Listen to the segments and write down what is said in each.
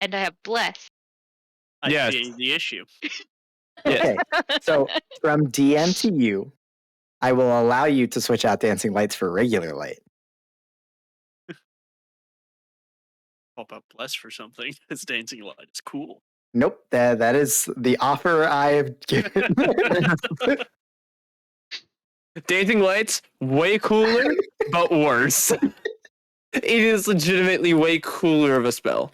and I have bless. I Yes. see the issue. Okay, so from DM to you, I will allow you to switch out dancing lights for regular light. Pop up bless for something. This dancing light is cool. Nope, that is the offer I've given. Dancing lights, way cooler, but worse. It is legitimately way cooler of a spell.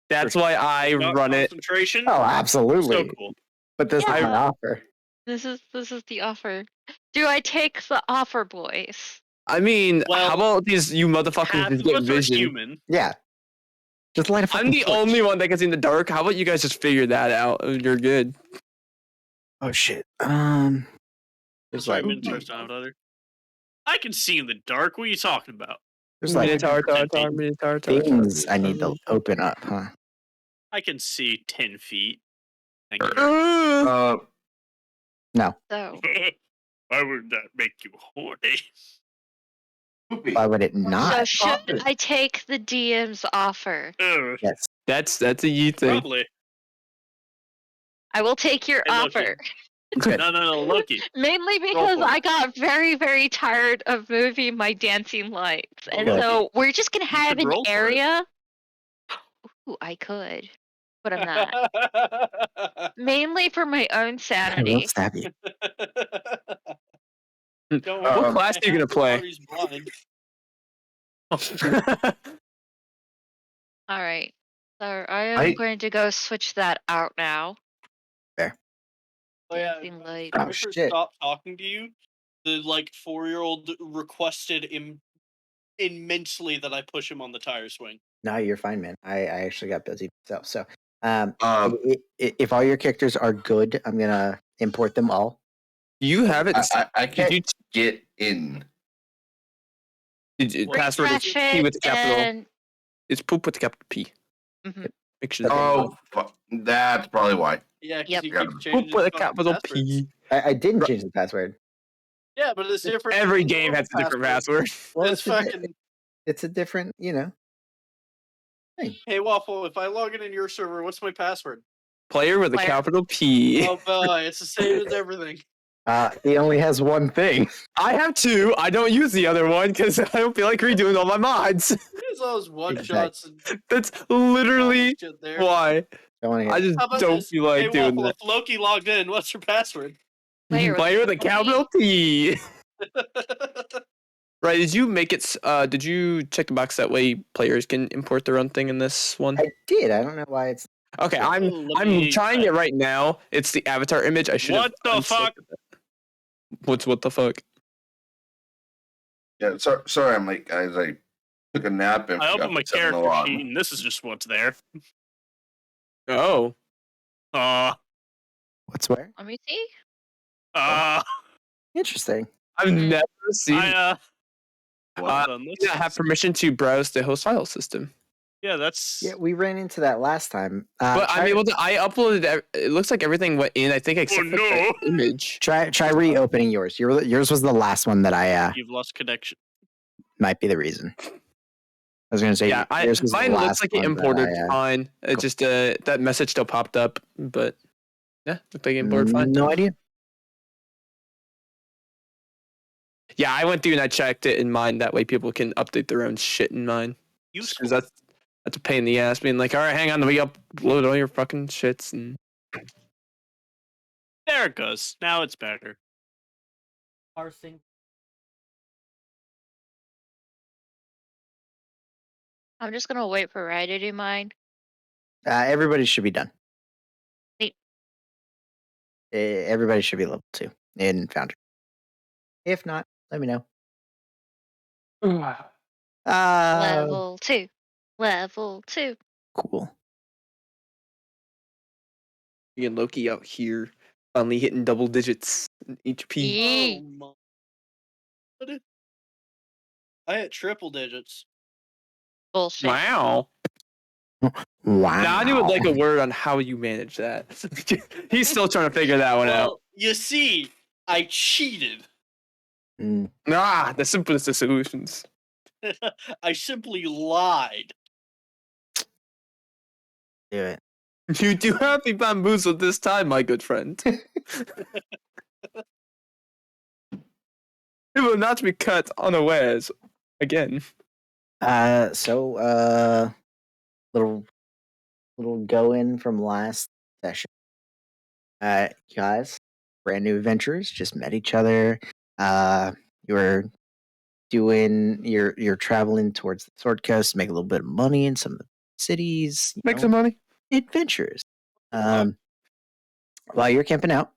That's why I Not run it. concentration. Oh, absolutely. So cool. But this is Yeah. my offer. This is the offer. Do I take the offer, boys? I mean, Well, how about these you motherfuckers Half just of get us are vision? human. Yeah. Just light a fucking I'm the switch. only one that can see in the dark. How about you guys just figure that out? You're good. Oh shit. There's Sorry, like Minotaur on other. I can see in the dark. What are you talking about? there's like Minotaur. things I need to open up, huh? I can see 10 feet. Thank you. No. So Why would that make you horny? Why would it not? So should I take the DM's offer? Yes. That's a you thing. Probably. I will take your Hey, Loki. offer. No, Loki. Mainly because for it. I got very, very tired of moving my dancing lights. And Good. so we're just going to have should an roll for it. area. Ooh, I could, but I'm not. Mainly for my own I will sanity. stab you. Don't What worry, class my are you gonna play? party's blind. All right. So I am going to go switch that out now. Oh yeah, Dancing light. Oh, Whoever shit. stopped talking to you, the 4-year-old requested immensely that I push him on the tire swing. No, you're fine, man. I actually got busy myself. So, if all your characters are good, I'm gonna import them all. You have it. I can't get in. Password is Refresh P with it capital. and It's poop with the capital P. Mhm. Make sure. Oh, that's probably why. Yeah, because Yep. he Got keeps it. changing Poop with a his fucking capital passwords. P. I didn't change the password. Yeah, but it's different. Every than the game normal has a different password. Well, It's fucking. it's a different, thing. Hey Waffle, if I log in your server, what's my password? Player with a Player. capital P. Oh boy, it's the same as everything. He only has one thing. I have two. I don't use the other one because I don't feel like redoing all my mods. There's those one shots and That's literally shit there. why. Don't want to I hear. just How about don't this? feel like Hey doing Waffle, that. if Loki logged in, what's your password? Player with a capital P. Right, did you make it? Did you check the box that way players can import their own thing in this one? I did. I don't know why it's. Okay, Let I'm me trying it right now. It's the avatar image. I should have. What the fuck? What the fuck? Yeah, sorry, I'm late, guys. I took a nap and I forgot opened my to set an character alarm. sheet, and this is just what's there. Oh, What's where? let me see. Interesting. I've never seen. I I have permission to browse the host file system. Yeah, that's. Yeah, we ran into that last time. But I'm able to. I uploaded. It looks like everything went in. I think except for the image. Try reopening yours. Yours was the last one that I. You've lost connection. Might be the reason. I was gonna say. Yeah, yours was the mine looks last like it one that imported I, fine. It just that message still popped up, but yeah, looked like it imported fine. No idea. Yeah, I went through and I checked it in mine. That way, people can update their own shit in mine. Useful. That's a pain in the ass. Being like, all right, hang on, let me upload all your fucking shits and. There it goes. Now it's better. Parsing. I'm just gonna wait for Rye to do mine. Everybody should be done. Neat. Everybody should be level 2 in Foundry. If not, let me know. Level 2. Level 2. Cool. Me and Loki out here, finally hitting double digits in HP. Yee. Oh my. I hit triple digits. Bullshit. Wow. Wow. Now I would like a word on how you manage that. He's still trying to figure that one out. Well, you see, I cheated. Ah, the simplest of solutions. I simply lied. Do it. You do have me bamboozled this time, my good friend. It will not be cut unawares again. Little go in from last session. Guys, brand new adventurers, just met each other. You're you're traveling towards the Sword Coast, make a little bit of money in some of the cities. Make some money. Adventures. While you're camping out,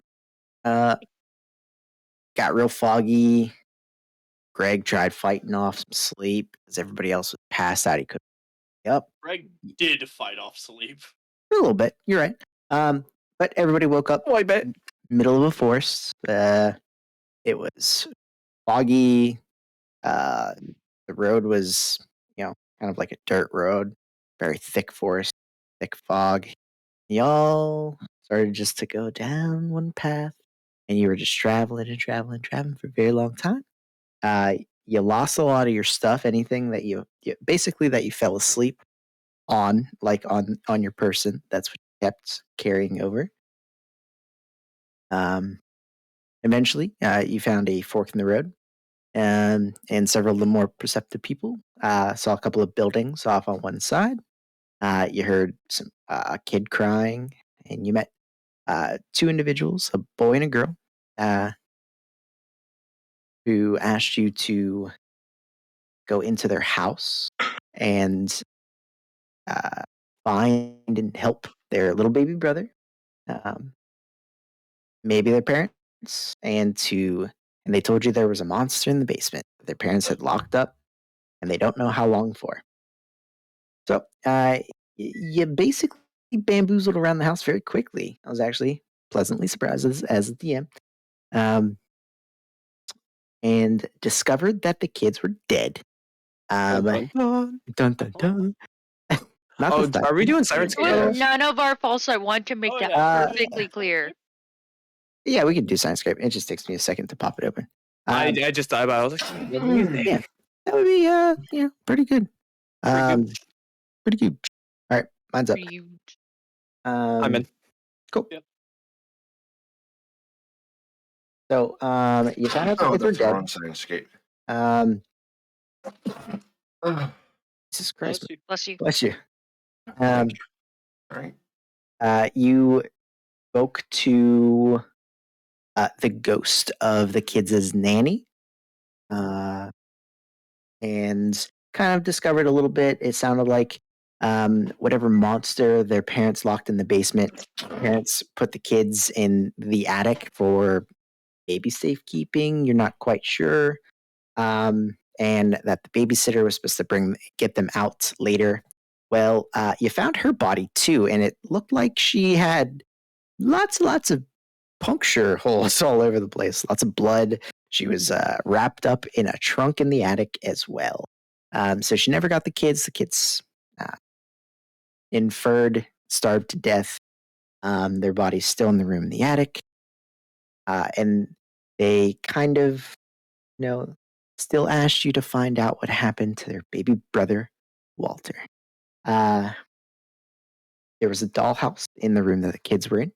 got real foggy. Greg tried fighting off some sleep because everybody else was passed out. He couldn't wake up. Greg did fight off sleep. A little bit. You're right. But everybody woke up. Oh, I bet. Middle of a forest. It was foggy. The road was, kind of like a dirt road. Very thick forest, thick fog. Y'all started just to go down one path, and you were just traveling and traveling, traveling for a very long time. You lost a lot of your stuff, anything that you basically that you fell asleep on, like on your person. That's what you kept carrying over. Eventually, you found a fork in the road, and several of the more perceptive people saw a couple of buildings off on one side. You heard some a kid crying, and you met two individuals, a boy and a girl, who asked you to go into their house and find and help their little baby brother, um, maybe their parents, and they told you there was a monster in the basement that their parents had locked up, and they don't know how long for. So you basically bamboozled around the house very quickly. I was actually pleasantly surprised as a DM. And discovered that the kids were dead. Dun, dun, dun. Dun, dun, dun. Not Oh, this time. are we doing It Sirenscape? was Yes. none of our faults. I want to make Oh, that yeah. perfectly clear. Yeah, we can do Science Scrape. It just takes me a second to pop it open. I just thought about it. I was like, what do you think? Yeah, that would be pretty good. Pretty good. All right, mine's up. I'm in. Cool. Yep. So you found out the Oh, kids were that's the dead. wrong Sirenscape. Jesus Christ. Bless you. Bless you. All right. You spoke to the ghost of the kids' nanny, and kind of discovered a little bit. It sounded like whatever monster their parents locked in the basement, parents put the kids in the attic for baby safekeeping. You're not quite sure. And that the babysitter was supposed to get them out later. Well, you found her body too, and it looked like she had lots of puncture holes all over the place, lots of blood. She was wrapped up in a trunk in the attic as well. So she never got the kids. The kids inferred starved to death. Their body's still in the room in the attic. And they kind of, still asked you to find out what happened to their baby brother, Walter. There was a dollhouse in the room that the kids were in.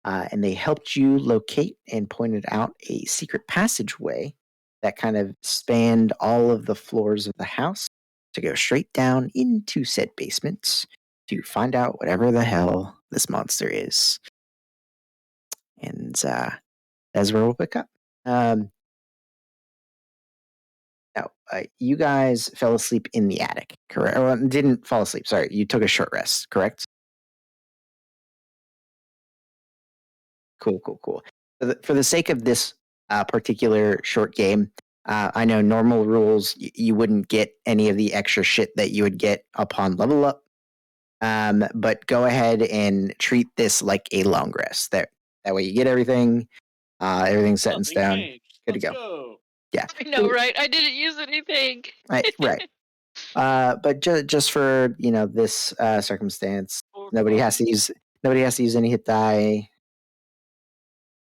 And they helped you locate and pointed out a secret passageway that kind of spanned all of the floors of the house to go straight down into said basements to find out whatever the hell this monster is. And Ezra will pick up. Now, you guys fell asleep in the attic, correct? Well, didn't fall asleep. Sorry, you took a short rest, correct? Cool. For the sake of this particular short game, I know normal rules, you wouldn't get any of the extra shit that you would get upon level up. But go ahead and treat this like a long rest. That way you get everything. Everything's set in Nothing stone. changed. Good to Let's go. Yeah. I know, right? I didn't use anything. Right. But just for this circumstance, nobody has to use any hit die.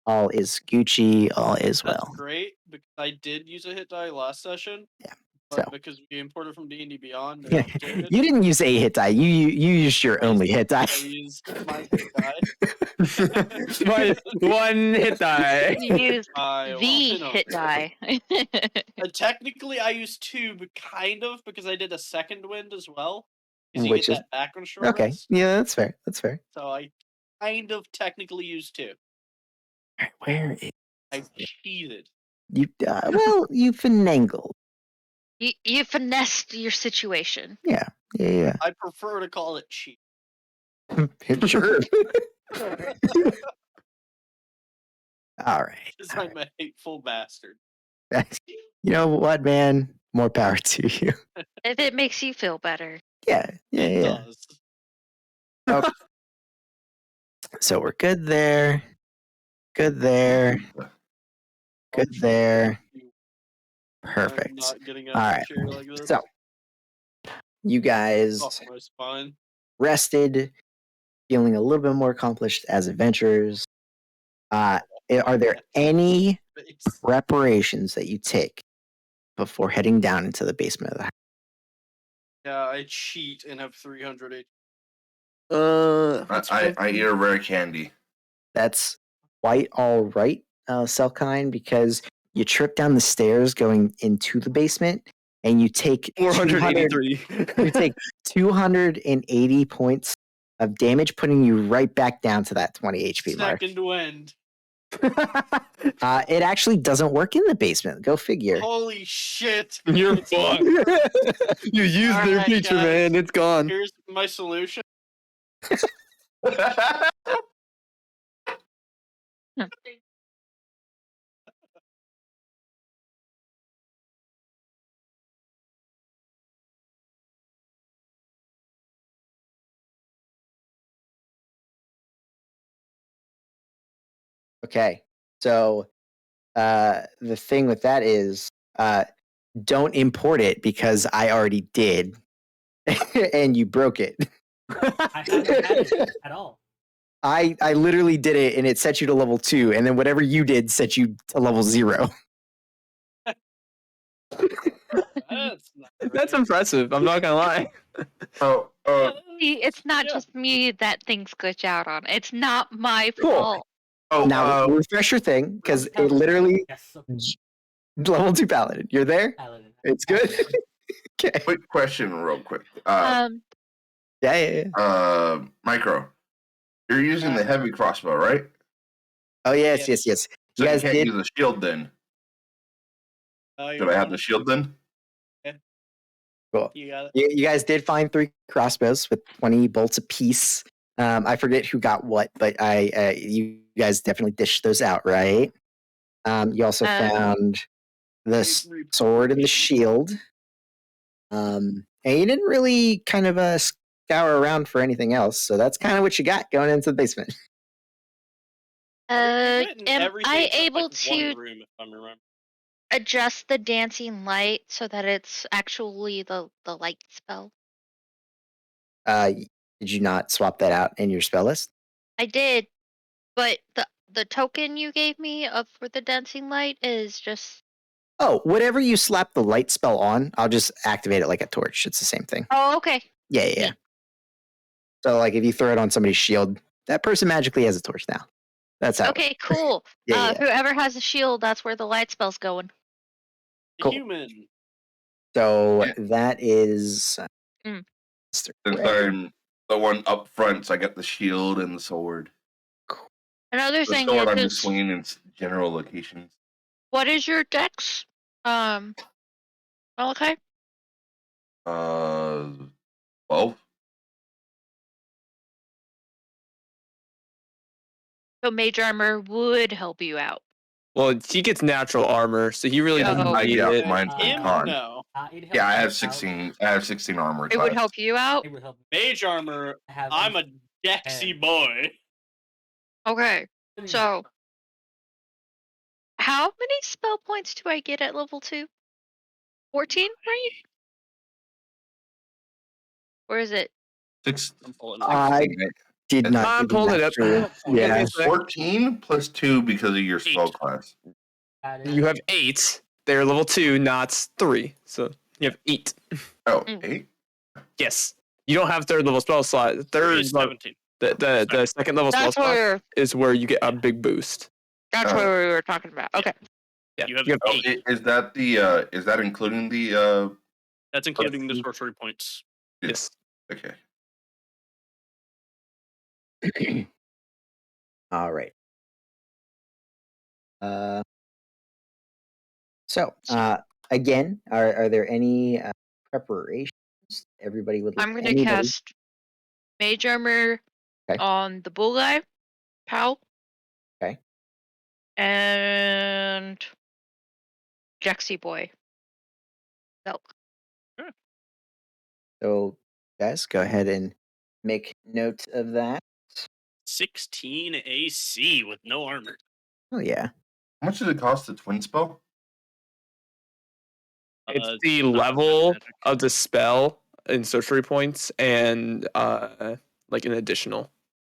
All is Gucci. All is That's well. great because I did use a hit die last session. Yeah. So because we imported from D&D Beyond and you updated, didn't use a hit die. You used your only hit die. I used my hit die. My one hit die. You used I the well, hit die. technically, I used 2, but kind of because I did a second wind as well. Because you Which get is that back on short okay. rest. Yeah, that's fair. That's fair. So I kind of technically used 2. All right, where is I cheated. you? Well, you finagled. you finessed your situation. Yeah, yeah, I prefer to call it cheat. yeah. Sure. All right. Because I'm a hateful bastard. You know what, man? More power to you. If it makes you feel better. Yeah, yeah, It yeah. does. Okay. So we're good there. Good there. Good there. I'm Perfect. not getting out All of right. the chair like this. So you guys Off my spine. rested, feeling a little bit more accomplished as adventurers. Are there any preparations that you take before heading down into the basement of the house? Yeah, I cheat and have 300 HP. I eat a rare candy. That's quite all right, Selkine, because you trip down the stairs going into the basement and you take 483. you take 280 points of damage, putting you right back down to that 20 HP mark. Second wind. It actually doesn't work in the basement. Go figure. Holy shit. You're It's fucked. like, You used their Alright, feature, guys. man. It's gone. here's my solution. Okay. So the thing with that is don't import it because I already did. And you broke it. I haven't had it at all. I literally did it and it set you to level 2, and then whatever you did set you to level 0. That's not That's right. impressive. I'm not gonna lie. Oh, See, it's not Yeah. just me that things glitch out on. It's not my Cool. fault. Now refresh your thing because it literally Yes, so level 2 paladin. You're there. paladin. It's good. Okay. quick question, real quick. Yeah. Micro, you're using the heavy crossbow, right? Oh yes. Yeah. You So guys you can't did. use a shield then. Should I have the shield then? Cool. You got it. You guys did find 3 crossbows with 20 bolts apiece. I forget who got what, but you guys definitely dished those out, right? You also found the sword and the shield. And you didn't really kind of scour around for anything else, so that's kind of what you got going into the basement. We went in Am everything I except, able like, to one room, if I'm remembering. adjust the dancing light so that it's actually the light spell? Did you not swap that out in your spell list? I did, but the token you gave me for the dancing light is just. Oh, whatever you slap the light spell on, I'll just activate it like a torch. It's the same thing. Oh, okay. Yeah. Neat. So, like, if you throw it on somebody's shield, that person magically has a torch now. That's how. Okay, cool. Yeah. Whoever has a shield, that's where the light spell's going. Cool. Human. So Yeah. that is. Mm. Since I'm the one up front, so I got the shield and the sword. Another The thing sword I'm is, just swinging in general locations. what is your dex? Okay. 12. So mage armor would help you out. Well, he gets natural armor, so he really Yeah. doesn't need Yeah, it. mine's Him, con. no. Yeah, I have 16. I have 16 armor. It would help you out. It would help. Mage armor, Have I'm a Dexy boy. Okay. So, how many spell points do I get at level 2? 14, right? Or is it? 6. I'm pulling it. I did not. I'm do the pulling it math up. through. Yeah. 14 plus 2 because of your spell class. You have 8. They're level 2, not 3. So You have 8. Oh, Mm. 8? Yes. You don't have third level spell slot. There Third is level, 17. the second level spell That's slot where is where you get a big boost. that's Oh. what we were talking about. Yeah. Okay. Yeah. You have You have Oh, 8. is that the is that including the That's including the sorcery points. Yes. okay. All right. So again, are there any preparations everybody would like? I'm gonna Anybody? cast Mage Armor Okay. on the bull guy, Pal. Okay. And Jexy Boy. Milk. So guys, go ahead and make note of that. 16 AC with no armor. Oh yeah. How much does it cost to twin spell? It's the not level magic. of the spell in sorcery points and like an additional.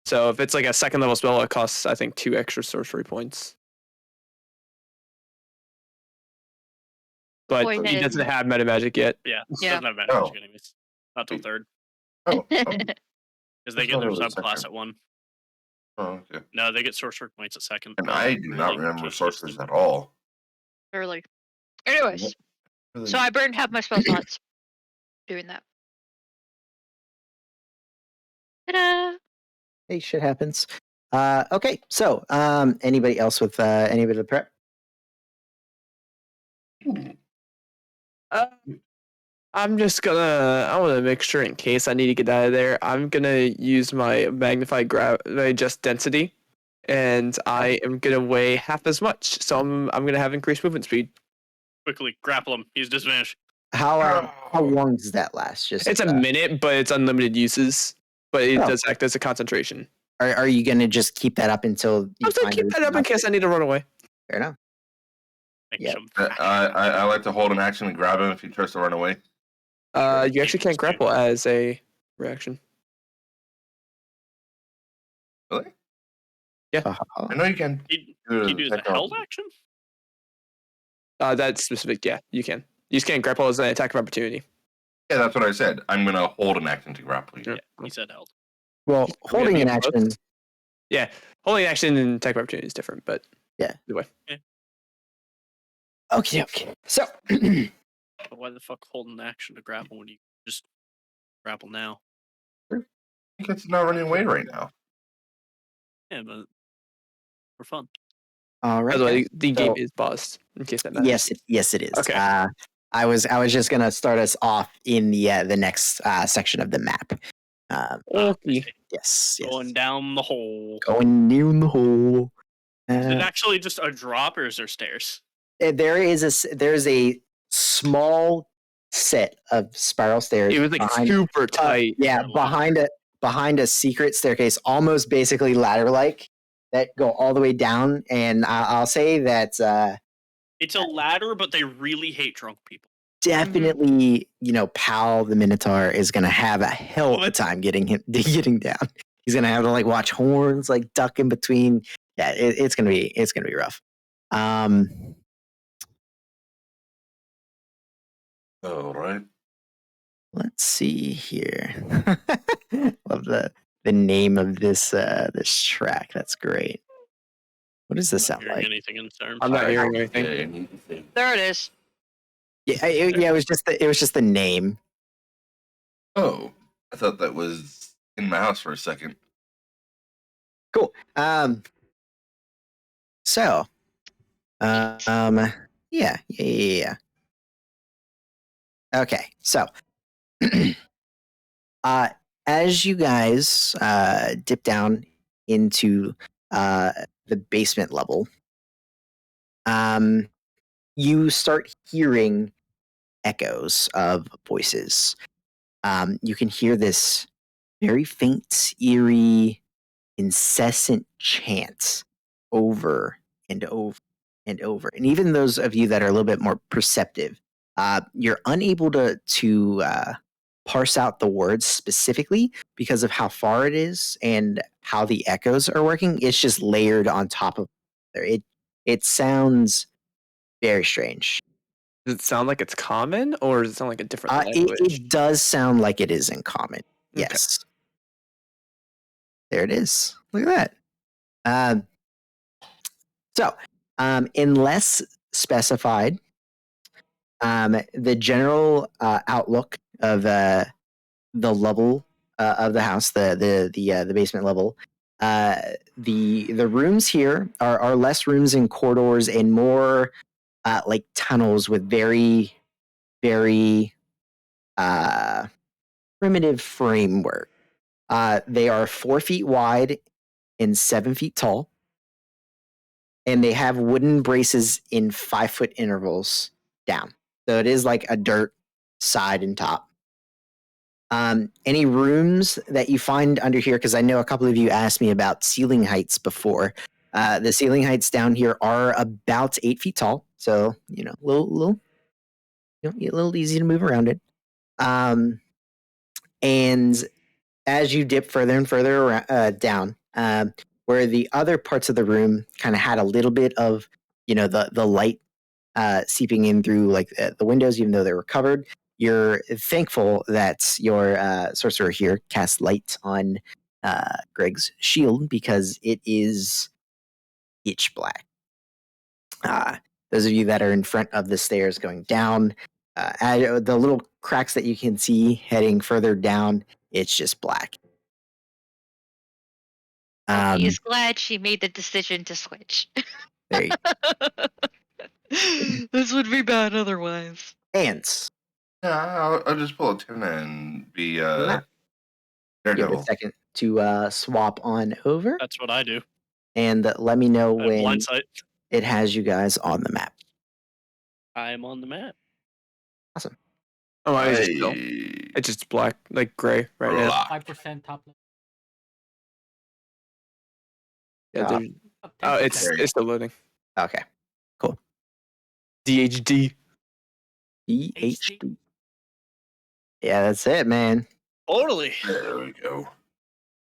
So if it's like a second level spell, it costs I think 2 extra sorcery points. But Point he is- doesn't have meta magic yet. Yeah, Yeah. doesn't have magic Oh. anyways. Not till third. Oh, oh, Because they That's get not their really subclass second. at 1. oh, okay. No, they get sorcerer points at 2nd. And I do not Really, remember just sorcerers use them. at all. Early. Anyways, Really? so I burned half my spell slots doing that. Ta-da! Hey, shit happens. Okay, so anybody else with any bit of prep? Uh, I'm just gonna. I want to make sure in case I need to get out of there. I'm gonna use my magnified my just density, and I am gonna weigh half as much. So I'm gonna have increased movement speed. Quickly, grapple him. He's disadvantaged. How Oh. long does that last? Just It's a minute, but it's unlimited uses. But it Oh. does act as a concentration. are you gonna just keep that up until you I'm gonna find keep a that up in reason case I need to run away. not to? Fair enough. Make Yep. some I like to hold an action and grab him if he tries to run away. You actually can't grapple as a reaction. Really? Uh-huh. I know you can. Can you do the held action? That's specific. Yeah, you can. You just can't grapple as an attack of opportunity. Yeah, that's what I said. I'm gonna hold an action to grapple you. Yeah. Yeah, he said held. Well, holding an Both? action. Yeah, holding action and attack of opportunity is different, but Yeah. Either way. Okay. So But why the fuck hold an action to grapple when you just grapple now? It's not running away right now. Yeah, but for fun. all right. By the way, guys. the game So- is paused in case that matters. Yes, it is. Okay. I was just gonna start us off in the next section of the map. Okay. Yes. Going down the hole. Going down the hole. Is it actually just a drop or is there stairs? There's a small set of spiral stairs. It was like behind, super tight. yeah, behind a secret staircase, almost basically ladder like that go all the way down. And I'll say that It's a ladder, but they really hate drunk people. definitely, Pal the Minotaur is gonna have a hell of a time getting down. He's gonna have to like watch horns like duck in between. Yeah, it's gonna be rough. All right. Let's see here. Love the name of this track. That's great. What does this Not sound hearing like? anything in terms. I'm not I hearing don't anything. get anything. There it is. Yeah, it was just the name. Oh, I thought that was in my house for a second. Cool. So, yeah. Okay, so, as you guys dip down into the basement level, you start hearing echoes of voices. You can hear this very faint, eerie, incessant chant over and over and over. And even those of you that are a little bit more perceptive, you're unable to parse out the words specifically because of how far it is and how the echoes are working. It's just layered on top of it. It sounds very strange. Does it sound like it's common, or does it sound like a different language? It does sound like it is in common. Okay. Yes. There it is. Look at that. Unless specified, the general outlook of the level of the house, the basement level, the rooms here are less rooms and corridors and more like tunnels with very primitive framework. They are 4 feet wide and 7 feet tall, and they have wooden braces in 5-foot intervals down. So it is like a dirt side and top. Any rooms that you find under here, because I know a couple of you asked me about ceiling heights before. The ceiling heights down here are about 8 feet tall, so a little easy to move around it. And as you dip further and further down, where the other parts of the room kind of had a little bit of the light seeping in through like the windows, even though they were covered. You're thankful that your sorcerer here cast light on Greg's shield because it is pitch black. Those of you that are in front of the stairs going down, the little cracks that you can see heading further down, it's just black. He's glad she made the decision to switch. There you go. This would be bad otherwise. Ants. Yeah, I'll just pull a 10 and be Give it a Daredevil. second to swap on over, That's what I do. and let me know I have when blind sight. it has you guys on the map. I am on the map. Awesome. Oh, mine is just Hey. still. It's just black, like gray right now. Block. 5% top level. Yeah, Ah. there- oh, it's 10%. still loading. Okay. DHD. EHD. Yeah, that's it, man. Totally. There we go.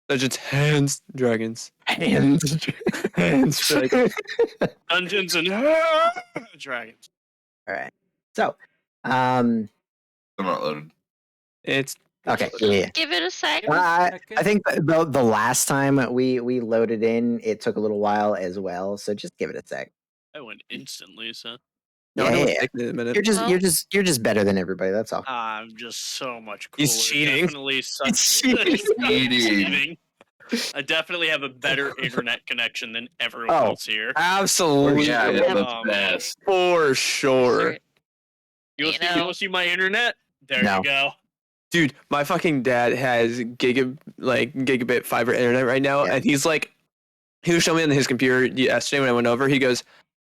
Legends, hands, dragons. Hands. Hands, dragons. Dungeons and Dragons. All right. So, I'm not loaded. It's okay. Yeah. Give it a sec. Give it a I second. think the last time we loaded in, it took a little while as well. So just give it a sec. I went instantly, so no, I know Yeah. it's taking a minute. You're just better than everybody. That's all. I'm just so much cooler. He's cheating. Definitely such He's cheating. cheating. I definitely have a better internet connection than everyone Oh. else here. Absolutely. Yeah, Yeah. the Um, best. For sure. You You want to know. see my internet? There No. you go. Dude, my fucking dad has gigabit fiber internet right now, Yeah. and he was showing me on his computer yesterday when I went over. He goes,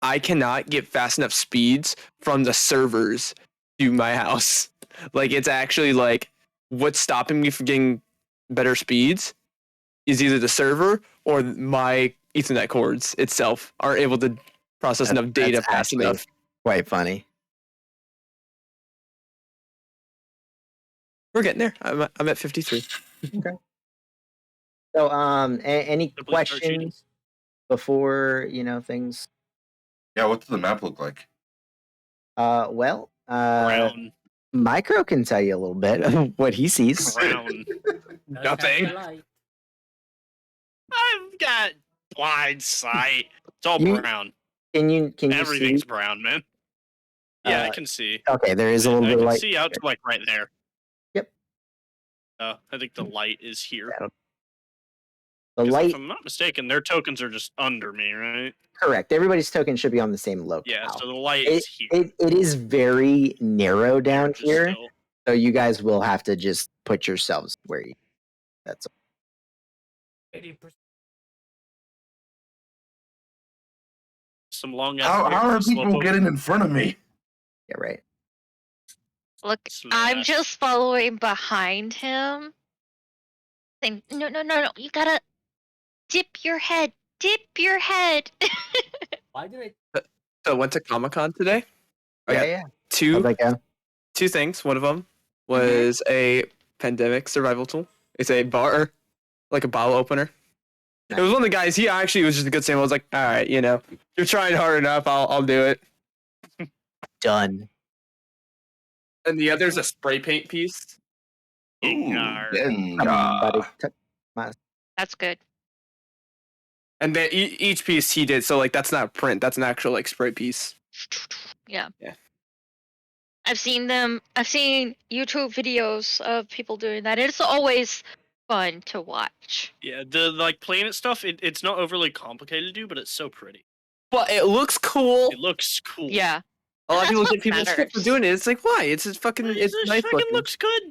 I cannot get fast enough speeds from the servers to my house. Like, it's actually like what's stopping me from getting better speeds is either the server or my Ethernet cords itself aren't able to process enough data That's fast actually enough. quite funny. We're getting there. I'm at 53. So, any Simply start cheating. questions before things? Yeah, what does the map look like? Brown. Micro can tell you a little bit of what he sees. Brown. Does Nothing. have the light. I've got blind sight. It's all You- brown. Can you Everything's see? brown, man. Yeah, I Uh, can see. Okay, there is a I little bit of can light. see out to like right there. Yep. I think the light is here. Yeah. The 'Cause light, if I'm not mistaken, their tokens are just under me, right? correct. Everybody's token should be on the same locale. Yeah, so the light is here. It is very narrow down Just here, still- so you guys will have to just put yourselves where you. That's 80%. Some long How are people getting in front of me? yeah, right. Look, I'm Smash. just following behind him. Saying, no, you gotta dip your head. Dip your head. Why do it? So I went to Comic-Con today. I Yeah, got yeah. two How'd that go? two things. One of them was a pandemic survival tool. It's a bar, like a bottle opener. It was one of the guys. He actually was just a good sample. I was like, all right, you're trying hard enough. I'll do it. Done. And the other's a spray paint piece. Ooh, Gengar. Somebody Gengar. took my. That's good. And then each piece he did, so like that's not a print, that's an actual like spray piece. Yeah. Yeah. I've seen YouTube videos of people doing that. It's always fun to watch. Yeah, the like planet stuff. It's not overly complicated to do, but it's so pretty. But it looks cool. It looks cool. Yeah. A lot of That's people what get people shit for matters. doing it. It's like why? It's just fucking. It's It nice fucking looking. looks good.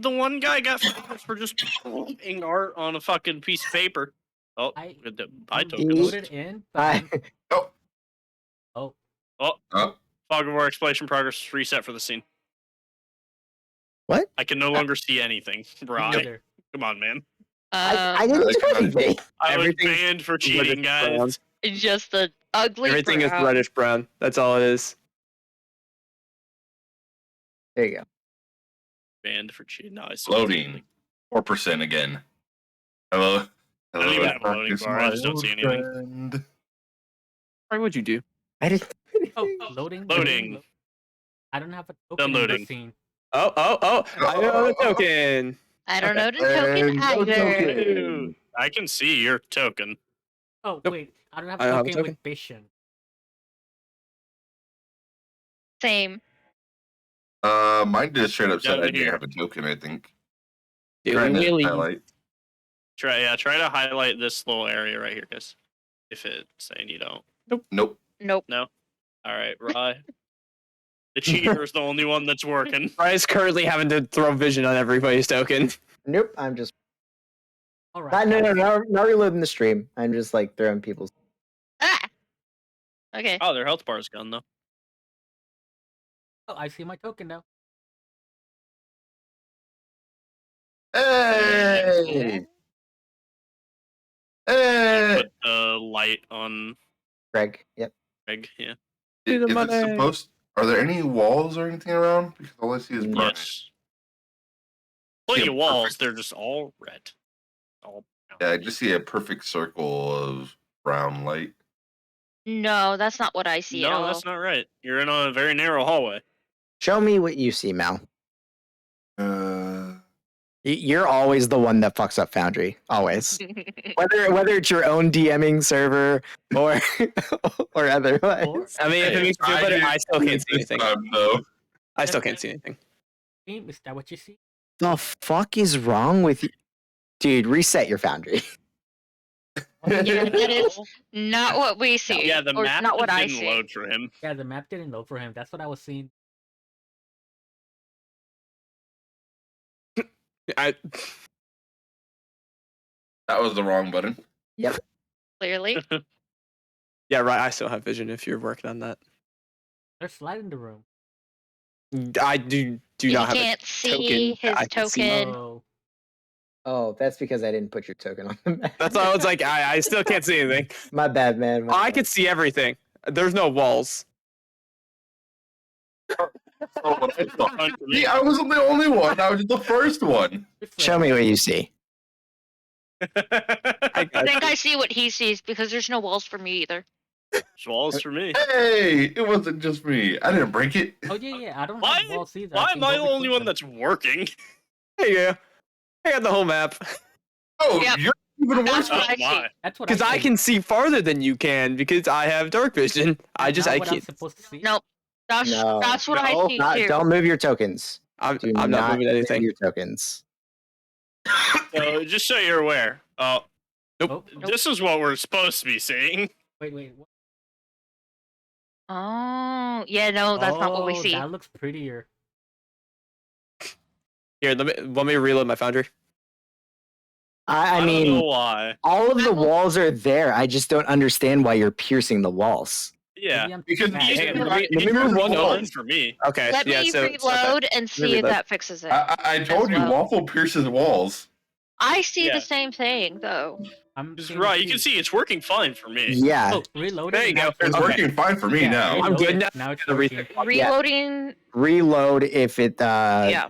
The one guy got famous for just painting art on a fucking piece of paper. Oh, I- with the I buy tokens. loaded in. But I, I'm- Oh, oh, Oh, oh, fog of war explosion progress reset for the scene. what? I can no longer see anything. me Right? neither. Come on, man. I didn't do anything. I was Everything's banned for reddish cheating, brown. guys. just the ugly Everything is brown. reddish brown. That's all it is. There you go. Banned for cheating. No, I see loading. 4% again. Hello. I don't even have a loading bar, I just don't see anything. Friend. Why would you do? I didn't. do Oh, anything. loading. Loading. I don't have a token in loading. the scene. Oh! I know the token. I don't know the And token no either. token. Ooh, I can see your token. Oh Nope. wait, I don't have I a don't have a token token. with vision. Same. Mine just straight up said Down I didn't here. have a token, I think. Dilly Trying to willy. highlight. Try to highlight this little area right here, guys. If it's saying you don't. Nope. Nope. No. All right, Rye. The cheater is the only one that's working. Ryan's currently having to throw vision on everybody's token. Nope. I'm just. All right. No, guys. not reloading the stream. I'm just like throwing people's. Ah. Okay. Oh, their health bar is gone though. Oh, I see my token now. Hey! Hey! Put the light on Greg. Yep. Greg. Yeah. Do the Is it money. supposed? Are there any walls or anything around? Because all I see is brown. Yes. Plenty Yeah, of walls. perfect. They're just all red. All brown. Yeah, I just see a perfect circle of brown light. No, that's not what I see at No, all. that's not right. You're in a very narrow hallway. Show me what you see, Mel. Uh, You're always the one that fucks up Foundry. Always. Whether it's your own DMing server or or otherwise. Or I mean, if it makes you feel better, I still can't see this anything. time, though. I still can't see anything. team, is that what you see? The fuck is wrong with you? Dude, reset your Foundry. Yeah, that is not what we see. Yeah, the or map not what I didn't see. load for him. Yeah, the map didn't load for him. That's what I was seeing. I That was the wrong button. Clearly. yeah, right. I still have vision. If you're working on that, There's light in the room. I do You not have. can't see token. I his can see- token. Oh, Oh, that's because I didn't put your token on the map. That's why I was like, I still can't see anything. My bad, man. I can see everything. There's no walls. Oh, what I thought. Fun for me. See, I wasn't the only one. I was the first one. Show me what you see. I I think I see what he sees because there's no walls for me either. Walls for me. Hey, it wasn't just me. I didn't break it. Oh yeah. I don't Why- have walls either. Why can am I go the only between one them. that's working? There you go. I got the whole map. Oh, Yep. you're even worse. That's what I see. Why? That's what Because I think. can see farther than you can because I have dark vision. I That's just not I what I'm can't. supposed to see. Nope. That's No, that's what I no, see not- too. Don't move your tokens. I'm Do not moving move anything. your tokens. So just so you're aware, Oh, this is what we're supposed to be seeing. wait. What? Oh, yeah, no, that's not what we Oh, see. That looks prettier. Here, let me reload my foundry. I don't know mean, why. all of the Well- walls are there. I just don't understand why you're piercing the walls. Yeah. Maybe I'm Because fat. He's Hey, right. let me He's move one fine over. for me. Okay. Let yeah, me so reload and see if reload. that fixes it. I told you, well. Waffle pierces walls. I see Yeah. the same thing though. I'm Just seeing right. it You can too. see it's working fine for me. Yeah. Oh, reload There it. you and now go. It's Okay. working fine for me Yeah, now. I'm reload good it, now. Now it's Gonna working. reset. Reloading. Reload if it. Yeah.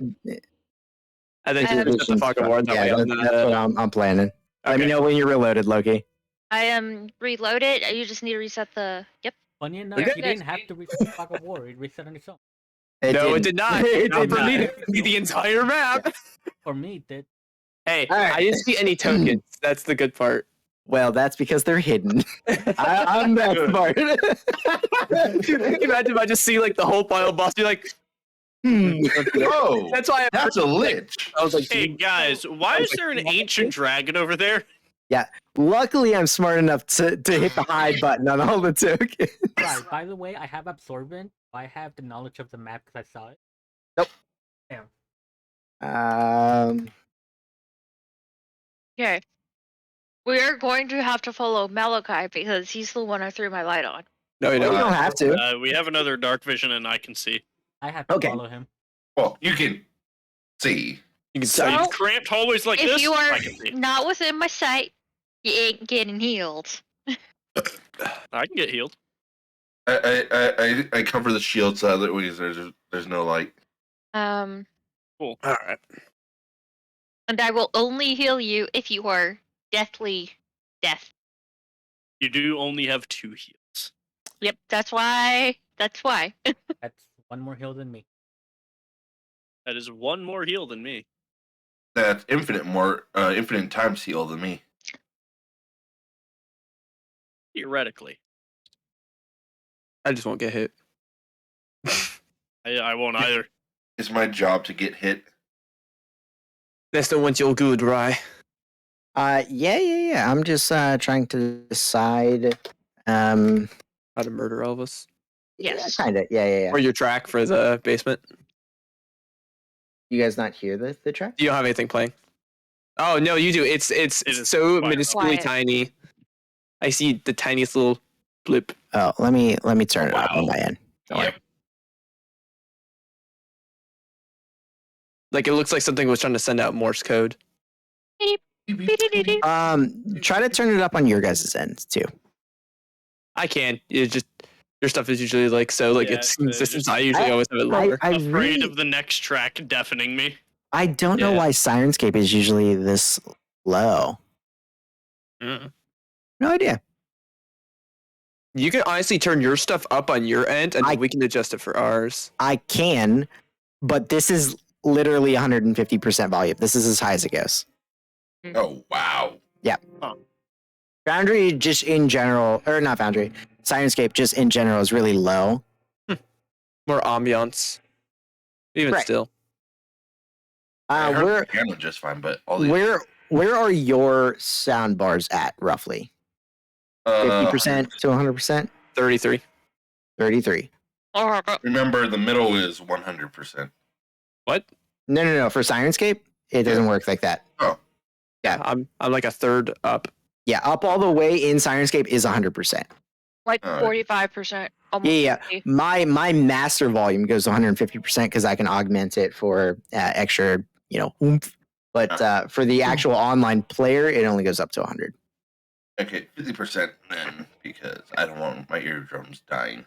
And then I have- just set the fucking ward that Yeah, way. that's what I'm planning. Let me Okay. know when you're reloaded, Loki. I am reloaded. You just need to reset the. Yep. Funny enough, Okay. you didn't have to reset the fog of war. It reset on its own. No, it didn't. did not. It Not did for me not. to see the entire map. For me, it did. Hey, All right. I didn't see any tokens. That's the good part. Well, that's because they're hidden. I'm that Good. smart. Can you imagine if I just see like the whole final boss? You're like, Hmm. Oh, that's why that's a lich. I was like, Hey guys, why is there an ancient dragon over there? Luckily, I'm smart enough to hit the hide button on all the tokens. Right. By the way, I have absorbent. I have the knowledge of the map because I saw it. Nope. Damn. Okay. We are going to have to follow Malachi because he's the one I threw my light on. no, you Well, you don't. don't have to. We have another dark vision, and I can see. I have to Okay. follow him. Well, you can see. You can So- say Oh, Cramped hallways like if this, you are I can see. not within my sight, you ain't getting healed. I can get healed. I cover the shield so that way there's no light. Um, all right. and I will only heal you if you are deathly death. You do only have 2 heals. Yep, that's why. That's why. That's one more heal than me. That is 1 more heal than me. That's infinite times heal than me. Theoretically. I just won't get hit. I won't either. It's my job to get hit. That's the ones you're good, right? Yeah. I'm just trying to decide. How How to murder Elvis. Yes. Kind of. Yeah. Or your track for the basement. You guys not hear the track? You don't have anything playing. Oh no, you do. It's It is so quiet. minusculely Quiet. tiny. I see the tiniest little blip. Oh, let me turn it up on Wow. my end. Don't worry. Yep. Like it looks like something was trying to send out Morse code. Beep-de-dee-dee. Try to turn it up on your guys' end too. I can. It just your stuff is usually like so like Yeah, it's it's, consistent. just- I usually always have it lower. I Afraid really, of the next track deafening me. I don't know Yeah. why Sirenscape is usually this low. Mm. No idea. You can honestly turn your stuff up on your end, and I- we can adjust it for ours. I can, but this is literally 150% volume. This is as high as it goes. Oh wow. Foundry just in general, or not Foundry, Sirenscape just in general is really low. More ambiance. Even Right. still. I heard Where the piano just fine, but all these where are your sound bars at roughly? 50% to 100%? 33. 33. Oh, Remember, the middle is 100%. What? No. For Sirenscape, it doesn't work like that. Oh, Yeah. I'm like a third up. Yeah, up all the way in Sirenscape is 100%. like Alright. 45%. Almost Yeah. 50. My master volume goes to 150% because I can augment it for extra, oomph. But for the actual online player, it only goes up to 100. okay, 50% then, because I don't want my eardrums dying.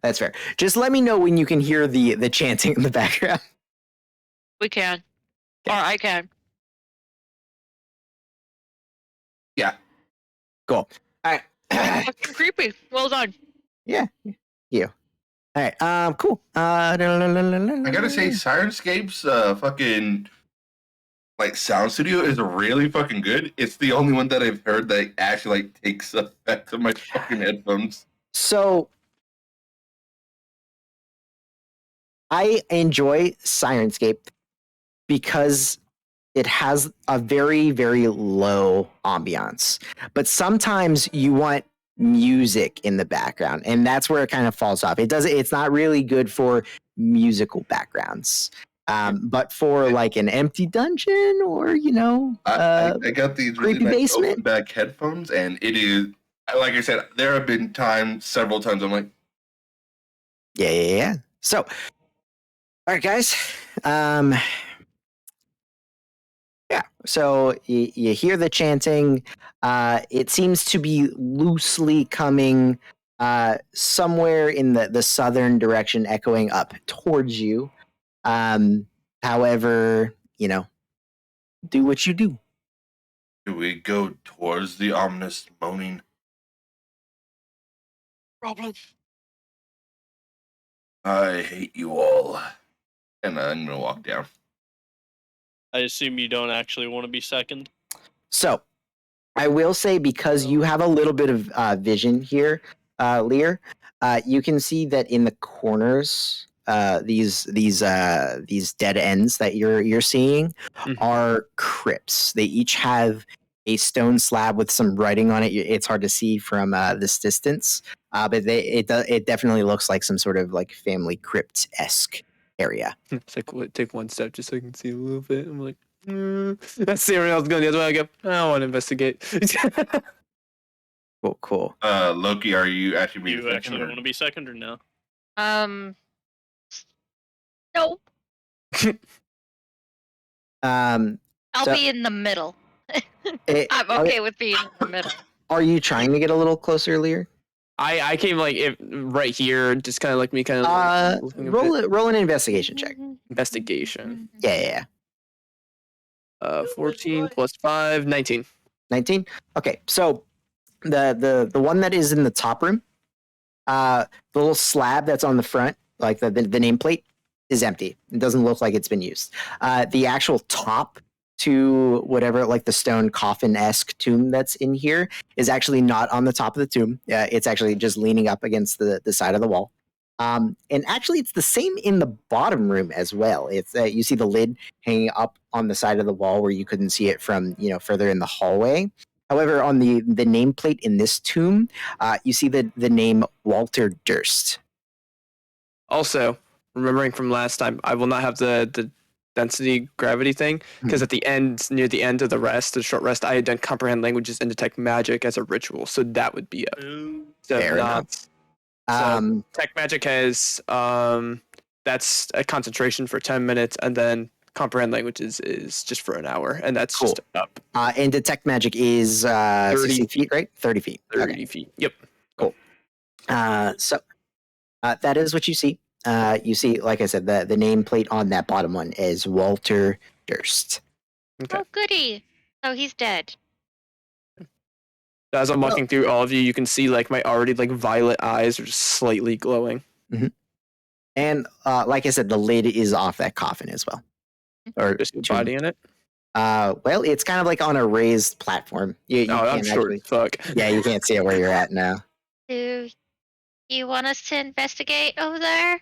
That's fair. Just let me know when you can hear the chanting in the background. We can. Or I can. Yeah. Cool. All right. Fucking creepy. Well done. All right. Cool. I gotta say, Sirenscape's fucking like sound studio is really fucking good. It's the only one that I've heard that actually like takes effect of my fucking headphones. So I enjoy Sirenscape because it has a very, very low ambiance. But sometimes you want music in the background, and that's where it kind of falls off. It's not really good for musical backgrounds. But for like an empty dungeon or, I got these really creepy nice basement? open back headphones, and it is like I said, there have been several times I'm like, Yeah. So, all right, guys. Yeah. So you hear the chanting. It seems to be loosely coming somewhere in the southern direction, echoing up towards you. However, do what you do. do we go towards the ominous moaning? Problem. I hate you all. And I'm gonna walk down. I assume you don't actually want to be second. So, I will say because you have a little bit of vision here, Lear, you can see that in the corners, these dead ends that you're seeing are crypts. They each have a stone slab with some writing on it. It's hard to see from this distance, but it definitely looks like some sort of like family crypt-esque area. It's like, take one step just so I can see a little bit. I'm like, that's the else going the other way. I go, I want to investigate. Cool. Loki, are you actually being You second? actually want to be second or no? Nope. I'll So- be in the middle. I'm Are- okay with being in the middle. Are you trying to get a little closer, Lear? I came like right here, just kind of like me, kind of looking a bit. Roll an investigation check. Investigation. Yeah. 14 plus 5, 19. 19. Okay, so the one that is in the top room, the little slab that's on the front, like the nameplate, is empty. It doesn't look like it's been used. The actual top to whatever, like the stone coffin-esque tomb that's in here, is actually not on the top of the tomb. It's actually just leaning up against the side of the wall. And actually, it's the same in the bottom room as well. It's you see the lid hanging up on the side of the wall where you couldn't see it from further in the hallway. However, on the nameplate in this tomb, you see the name Walter Durst. Also, remembering from last time, I will not have the density gravity thing because at the end, near the end of the short rest, I had done comprehend languages and detect magic as a ritual, so that would be up. So Fair enough. Tech magic has that's a concentration for 10 minutes, and then comprehend languages is just for an hour, and that's Cool. just up And detect magic is 60 feet, right? 30 feet. 30 Okay. feet. Yep. So that is what you see. You see, like I said, the nameplate on that bottom one is Walter Durst. Okay. Oh, goody. So he's dead. As I'm walking through all of you, you can see like my already like violet eyes are just slightly glowing. And like I said, the lid is off that coffin as well. Or Just a body in it. well, it's kind of like on a raised platform. You I'm can't short actually. as fuck. Yeah, you can't see it where you're at now. Do you want us to investigate over there?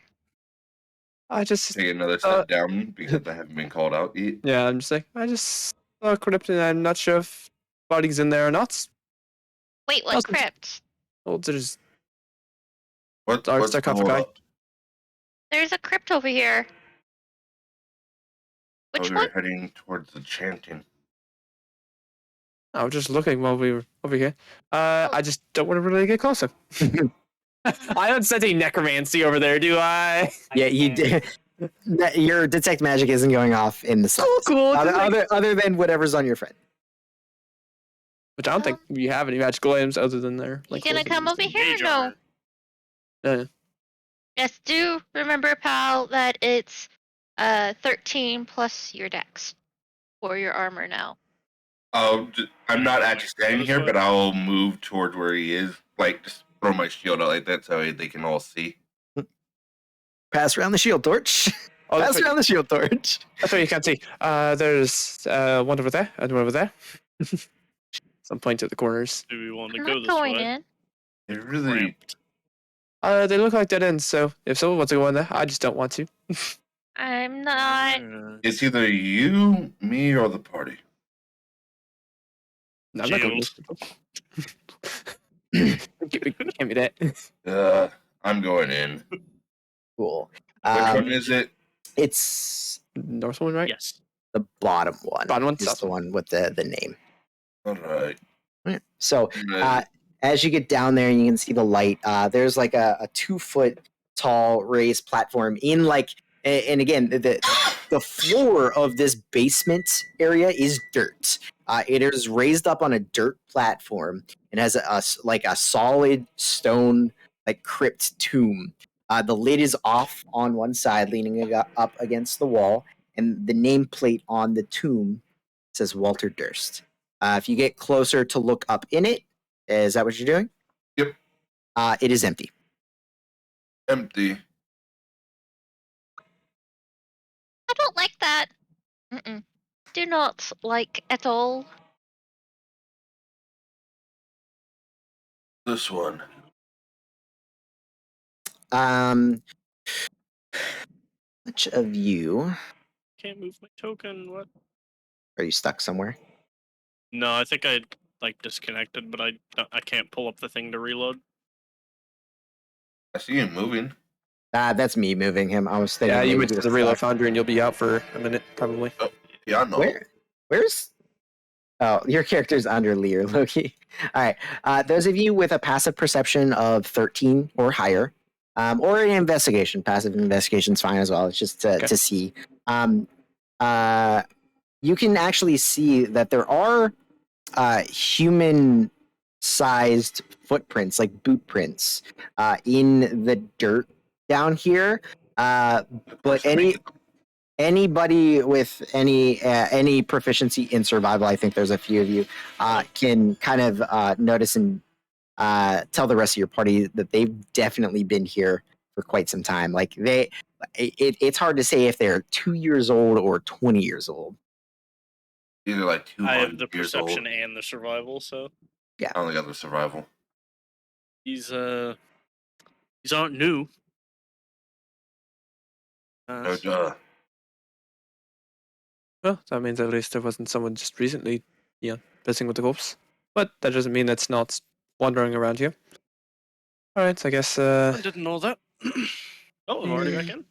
I just Take another step down because I haven't been called out yet. yeah, I'm just like I just saw a crypt and I'm not sure if body's in there or not. Wait, what Awesome. crypt? Well, there's What's Dark the sarcophagi. hold up? There's a crypt over here. Which We one? were heading towards the chanting. I was just looking while we were over here. I just don't want to really get closer. I don't sense any necromancy over there, do I? Yeah, you did. Your detect magic isn't going off in the slightest. Cool. Other than whatever's on your friend. Which I don't think we have any magical items other than their. You gonna come over here or Mage no? armor. Yeah. Yes, do remember, pal, that it's 13 plus your dex or your armor now. I'm not actually standing here, but I'll move towards where he is. Like, just throw my shield out like that so they can all see. Pass around the shield torch. Oh, Pass around the shield torch. that's what you can't see. There's one over there and one over there. Some point to the corners. Do we want to I'm go not this going way? in. It really. They look like dead ends, so if someone wants to go in there, I just don't want to. I'm not. It's either you, me, or the party. No, I'm not going Shield. Give me that. I'm going in. Cool. Which one is it? It's North one, right? Yes. the bottom one. Bottom one? Is the one with the name. All right. So as you get down there and you can see the light, there's like a 2-foot tall raised platform in like, and again, the floor of this basement area is dirt. It is raised up on a dirt platform and has a solid stone like crypt tomb. The lid is off on one side, leaning up against the wall, and the nameplate on the tomb says Walter Durst. If you get closer to look up in it, is that what you're doing? Yep. It is empty. Empty. I don't like that. Mm-mm. Do not like at all. This one. Which of you Can't move my token. What? are you stuck somewhere? No, I think I disconnected, but I can't pull up the thing to reload. I see him moving. That's me moving him. I was thinking Yeah, you maybe went he to was the reload stuck. foundry and you'll be out for a minute, probably. Oh, yeah, no. Where's Oh, your character's under Lear, Loki. All right. Those of you with a passive perception of 13 or higher, or an investigation, passive investigation's fine as well. It's just to see. You can actually see that there are human-sized footprints, like boot prints, in the dirt down here. But anybody with any proficiency in survival, I think there's a few of you, can kind of notice and tell the rest of your party that they've definitely been here for quite some time. Like it's hard to say if they're 2 years old or 20 years old. These are like I 200 have the years old. perception and the survival, so I only got the survival. these aren't new. No duh. Well, that means at least there wasn't someone just recently, pissing with the corpse. But that doesn't mean it's not wandering around here. Alright, so I guess, I didn't know that. Oh, I'm already back in.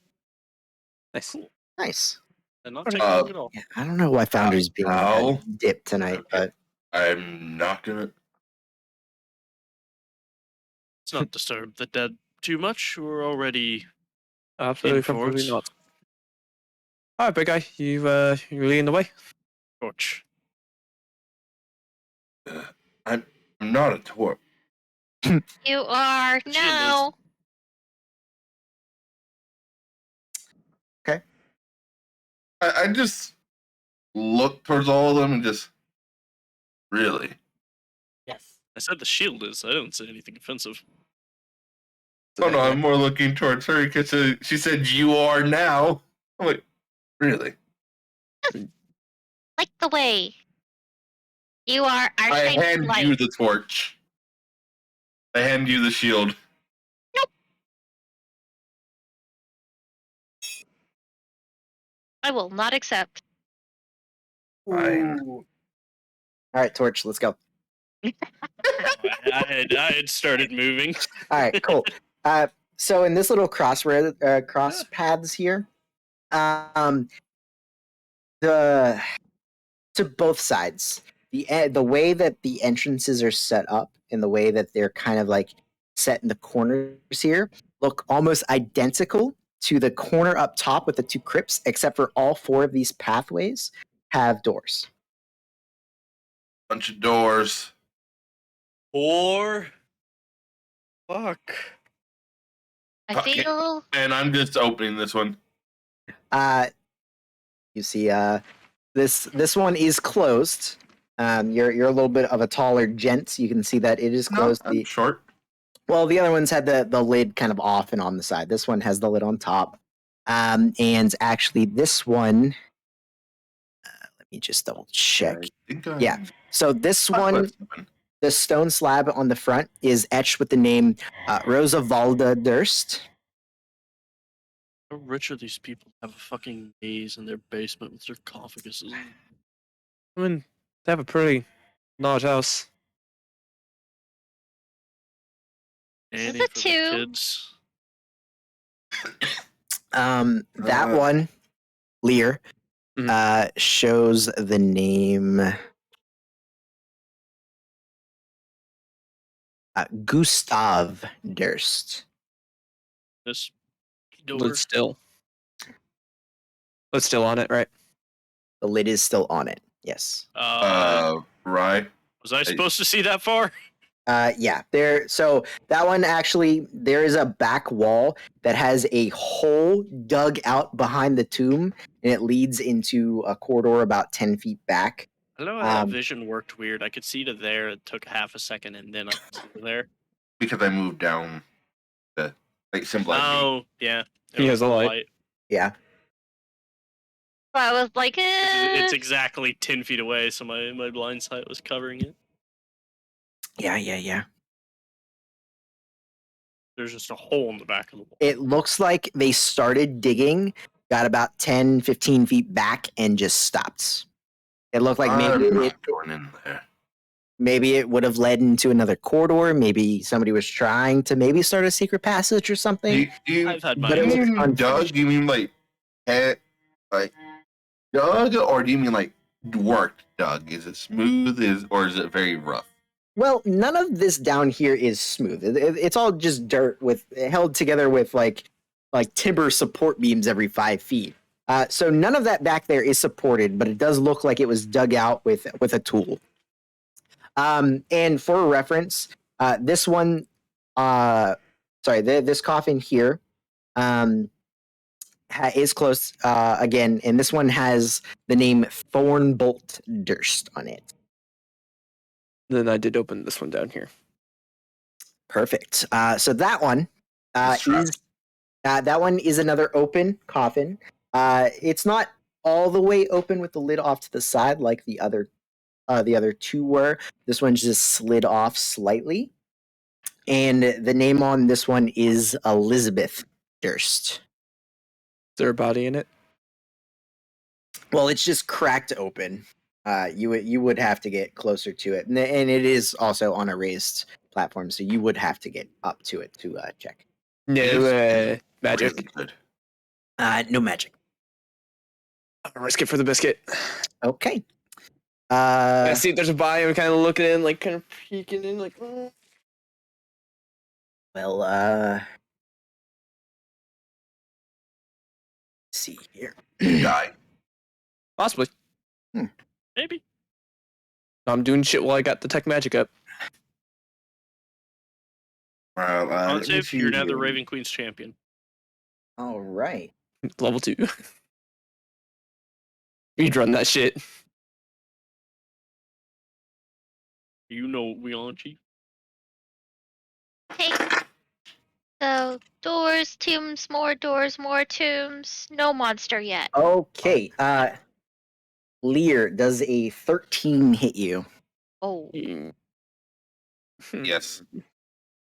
nice. Cool. Nice. And not taking long at all. Yeah, I don't know why Foundry's being Al? dipped tonight, Okay. but I'm not gonna. Let's not disturb the dead too much. We're already Absolutely, in for probably it. not. Alright, big guy, you leading the way? Torch. I'm not a torch. You are She now. I just look towards all of them and just really. Yes. I said the shield is. I didn't say anything offensive. Oh no, I'm more looking towards her because she said you are now. I'm like, really? Like the way. You are our I shining hand light. you the torch. I hand you the shield. I will not accept. Fine. all right, Torch, let's go. I had started moving. All right, cool. So in this little cross paths here, the to both sides, the way that the entrances are set up and the way that they're kind of like set in the corners here look almost identical to the corner up top with the two crypts, except for all four of these pathways have doors. Bunch of doors. Or fuck. I Okay. feel And I'm just opening this one. You see, this one is closed. You're a little bit of a taller gent, so you can see that it is No, closed. I'm short. Well, the other ones had the lid kind of off and on the side. This one has the lid on top. And actually, this one, let me just double check. I think Yeah. So this one, the stone slab on the front is etched with the name Rosa Valda Durst. How rich are these people? Have a fucking maze in their basement with sarcophaguses. I mean, they have a pretty large house. This is Nanny a for the 2. kids. That one, Lear, shows the name Gustav Durst. This door. Lid's still on it, right? The lid is still on it. Yes. Right. Was I supposed to see that far? Yeah. So that one actually, there is a back wall that has a hole dug out behind the tomb, and it leads into a corridor about 10 feet back. I know how that vision worked weird. I could see to there. It took half a second, and then I could see to there. Because I moved down the like symbolize me. Oh, yeah. He has a light. Yeah. I was like, It's exactly 10 feet away, so my blind sight was covering it. Yeah. There's just a hole in the back of the wall. It looks like they started digging, got about 10, 15 feet back, and just stopped. It looked like I'm not going in there. maybe it would have led into another corridor. Maybe somebody was trying to maybe start a secret passage or something. I've had my But it was mean unfinished. Doug? Do you mean like Doug, or do you mean like worked Doug? Is it smooth? Or is it very rough? Well, none of this down here is smooth. It's all just dirt with held together with like timber support beams every 5 feet. So none of that back there is supported, but it does look like it was dug out with a tool. And for reference, this one, this coffin here, is close again, and this one has the name Thornbolt Durst on it. Then I did open this one down here. Perfect. So that one It's that one is another open coffin. It's not all the way open with the lid off to the side like the other two were. This one's just slid off slightly, and the name on this one is Elizabeth Durst. Is there a body in it? Well, it's just cracked open. You would have to get closer to it, and it is also on a raised platform, so you would have to get up to it to check. No magic. Really good. No magic. I'll risk it for the biscuit. Okay. I see if there's a body. I'm kind of looking in, like kind of peeking in, like. Well, let's see here. Guy. Possibly. Maybe. I'm doing shit while I got the tech magic up. Well, On let me save, see you're now here. the Raven Queen's champion. All right. Level 2. You'd run that shit. You know what we on, Chief. hey. So, doors, tombs, more doors, more tombs. No monster yet. Okay. Lear, does a 13 hit you? Oh. Yes.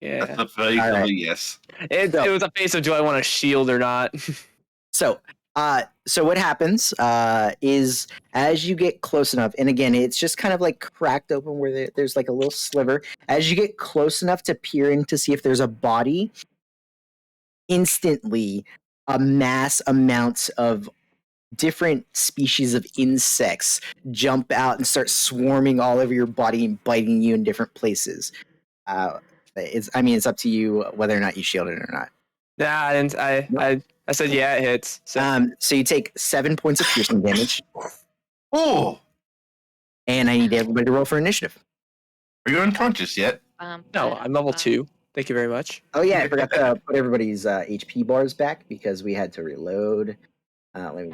Yeah. That's the face All of right. a yes. It was a face of do I want a shield or not? So what happens is as you get close enough, and again, it's just kind of like cracked open where there's like a little sliver. As you get close enough to peer in to see if there's a body, instantly a mass amounts of different species of insects jump out and start swarming all over your body and biting you in different places. It's up to you whether or not you shield it or not. Nah, I didn't. I said yeah, it hits. So. So you take 7 points of piercing damage, Oh, and I need everybody to roll for initiative. are you unconscious yet? No, I'm level 2. Thank you very much. Oh yeah, I forgot to put everybody's HP bars back because we had to reload. Let me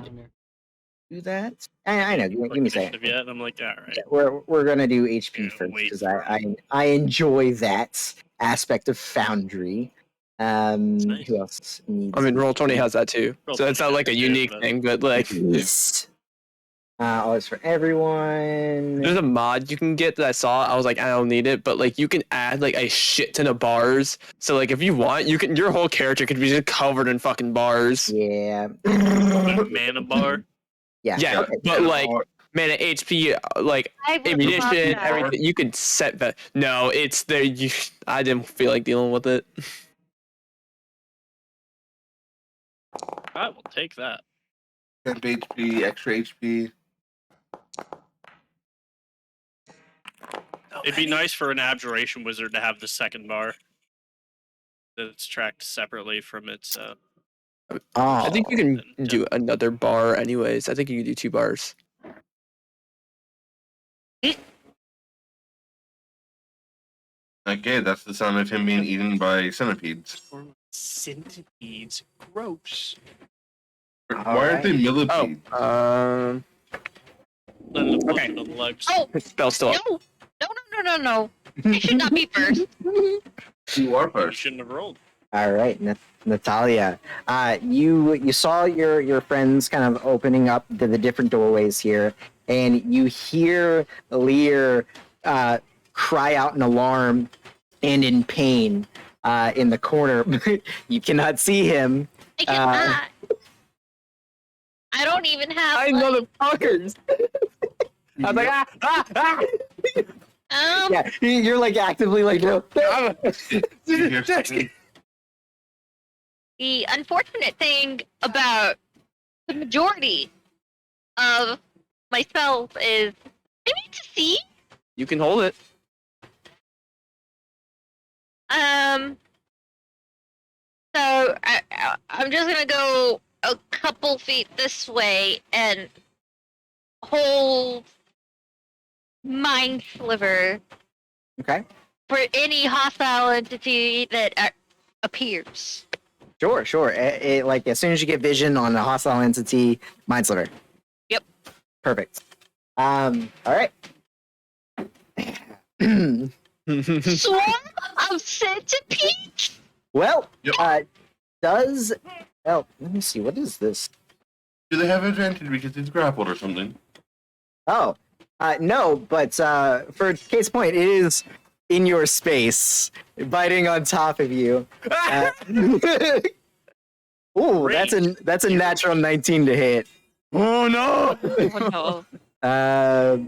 do that. I know. Give me a second. Yet, and I'm like, all right. Yeah, we're gonna do HP Yeah, first wait because for I enjoy that aspect of Foundry. nice. Who else needs? I mean, Roll20 has that too. Roll20 So it's not like a has it too, unique but- thing, but like. Yes. All this for everyone. There's a mod you can get that I saw. I was like, I don't need it, but like you can add like a shit ton of bars. So like if you want, you can your whole character could be just covered in fucking bars. Yeah. Mana bar. Yeah. Yeah, Okay. but like mana HP, like I would love ammunition, that. everything you could set that. No, it's there. I didn't feel like dealing with it. I will take that. Temp HP, extra HP. It'd be nice for an abjuration wizard to have the second bar that's tracked separately from its. I think you can then- do another bar anyways. I think you can do 2 bars. Okay, that's the sound of him being eaten by centipedes. Centipedes, gross. Why aren't they millipedes? Then the Okay. on the legs. Oh, Spell's still up. no. I should not be first. You are I first. shouldn't have rolled. All right, Natalia. You saw your friends kind of opening up the different doorways here, and you hear Lear cry out in alarm and in pain in the corner. You cannot see him. I cannot. I don't even have. I know the fuckers. I was like, Yeah, you're like actively like no. You hear something? The unfortunate thing about the majority of my spells is I need to see. You can hold it. So I'm just gonna go a couple feet this way and hold Mind Sliver Okay. for any hostile entity that appears. Sure. Like as soon as you get vision on a hostile entity, Mind Sliver. Yep. Perfect. All right. Swarm of centipedes. Well, Yep. let me see. What is this? Do they have advantage because it's grappled or something? Oh, no. But for case point, it is in your space, biting on top of you. Ooh, that's a natural 19 to hit. Oh no! Oh, no.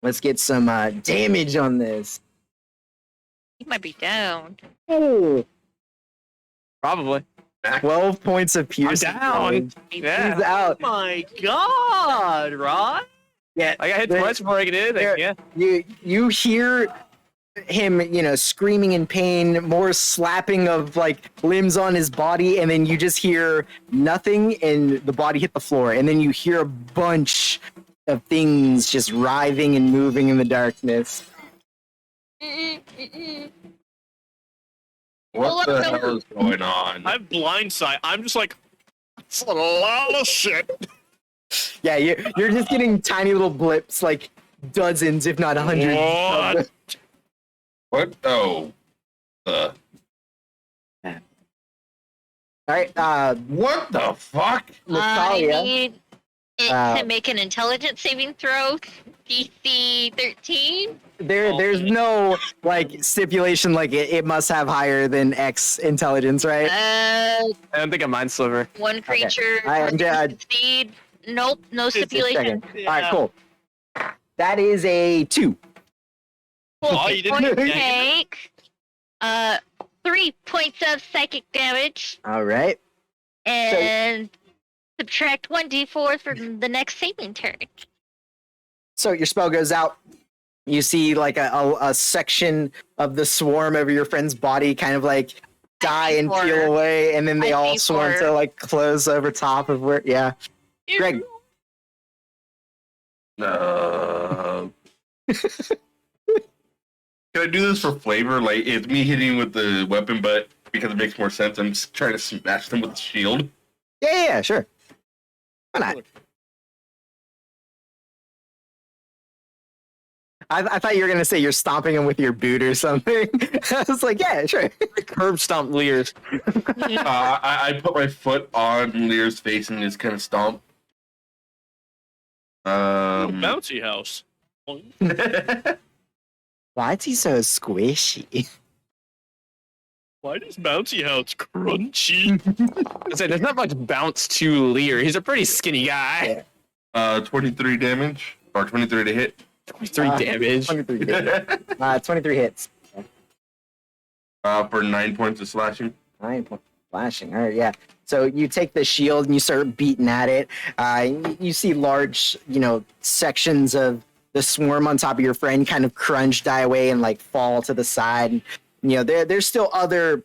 Let's get some damage on this. He might be down. Ooh, Probably. 12 points of I'm piercing. down. damage. Yeah. He's out. My God, Rod. Yeah, I got hit There- twice before I could do there- anything. Yeah. you hear him, screaming in pain, more slapping of like limbs on his body, and then you just hear nothing, and the body hit the floor, and then you hear a bunch of things just writhing and moving in the darkness. What Well, the no. hell is going on? I'm blindside. I'm just like, it's a lot of shit. Yeah, you're just getting tiny little blips, like dozens, if not hundreds. What? What? Oh. All right, What the fuck? I Natalia. need it to make an intelligence saving throw. DC 13. There's no like stipulation like it must have higher than X intelligence, right? I don't think a Mind Sliver. One creature. I'm must succeed. Nope, no Just a stipulation. second. All right, cool. That is a 2. Cool. Oh, you didn't Going to get take 3 points of psychic damage All right. and subtract 1d4 from the next saving turn. So your spell goes out. You see like a section of the swarm over your friend's body kind of like die and four. peel away, and then they I all see swarm four. to like close over top of where. Yeah, Greg. Can I do this for flavor? Like, it's me hitting with the weapon, but because it makes more sense, I'm just trying to smash them with the shield. Yeah, sure. Why not? I thought you were gonna say you're stomping him with your boot or something. I was like, yeah, sure. Curb stomp Lears. I put my foot on Lear's face and just kind of stomp. Bouncy house. Why is he so squishy? Why does bouncy house crunchy? I say there's not much bounce to Lear. He's a pretty skinny guy. 23 damage or 23 to hit. 23 damage. 23 damage. 23 hits. For 9 points of slashing. 9 points flashing. All right, yeah. So you take the shield and you start beating at it. You see large, sections of the swarm on top of your friend kind of crunch, die away, and like fall to the side. There's still other,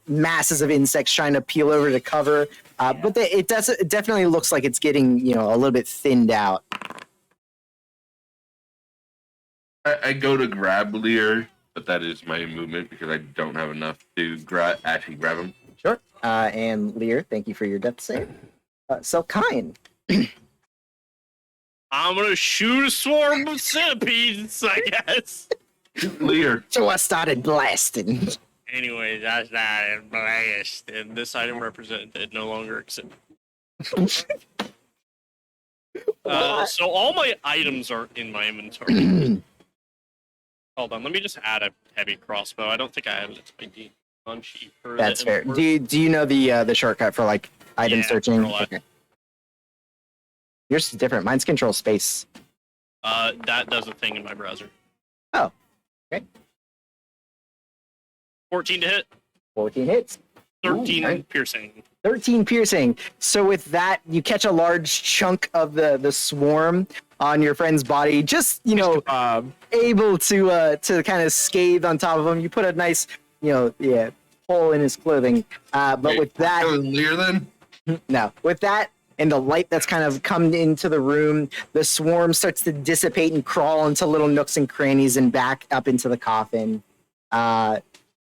masses of insects trying to peel over to cover. But it definitely looks like it's getting, a little bit thinned out. I go to grab Lear, but that is my movement because I don't have enough to actually grab him. Sure. And Lear, thank you for your death save. So kind. I'm gonna shoot a swarm of centipedes, I guess. Lear. So I started blasting. Anyway, that's that and blast. And this item represented no longer exists. So all my items are in my inventory. Hold on, let me just add a heavy crossbow. I don't think I added it to my D on sheet for That's the fair. import. Do you know the shortcut for like item Yeah, searching? control F. Okay. Yours is different. Mine's control space. That does a thing in my browser. Oh, okay. 14 to hit, 14 hits. 13 Ooh, nice. piercing. 13 piercing. So with that, you catch a large chunk of the swarm on your friend's body. Just able to kind of scathe on top of him. You put a nice hole in his clothing. But Wait, with that, it was Lear then? no, with that and the light that's kind of come into the room, the swarm starts to dissipate and crawl into little nooks and crannies and back up into the coffin.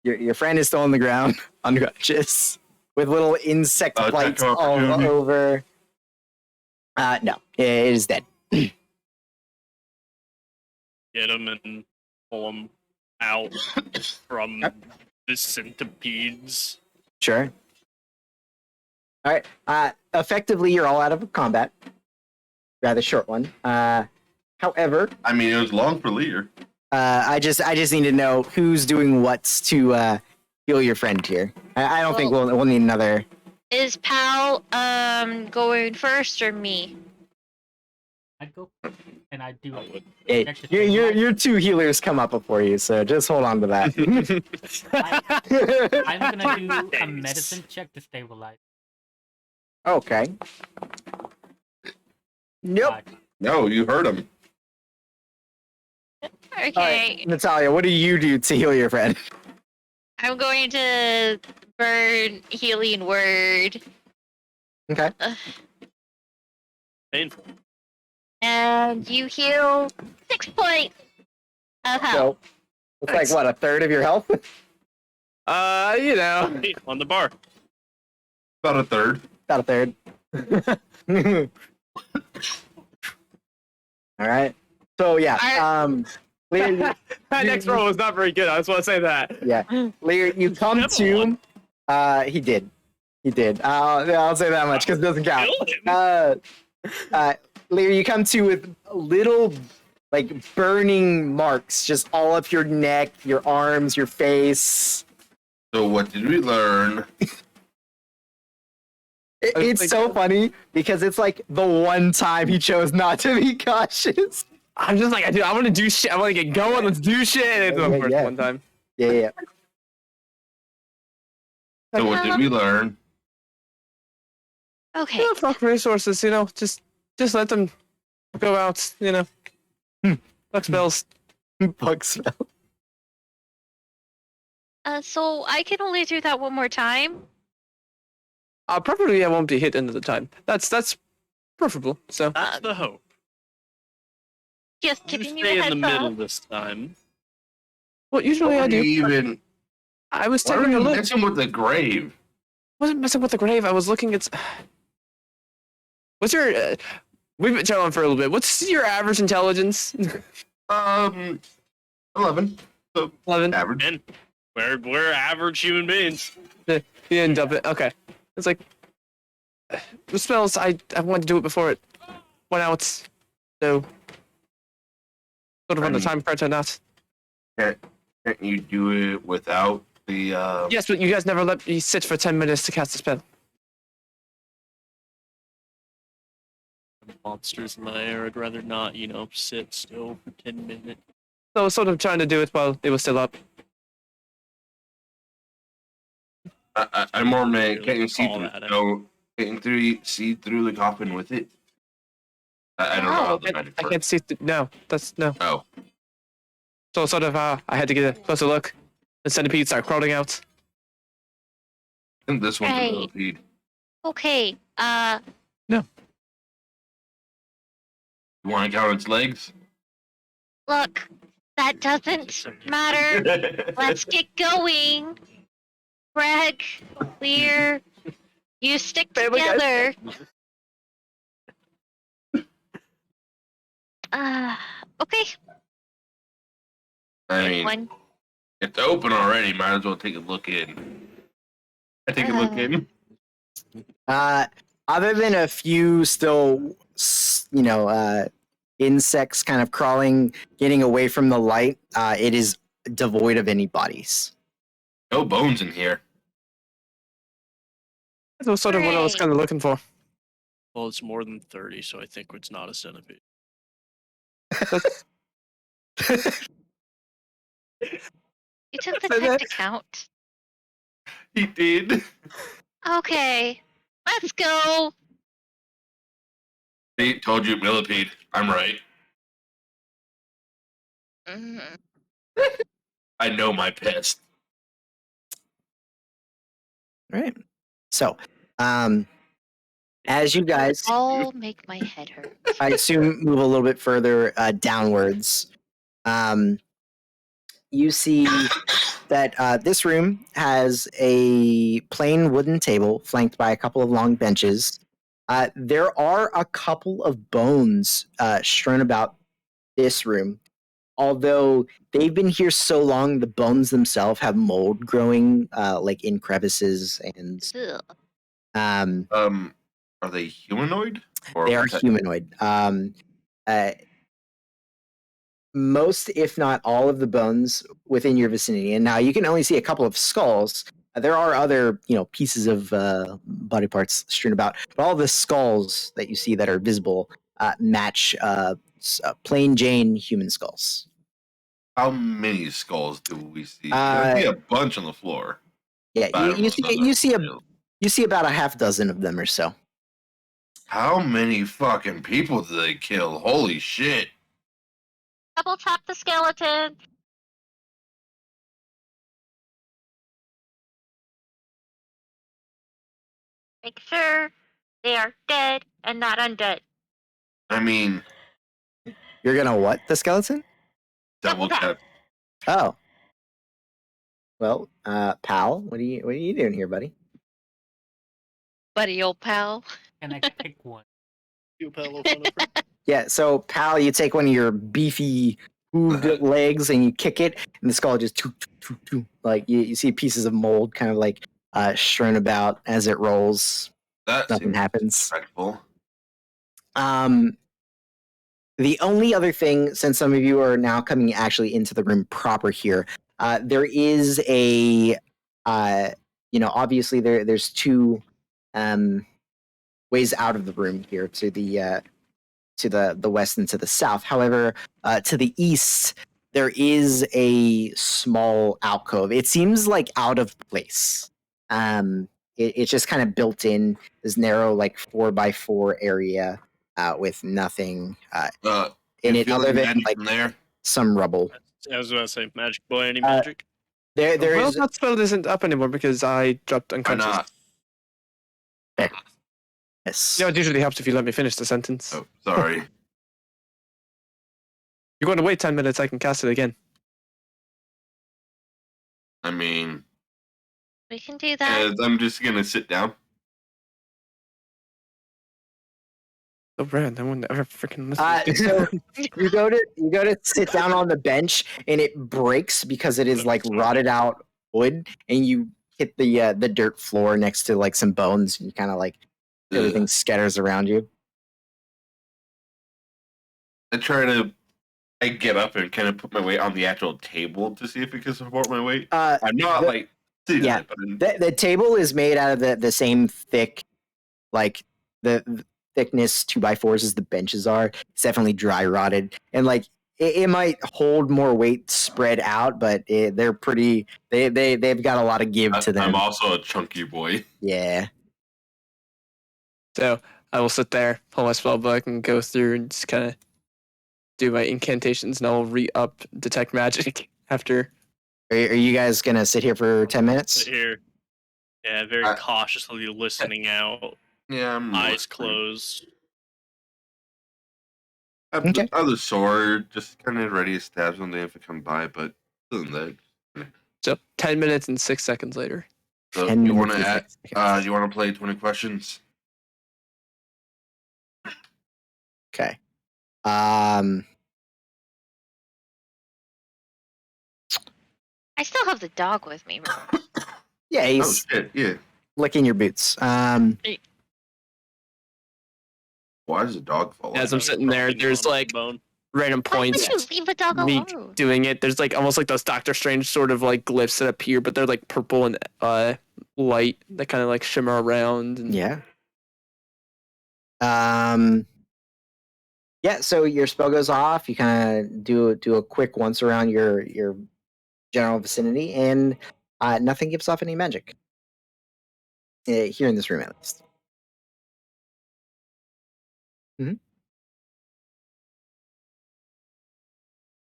Your friend is still on the ground, unconscious, with little insect Attack bites all opportunity. over. No, it is dead. Get him and pull him out from the centipedes. Sure. All right. Effectively, you're all out of combat. Rather short one. However, I mean, it was long for Lear. I just need to know who's doing what's to heal your friend here. I don't think we'll need another. Is Pal going first or me? I'd go, and I do. I would. Your two healers come up before you, so just hold on to that. I'm gonna do a medicine check to stabilize. Okay. Nope. No, you heard him. Okay, All right, Natalia, what do you do to heal your friend? I'm going to burn healing word. Okay. Painful. And you heal 6 points of health. So it's like what, a third of your health? Hey, on the bar. About a third. About a third. All right. So yeah, Lear, That next roll was not very good. I just want to say that. yeah, Lear, you come Never to. won. He did. I'll say that much because it doesn't count. Kill him. Lear, you come to with little like burning marks just all up your neck, your arms, your face. So what did we learn? It's so funny because it's like the one time he chose not to be cautious. I'm just like, dude, I want to do shit. I want to get going. Let's do shit. And it's the first Yeah. one time. Yeah. So what did we learn? Okay. Yeah, fuck resources, just let them go out, fuck spells. Bug spell. So I can only do that one more time. Preferably I won't be hit into the time. That's preferable. So That's the hope. Just You giving you stay a in the heads middle up. this time. what usually I What were do. you even? I was Why were taking a you look. messing with the grave? Wasn't messing with the grave. I was looking at. What's your? We've been chatting for a little bit. What's your average intelligence? 11. So 11. average. And we're average human beings. You didn't dump it. Okay. It's like the spells. I wanted to do it before it went out. So sort of on the time crunch on that. Can't you do it without the? Yes, but you guys never let me sit for 10 minutes to cast a spell. Monsters in my air. I'd rather not, sit still for 10 minutes. So I was sort of trying to do it while it was still up. I'm more man. Really Can't you see call through? that, No, can't you see through the coffin with it? I don't know how the magic I works. can't see. No, that's no. Oh, So sort of, I had to get a closer look. The centipedes start crawling out. I think this one's a Right. millipede. Okay. You want to count its legs? Look, that doesn't matter. Let's get going. Greg, Lear, you stick Family guy. together. Okay. I mean, One. It's open already. Might as well take a look in. I take a look in. Other than a few still, insects kind of crawling, getting away from the light, it is devoid of any bodies. No bones in here. That's sort of what I was Hooray. kind of looking for. Well, it's more than 30, so I think it's not a centipede. You took the So time that- to count. He did. Okay, let's go. He told you millipede. I'm right. Mhm. I know my pest. Right. So, as you guys, All make my head hurt. I assume, move a little bit further downwards, you see that this room has a plain wooden table flanked by a couple of long benches. There are a couple of bones strewn about this room, although they've been here so long, the bones themselves have mold growing like in crevices, and Ugh. Are they humanoid? Or they are humanoid. Most, if not all, of the bones within your vicinity, and now you can only see a couple of skulls. There are other, pieces of body parts strewn about, but all the skulls that you see that are visible match plain Jane human skulls. How many skulls do we see? I see a bunch on the floor. Yeah, I don't know you see about a half dozen of them or so. How many fucking people do they kill? Holy shit. Double tap the skeleton. Make sure they are dead and not undead. I mean, You're gonna what? The skeleton? double tap. Oh. Well, pal, what are you doing here, buddy? Buddy, old pal. Can I pick one? You pillow fun of her. Yeah, so pal, you take one of your beefy hooved legs and you kick it, and the skull just like you see pieces of mold kind of like strewn about as it rolls. That Nothing seems happens. respectful. The only other thing, since some of you are now coming actually into the room proper here, there is a, obviously there's two ways out of the room here to the west and to the south. However, to the east, there is a small alcove. It seems like out of place. It's just kind of built in this narrow, like 4x4 area with nothing in You it feel other any than magic like from there? some rubble. I was about to say, magic boy, any magic? There Well, is. that spell isn't up anymore because I dropped Why unconscious. not? Yes. You know, it usually helps if you let me finish the sentence. Oh, sorry. You're going to wait 10 minutes, I can cast it again. I mean, We can do that. I'm just gonna sit down. So rare, no one ever freaking listens. So you go to sit down on the bench and it breaks because it is like rotted out wood, and you hit the dirt floor next to like some bones, and you kind of like everything scatters around you. I get up and kind of put my weight on the actual table to see if it can support my weight. Uh, I'm not the- like sitting yeah. on it, but the table is made out of the same thick, like the thickness 2x4s as the benches are. It's definitely dry rotted, and like it might hold more weight spread out, but they're pretty. They've got a lot of give to them. I'm also a chunky boy. Yeah. So I will sit there, pull my spell book, and go through and just kind of do my incantations, and I'll re-up detect magic after. Are you guys gonna sit here for 10 minutes? Sit here. Yeah, very I- cautiously listening out, Yeah, I'm eyes closed. I have Okay. the other sword, just kind of ready to stab something if it come by. But other than that, So 10 minutes and 6 seconds later. so 10 you want minutes to and add? 6 seconds. You want to play 20 questions? Okay. I still have the dog with me. Yeah, Oh he's shit! Yeah. licking your boots. Why does a dog fall? As I'm sitting there, Fucking there's on like bone. random Why would points. you leave a dog Me alone? doing it. There's like almost like those Doctor Strange sort of like glyphs that appear, but they're like purple and light that kind of like shimmer around. And Yeah. Yeah, so your spell goes off. You kind of do a quick once around your general vicinity, and nothing gives off any magic here in this room, at least.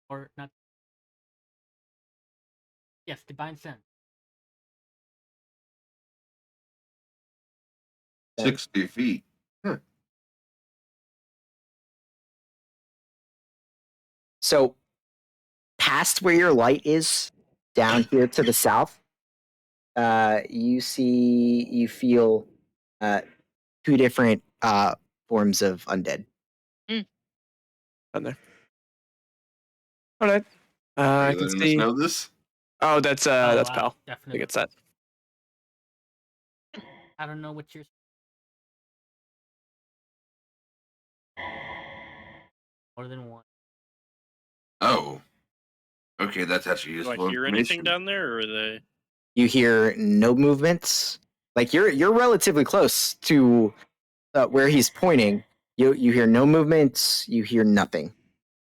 Or not. Yes, divine sense. 60 feet. So, past where your light is, down here to the south, you feel two different forms of undead. down there. All right. Are I you can letting us see. know this? Oh, that's Pal. I Definitely. think it's that. I don't know what you're. More than one. Oh. Okay, that's actually Do I useful hear anything information. down there, or are they? You hear no movements. Like you're relatively close to where he's pointing. You hear no movements. You hear nothing.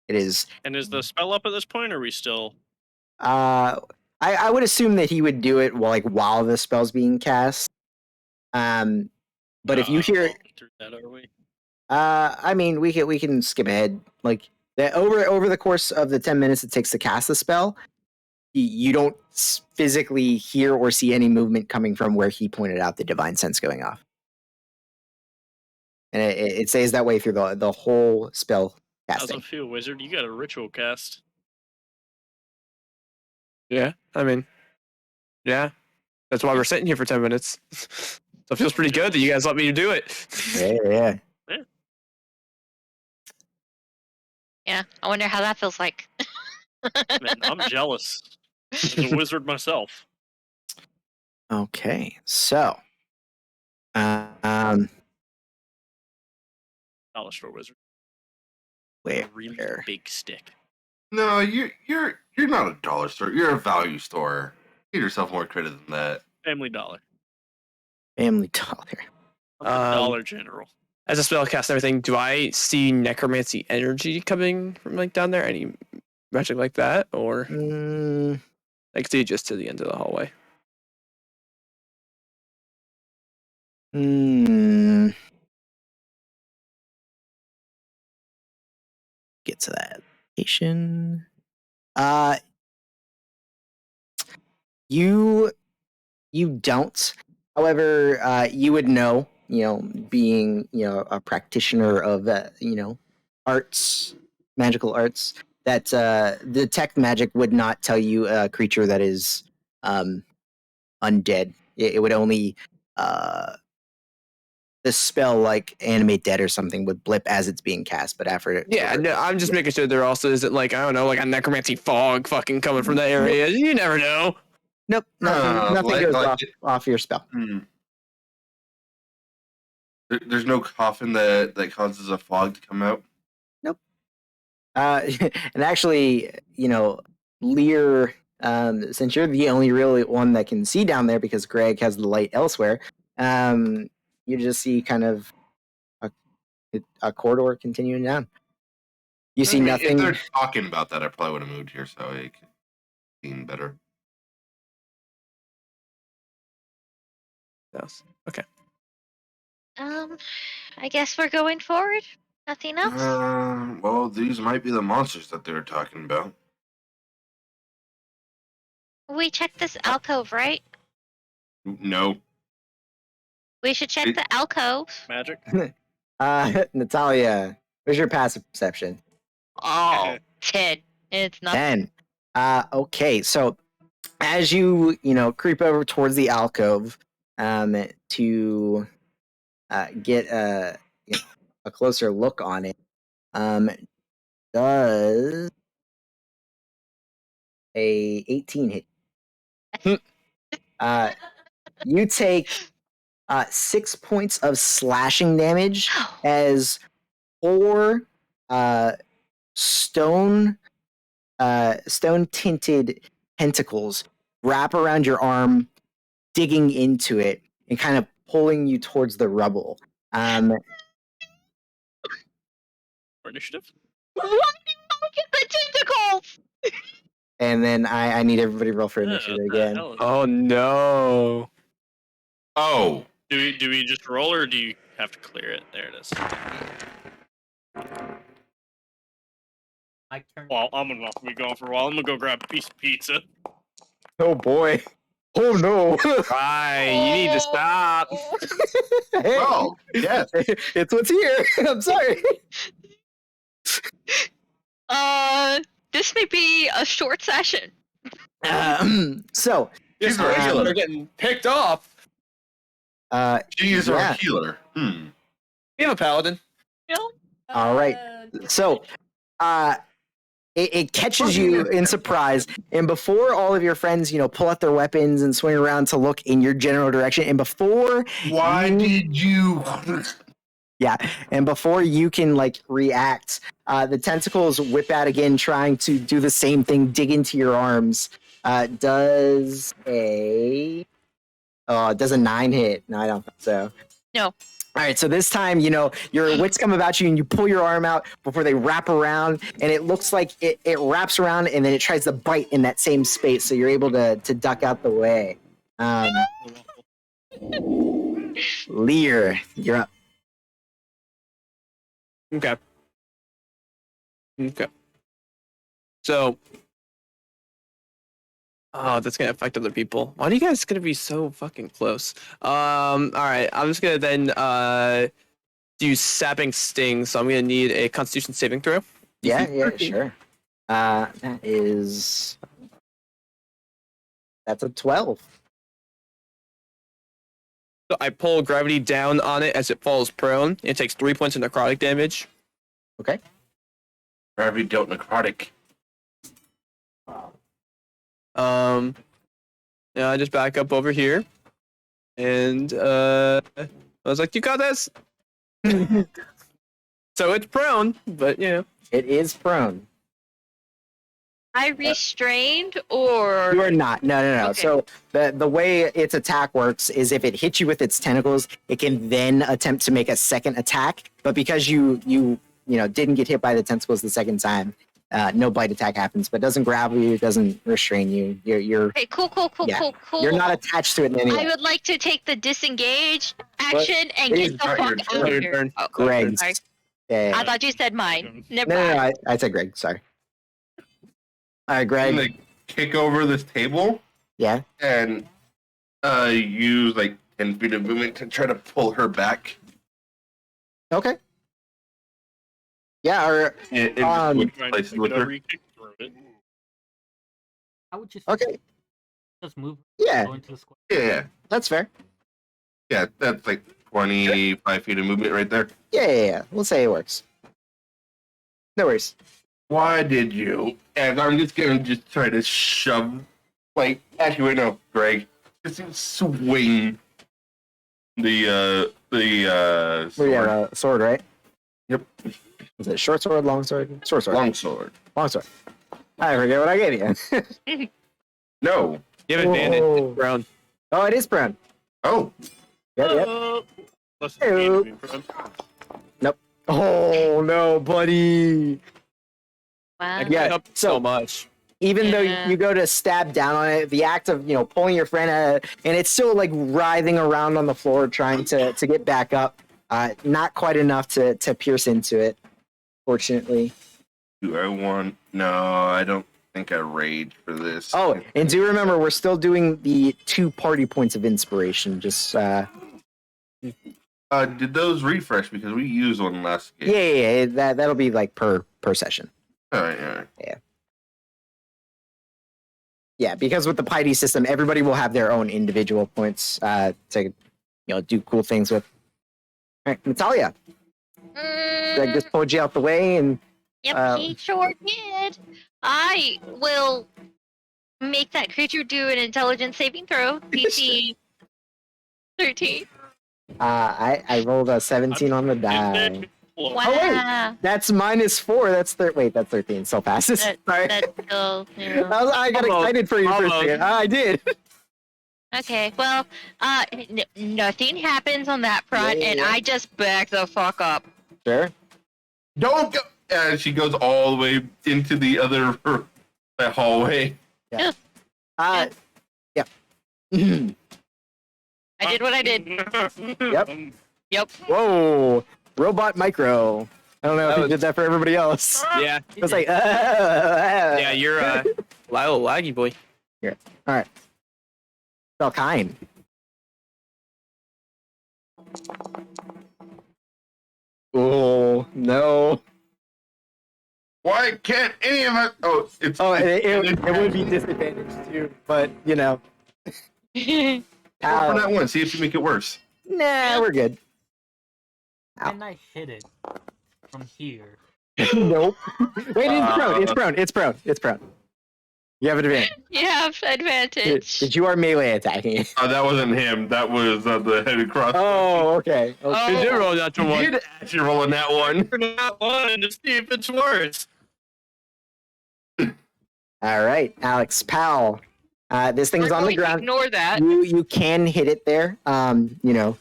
It is. And is the spell up at this point, or are we still? I would assume that he would do it while the spell's being cast. But if you hear, through that, are we? I mean, we can skip ahead. Like that over the course of the 10 minutes it takes to cast the spell, you don't physically hear or see any movement coming from where he pointed out the divine sense going off, and it stays that way through the whole spell How's casting. it feel, wizard? You got a ritual cast. Yeah, I mean, yeah, that's why we're sitting here for 10 minutes. So it feels pretty good that you guys let me do it. Yeah. Yeah, I wonder how that feels like. Man, I'm jealous. As a wizard myself. Okay, so, Dollar store wizard. where? A really big stick. No, you're not a dollar store. You're a value store. Give yourself more credit than that. Family Dollar. Family Dollar. I'm the Dollar General. As a spell cast and everything, do I see necromancy energy coming from like down there? Any magic like that, or I can see just to the end of the hallway? Get to that location. You don't. However, you would know, being, a practitioner of, arts, magical arts, that detect magic would not tell you a creature that is undead. It would only the spell like animate dead or something would blip as it's being cast, but after it. Yeah, no, I'm just making sure there also isn't like, I don't know, like a necromancy fog fucking coming from that area. You never know. Nope, nothing goes off your spell. There's no coffin that causes a fog to come out. Nope. And actually, Lear, since you're the only really one that can see down there because Greg has the light elsewhere, you just see kind of a corridor continuing down. You see nothing. If they're talking about that, I probably would have moved here so it could seem better. Yes. Okay. I guess we're going forward. Nothing else. Well, these might be the monsters that they were talking about. We checked this alcove, right? No. We should check the alcove. Magic. Natalia, where's your passive perception? Oh, 10. It's not 10. Okay, so as you creep over towards the alcove, to get a closer look on it, does a 18 hit? You take 6 points of slashing damage as 4 stone tinted tentacles wrap around your arm, digging into it and kind of pulling you towards the rubble. Initiative. Why do you get the tentacles? And then I need everybody to roll for Yeah, initiative what the again. hell is- Oh no. Oh, Do we just roll or do you have to clear it? There it is. My turn. Well, I'm gonna be gone for a while. I'm gonna go grab a piece of pizza. Oh boy. Oh no. Right, you need to stop. Hey, well, yes. it's what's here. I'm sorry. This may be a short session. So, She's They're our healer. getting picked off. She is our yeah. healer. We have a paladin. All right. So, it catches you in surprise, and before all of your friends, pull out their weapons and swing around to look in your general direction, and before Why did you? and before you can react, the tentacles whip out again, trying to do the same thing, dig into your arms. Does a 9 hit? No, I don't think so. No. All right, so this time, your wits come about you and you pull your arm out before they wrap around, and it looks like it wraps around and then it tries to bite in that same space, so you're able to duck out the way. Lear, you're up. Okay. So, that's gonna affect other people. Why are you guys gonna be so fucking close? All right. I'm just gonna then do sapping sting. So I'm gonna need a Constitution saving throw. Yeah, DC 13. sure. That's a 12. So I pull gravity down on it as it falls prone. It takes 3 points of necrotic damage. Okay. Gravity dealt necrotic. Yeah, I just back up over here, and I was like, "You got this." So it's prone, but It is prone. I restrained or You are not. No. Okay. So the way its attack works is if it hits you with its tentacles, it can then attempt to make a second attack. But because you didn't get hit by the tentacles the second time, no bite attack happens. But it doesn't grab you, it doesn't restrain you. You're Okay, cool. Yeah. You're not attached to it in any I way. would like to take the disengage action and It get is the not your fuck turn. out of your here. turn. Oh, Greg. sorry. Yeah. I thought you said mine. Never No, mind. I said Greg. Sorry. All right, I'm Greg. gonna kick over this table Yeah. and use 10 feet of movement to try to pull her back. Okay. Yeah. Or And Um, switch Trying to places pick with it up, her. you kick through it. I would just okay. just move. Yeah, Go into the square. Yeah, that's fair. yeah, that's 25 feet of movement right there. Yeah. We'll say it works. No worries. Why did you? And I'm just gonna try to shove. Actually, wait, no, Greg. Just swing the We sword. have a sword, right? Yep, Is it short sword, long sword? Short sword. long sword. Long sword. I forget what I gave you. No. You have advantage. Whoa. It's prone. Oh, it is prone. Oh, Yep. Plus Ew. 8 to be prone. Oh no, buddy. Wow. That Yeah, can help so- so much. Even though Yeah. you go to stab down on it, the act of pulling your friend out, and it's still writhing around on the floor trying to get back up. Not quite enough to pierce into it, fortunately. do I want? No, I don't think I rage for this. Oh, and do remember we're still doing the 2 party points of inspiration. Just Did those refresh because we used one last game? yeah. That'll be per session. All right. Yeah, because with the piety system, everybody will have their own individual points to do cool things with. All right, Natalia, Greg just pulled you out the way, and Yep, he sure did. I will Make that creature do an intelligence saving throw. DC 13. I rolled a 17 on the die. Well, Wow. Oh, wait. That's -4. That's wait, that's 13. So passes. Sorry. That's still, I got Almost. excited for you for a Almost. second. I did. Okay, well, nothing happens on that front, Yeah. and I just back the fuck up. Sure. Don't go. And she goes all the way into the other hallway. Yeah. I did what I did. Yep. Yep. Whoa. Robot micro. I don't know if That you was- did that for everybody else. Yeah. It was like, Yeah, you're little laggy boy. All right. Fell kind. Oh no! Why can't any of us? Oh, it's. Oh, it would be disadvantaged too, but you know. Go for that one. See if you make it worse. Nah, we're good. Ow. Can I hit it from here? Nope. Wait, it's prone. It's prone. It's prone. It's prone. You have an advantage. You have advantage. Did you are melee attacking it? That wasn't him. That was the headed cross. Oh, okay. Oh. You did roll that You one. did actually roll in that one. For that one to see if it's worse. All right, Alex Powell. This thing's We're on the going to ground. Ignore that. You can hit it there. You know,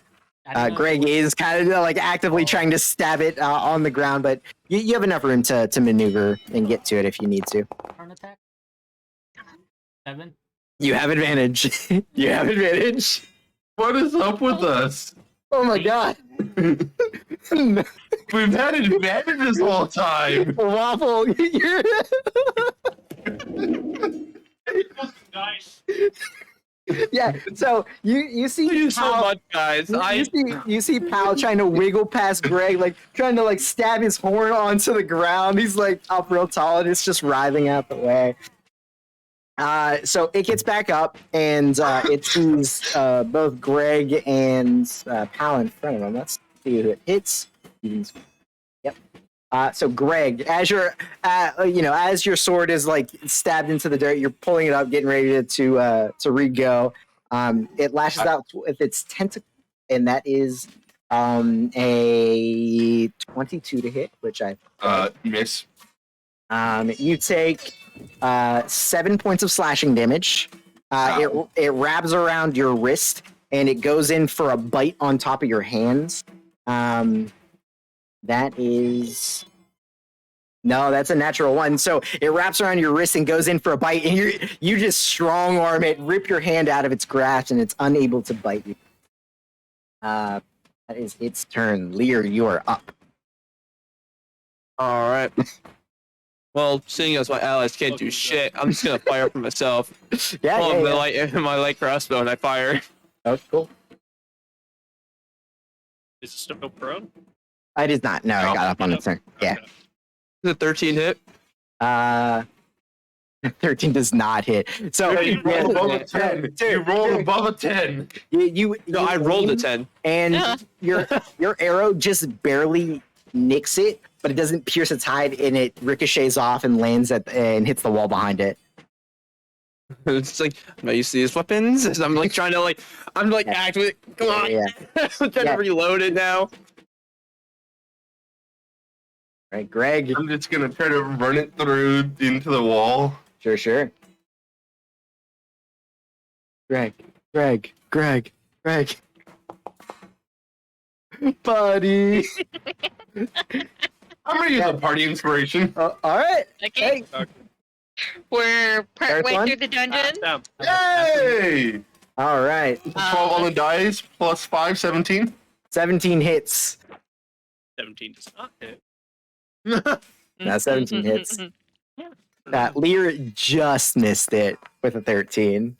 I don't know Greg if it is kind of like actively trying to stab it on the ground, but you have enough room to maneuver and get to it if you need to. was turn attack. 7. You have advantage. You have advantage. What is up with us? Oh my god. We've had advantage this whole time. Waffle, you're... Nice. Yeah, so you see Thank you so Pal- much, guys. you see Pal trying to wiggle past Greg, like trying to like stab his horn onto the ground. He's like up real tall and it's just writhing out the way. So it gets back up and it sees both Greg and Pal in front of him. Let's see who it hits. Yep. So Greg, as your as your sword is like stabbed into the dirt, you're pulling it up, getting ready to re-go. It lashes out with its tentacle, and that is a 22 to hit, which I Miss. you take 7 points of slashing damage. It wraps around your wrist and it goes in for a bite on top of your hands. That is that's a natural one. So it wraps around your wrist and goes in for a bite, and you just strong arm it, rip your hand out of its grasp, and it's unable to bite you. That is its turn. Lear, you are up. All right. Well, seeing as my allies can't do shit, I'm just gonna fire for myself. Yeah, Pull yeah, up yeah. my light crossbow and I fire. Oh, cool. Is it still prone? I did not. No, I got up on its turn. Yeah. Okay. Is it 13 hit? 13 does not hit. So Yeah, you rolled above a yeah, 10. dude, You rolled dude, above a 10. you No, I rolled a 10. and Yeah. your arrow just barely nicks it, but it doesn't pierce its hide, and it ricochets off and lands and hits the wall behind it. It's like, I'm not used to these weapons. I'm like trying to activate. Come on. Yeah. I'm trying Yeah. to reload it now. Right, Greg. I'm just gonna try to run it through into the wall. Sure. Greg. Buddy. I'm gonna use a party inspiration. All right. Okay. Hey. We're partway one? through the dungeon. Down. Yay! All right. 12 on the dice, plus 5, 17. 17 hits. 17 does not hit. Now 17 hits. Lear just missed it with a 13.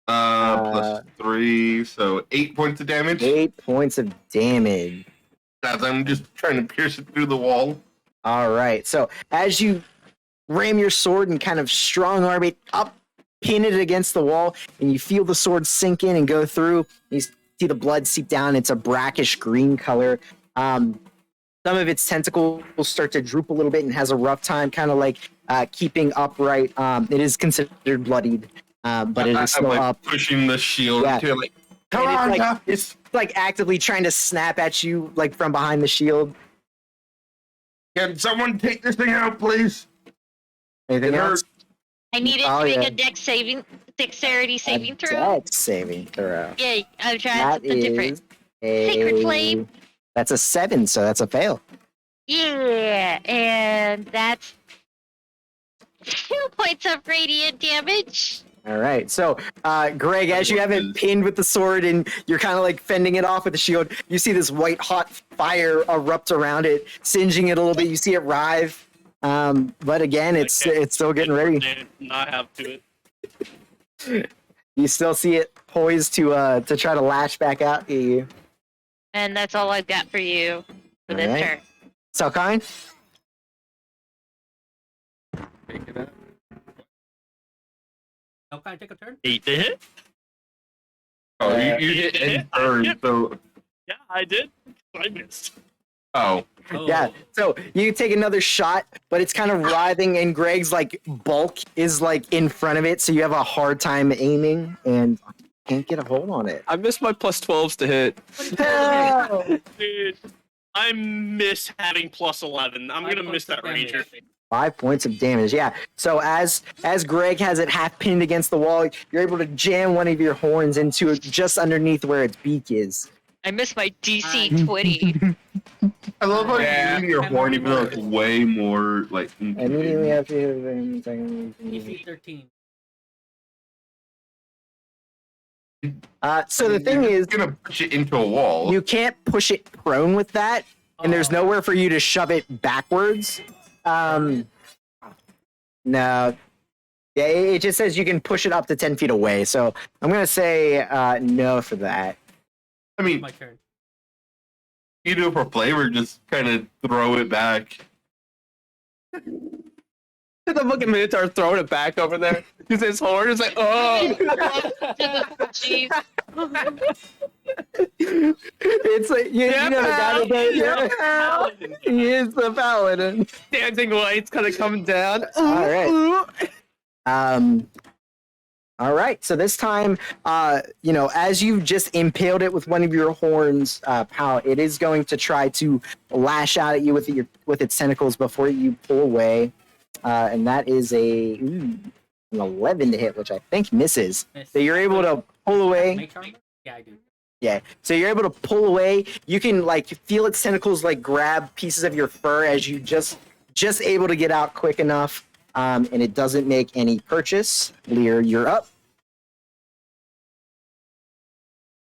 Plus 3, so 8 points of damage. 8 points of damage. As I'm just trying to pierce it through the wall. All right. So as you ram your sword and kind of strong arm it up, pin it against the wall, and you feel the sword sink in and go through, you see the blood seep down. It's a brackish green color. Some of its tentacles will start to droop a little bit and has a rough time kind of like keeping upright. It is considered bloodied, but it is I'm still like up. pushing the shield Yeah. into it, like, come And it's on, like, guys. it's like actively trying to snap at you like from behind the shield. Can someone take this thing out, please? Anything It else? hurts. I need it Oh, to make yeah. a dexterity saving throw. Dex saving throw. Yeah, I'm trying That something different. is a Sacred Flame. That's a 7, so that's a fail. Yeah, and that's 2 points of radiant damage. All right. So, Greg, as you have it pinned with the sword and you're kind of like fending it off with the shield, you see this white hot fire erupt around it, singeing it a little bit. You see it writhe. But again, it's still getting ready. Not have to it. You still see it poised to try to lash back out at you. And that's all I've got for you for this Alright. turn. Salkine? Take it out. Oh, can I take a turn? 8 to hit. Oh, you hit and burn, so... Yeah, I did. I missed. Oh. Oh. Yeah. So you take another shot, but it's kind of writhing, and Greg's like bulk is like in front of it, so you have a hard time aiming and can't get a hold on it. I missed my plus 12s to hit. Dude, I miss having plus 11. I'm gonna miss that ranger. 5 points of damage. Yeah. So as Greg has it half pinned against the wall, you're able to jam one of your horns into it just underneath where its beak is. I missed my DC 20. I love how Yeah. you're using your horn, even though it's way more, like... Immediately after DC 13. so the thing is, It's gonna push it into a wall. you can't push it prone with that, and there's Oh. nowhere for you to shove it backwards. No. Yeah, it just says you can push it up to 10 feet away. So I'm gonna say no for that. I mean, My turn. you do it for flavor, just kind of throw it back. The fucking Minotaur throwing it back over there. Because his horn is like, oh. Jeez. It's like you know the guy that does Paladin. He is the paladin. Dancing lights kind of coming down. All right. All right. So this time, as you just impaled it with one of your horns, Pal, it is going to try to lash out at you with its tentacles before you pull away, and that is an 11 to hit, which I think misses. Miss. So you're able to pull away. Make armor? Yeah, I do. Yeah. So you're able to pull away. You can like feel its tentacles like grab pieces of your fur as you just able to get out quick enough. And it doesn't make any purchase. Lear, you're up.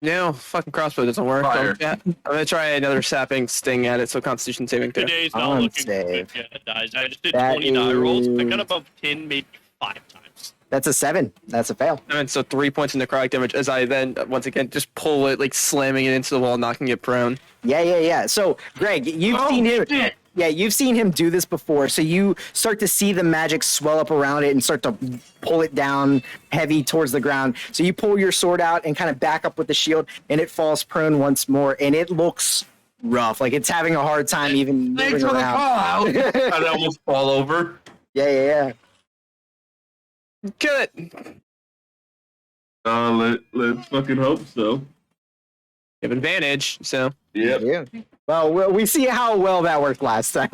No, fucking crossbow doesn't work. Fire. I'm gonna try another sapping sting at it, so Constitution saving throw. Today's On not looking save. good. Yeah, guys. I just did That 20 die rolls. I is- got above 10 maybe 5 times. That's a 7. That's a fail. And so 3 points of necrotic damage as I then once again just pull it, like slamming it into the wall, knocking it prone. Yeah. So, Greg, you've Oh, seen him. shit. Yeah, you've seen him do this before. So you start to see the magic swell up around it and start to pull it down heavy towards the ground. So you pull your sword out and kind of back up with the shield, and it falls prone once more. And it looks rough, like it's having a hard time even Thanks moving for the around. call out. I'd almost fall over. Yeah. Kill it! Let's fucking hope so. You have advantage, so Yep. Yeah. Well, we see how well that worked last time.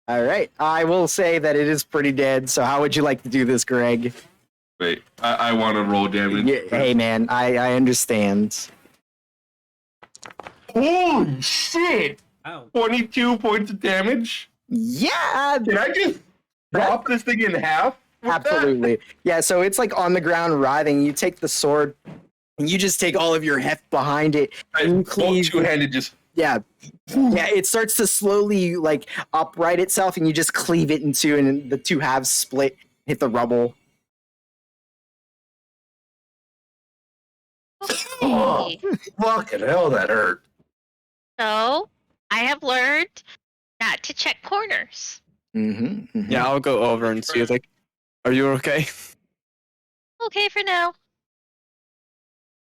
All right. I will say that it is pretty dead. So how would you like to do this, Greg? Wait, I want to roll damage. Yeah, hey, man, I understand. Holy shit! Oh. 22 points of damage? Yeah, Can I just drop this thing in half? with that? absolutely. Yeah, so it's like on the ground writhing. You take the sword and you just take all of your heft behind it. I You both cleave. two-handed just... Yeah. Yeah, it starts to slowly like upright itself and you just cleave it in two and the two halves split, hit the rubble. Okay. Fucking hell, that hurt. So, I have learned not to check corners. Mm-hmm. yeah, I'll go over and see. Like, are you okay? Okay for now.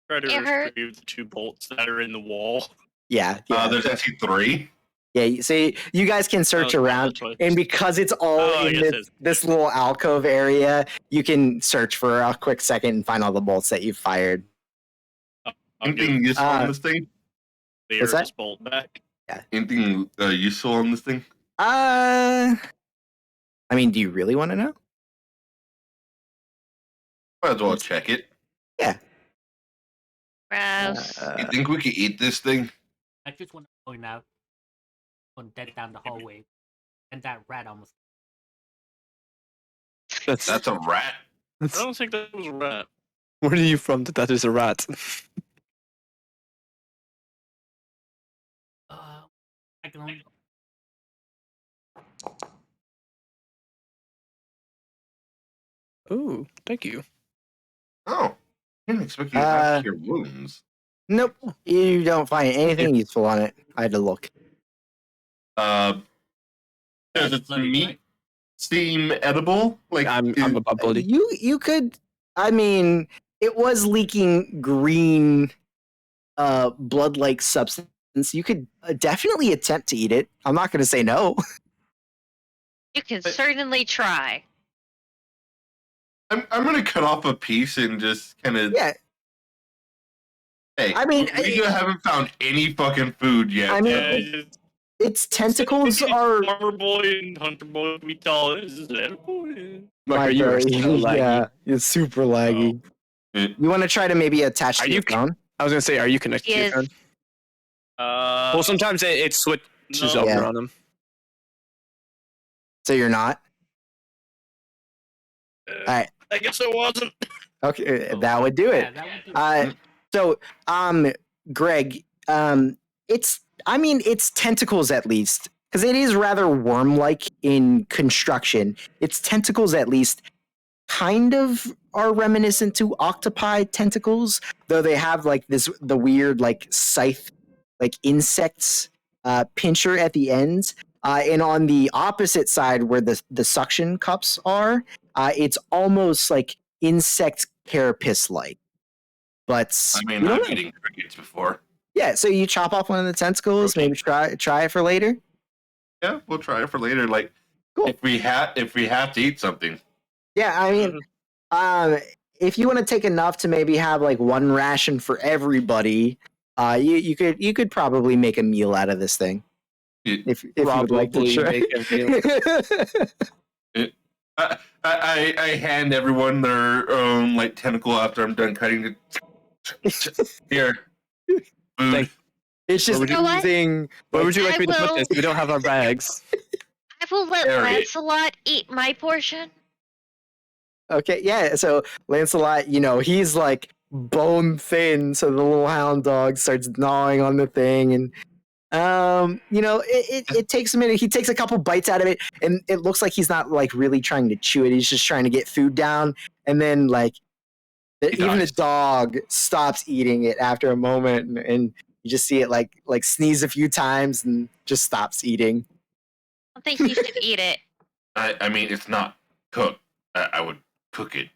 Try to It hurt. retrieve the 2 bolts that are in the wall. Yeah. There's actually 3. Yeah, so you guys can search Oh, around, that's what- and because it's all Oh, I in guess this little alcove area, you can search for a quick second and find all the bolts that you've fired. I'll give Anything useful on Uh, this thing? the what's that? his bolt back. Anything useful on this thing? I mean, do you really want to know? Might as well check it. Gross. You think we could eat this thing? I just want to point out on dead down the hallway, and that rat almost. That's a rat. I don't think that was a rat. Where are you from that is a rat? I can only. Ooh, thank you. Oh, I didn't expect you to have your wounds. Nope, you don't find anything useful on it. I had to look. Does its Bloody meat right. seem edible? Like I'm about bloody. You could. I mean, it was leaking green, blood-like substance. You could definitely attempt to eat it. I'm not going to say no. You can certainly try. I'm gonna cut off a piece and just kind of. Yeah, Hey, I mean, we haven't found any fucking food yet. I mean, Yeah, its tentacles are. Farmer boy and hunter boy can be tall. This is edible. Marco, you are so laggy. Yeah, it's super laggy. Oh. You want to try to maybe attach Are to you your phone? I was gonna say, are you connected to your Yes. phone? Well, sometimes it switches no. over Yeah. on them. So you're not? Alright. I guess it wasn't. Okay, that would do it. Yeah, that would do. So, Greg, it's tentacles at least, because it is rather worm-like in construction. Its tentacles at least kind of are reminiscent to octopi tentacles, though they have like the weird like scythe, like insects pincher at the ends. And on the opposite side, where the suction cups are, it's almost like insect carapace like. But I mean, you don't I've know. eaten crickets before. Yeah, so you chop off one of the tentacles, Protein. maybe try it for later. Yeah, we'll try it for later. Like, Cool. if we have to eat something. Yeah, I mean, if you want to take enough to maybe have like one ration for everybody, you could probably make a meal out of this thing. If you would like to Probably try. make a I hand everyone their own like tentacle after I'm done cutting it. Here, food. Thank- It's just What would you- oozing. Where would you like I me to put will- this? We don't have our bags. I will let Harry. Lancelot eat my portion. Okay, yeah. So Lancelot, he's like bone thin, so the little hound dog starts gnawing on the thing, and it takes a minute. He takes a couple bites out of it, and it looks like he's not like really trying to chew it. He's just trying to get food down, and then like even the dies. dog stops eating it after a moment, and you just see it like sneeze a few times and just stops eating. I don't think he should eat it. I mean, it's not cooked. I would cook it.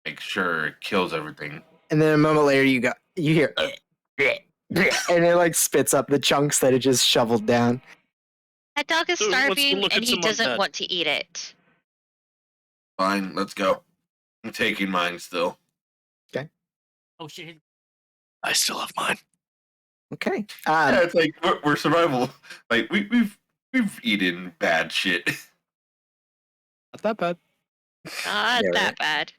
Make sure it kills everything. And then a moment later, you hear, and it like spits up the chunks that it just shoveled down. That dog is So let's go starving look and at he some of doesn't that. want to eat it. Fine, let's go. I'm taking mine still. Oh shit! I still have mine. Okay. Yeah, it's like we're survival. Like we've eaten bad shit. Not that bad. Not Yeah, that right. bad.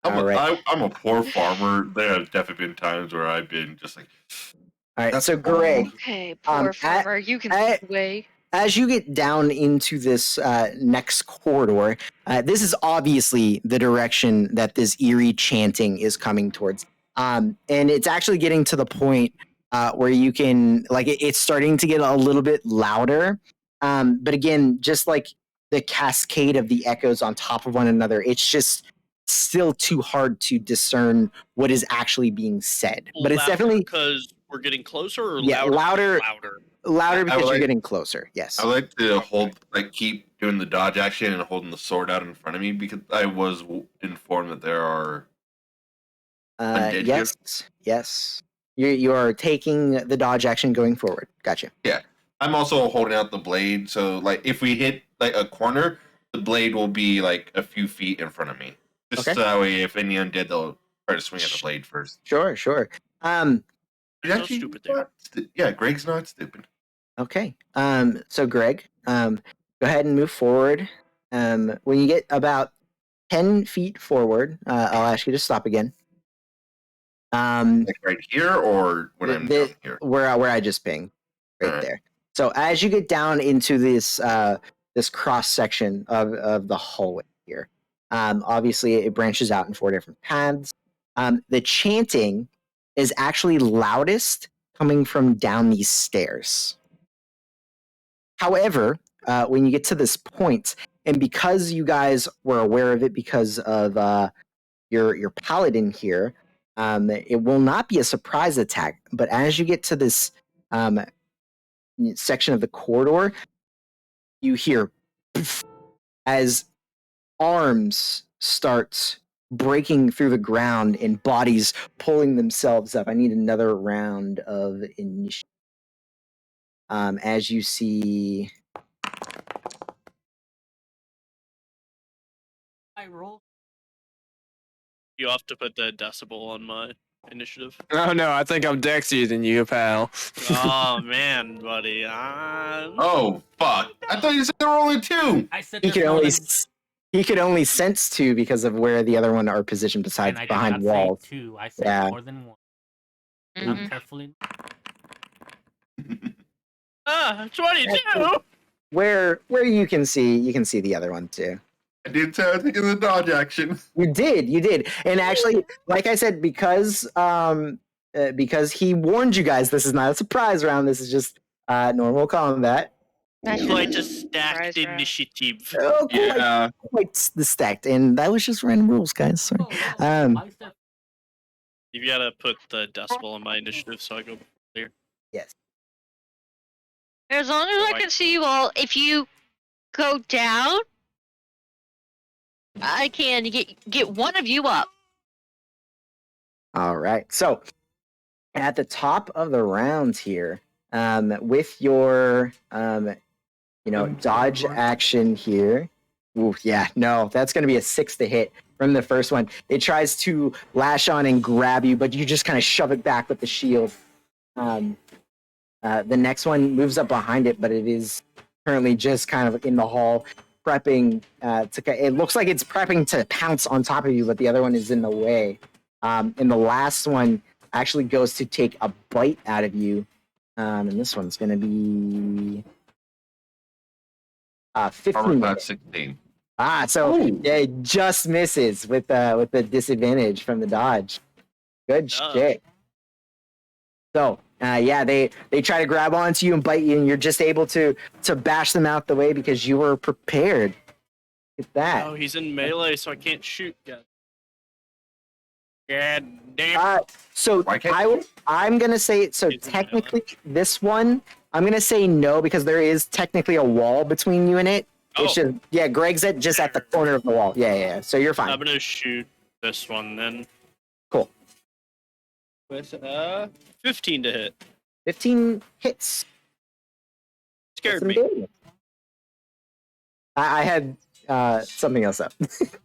I'm a poor farmer. There have definitely been times where I've been just like, All right. That's So Greg, Okay, poor farmer. You can at- look away. as you get down into this next corridor, this is obviously the direction that this eerie chanting is coming towards. And it's actually getting to the point where you can, like, it's starting to get a little bit louder. But again, just like the cascade of the echoes on top of one another, it's just still too hard to discern what is actually being said. But it's definitely because we're getting closer, or Yeah, louder. louder I because you're like- getting closer. Yes. I like to keep doing the dodge action and holding the sword out in front of me because I was informed that there are undead here. Yes. You are taking the dodge action going forward. Gotcha. I'm also holding out the blade, so like if we hit like a corner, the blade will be like a few feet in front of me. Just Okay. so that way, if any undead, they'll try to swing at the blade first. Sure. There's no Actually, stupid there. yeah, Greg's not stupid. Okay. So Greg, go ahead and move forward. When you get about 10 feet forward, I'll ask you to stop again. Like right here, or when I'm down here. Where I just pinged, right Alright. there. So as you get down into this this cross section of the hallway here, obviously it branches out in 4 different paths. The chanting is actually loudest coming from down these stairs. However, when you get to this point, and because you guys were aware of it because of your paladin here, it will not be a surprise attack. But as you get to this section of the corridor, you hear as arms start breaking through the ground and bodies pulling themselves up. I need another round of initiative. As you see, I roll. You have to put the decibel on my initiative. Oh no, I think I'm dexier than you, pal. Oh man, buddy. Oh fuck! I thought you said there were only 2. I said he there's could more only than, he could only sense 2 because of where the other one are positioned and besides I did behind not walls. say 2. I said Yeah. more than 1. Mhm. I'm carefully. 22. Where you can see the other one too. I did say I was taking the dodge action. You did. And actually, like I said, because he warned you guys, this is not a surprise round. This is just normal combat. That should Quite be a surprise stacked round. initiative. Oh, Yeah. quite the stacked, and that was just random rules, guys. Sorry. Why is there You gotta put the decibel on my initiative so I go clear. Yes. As long as I can see you all, if you go down, I can get one of you up. All right. So at the top of the round here, with your dodge action here. Ooh, yeah, no, that's going to be a 6 to hit from the first one. It tries to lash on and grab you, but you just kind of shove it back with the shield. The next one moves up behind it, but it is currently just kind of in the hall, prepping it looks like it's prepping to pounce on top of you, but the other one is in the way. And the last one actually goes to take a bite out of you. And this one's going to be 15. Not 16. So yeah, it just misses with the disadvantage from the dodge. Good shit. So they try to grab onto you and bite you, and you're just able to bash them out the way because you were prepared. Look at that. Oh, he's in melee, so I can't shoot. God damn. So Why can't I'm gonna say so. It's in melee. Technically, this one I'm gonna say no because there is technically a wall between you and it. It's Oh. just Greg's at the corner of the wall. Yeah. So you're fine. I'm gonna shoot this one then. Cool. With 15 to hit. 15 hits. Scared Some me. damage. I had something else up.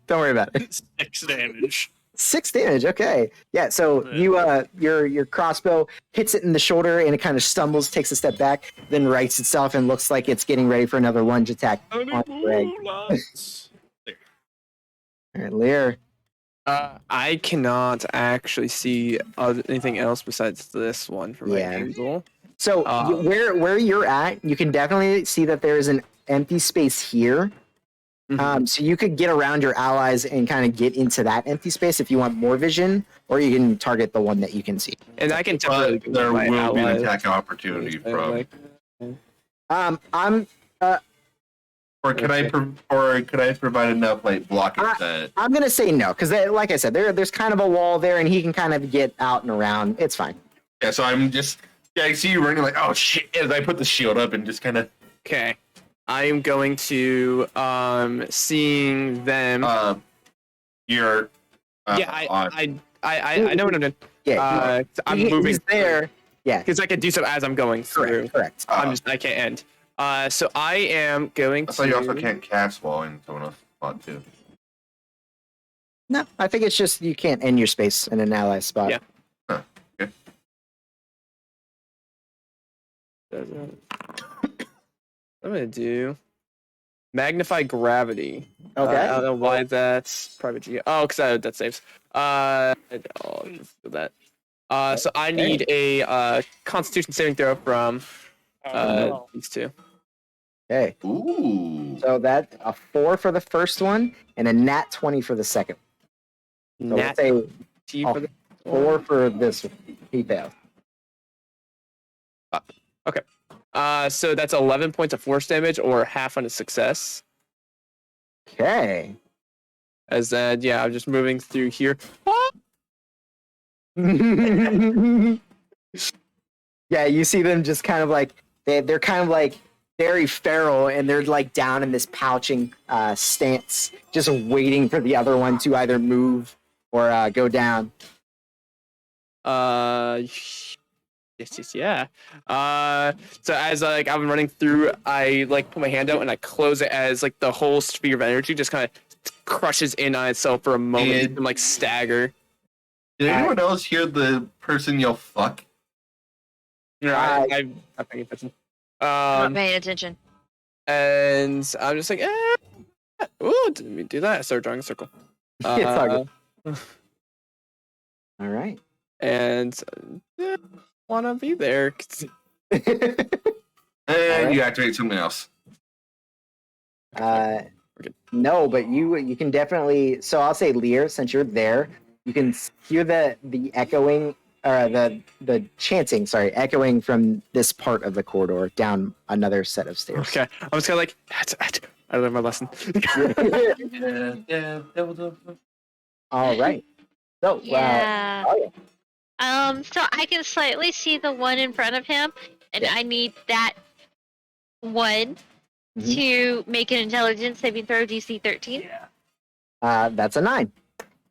Don't worry about it. 6 damage. 6 damage. Okay. Yeah. So you your crossbow hits it in the shoulder and it kind of stumbles, takes a step back, then rights itself and looks like it's getting ready for another lunge attack on Greg. All right, Lear. I cannot actually see anything else besides this one from my Yeah. angle. So where you're at, you can definitely see that there is an empty space here. So you could get around your allies and kind of get into that empty space if you want more vision, or you can target the one that you can see. And I can But definitely there will be an allies. attack opportunity from. I'm Or could I provide enough like blockage that? I'm gonna say no because like I said, there's kind of a wall there, and he can kind of get out and around. It's fine. Yeah, so I'm just I see you running like, oh shit, as I put the shield up and just kind of Okay. I am going to seeing them. you're I I know what I'm doing. Yeah, I'm he's moving there. Yeah, because I can do so as I'm going through. correct. I can't end. So I am going I to. thought you also can't cast while in someone else's spot too. No, I think it's just you can't end your space in an ally spot. Yeah. Huh. Okay. I'm gonna do magnify gravity. Okay. I don't know why that's private G. Oh, because I have death saves. I'll just do that. So I need a Constitution saving throw from these two. Okay. Ooh. So that's a 4 for the first one and a nat 20 for the second. So let's say T for the 4 for this one. He failed. Okay. So that's 11 points of force damage or half on a success. Okay. As that, yeah, I'm just moving through here. Yeah, you see them just kind of like they're kind of like very feral, and they're like down in this pouching stance, just waiting for the other one to either move or go down. Yeah. So as like I'm running through, I like put my hand out and I close it as like the whole sphere of energy just kind of crushes in on itself for a moment and like stagger. Did anyone else hear the person yell "fuck"? You know, I'm not paying attention. Not paying attention. And I'm just like, ooh, didn't mean to do that. I started drawing a circle. It's all good. All right. And want to be there. And you activate something else. No, but you can definitely. So I'll say Lear, since you're there, you can hear the echoing or the chanting. Sorry, echoing from this part of the corridor down another set of stairs. Okay, I was kind of like, I learned my lesson. All right. So Yeah. oh, So I can slightly see the one in front of him, and Yeah. I need that one Mhm. to make an intelligence saving throw DC 13. that's a 9.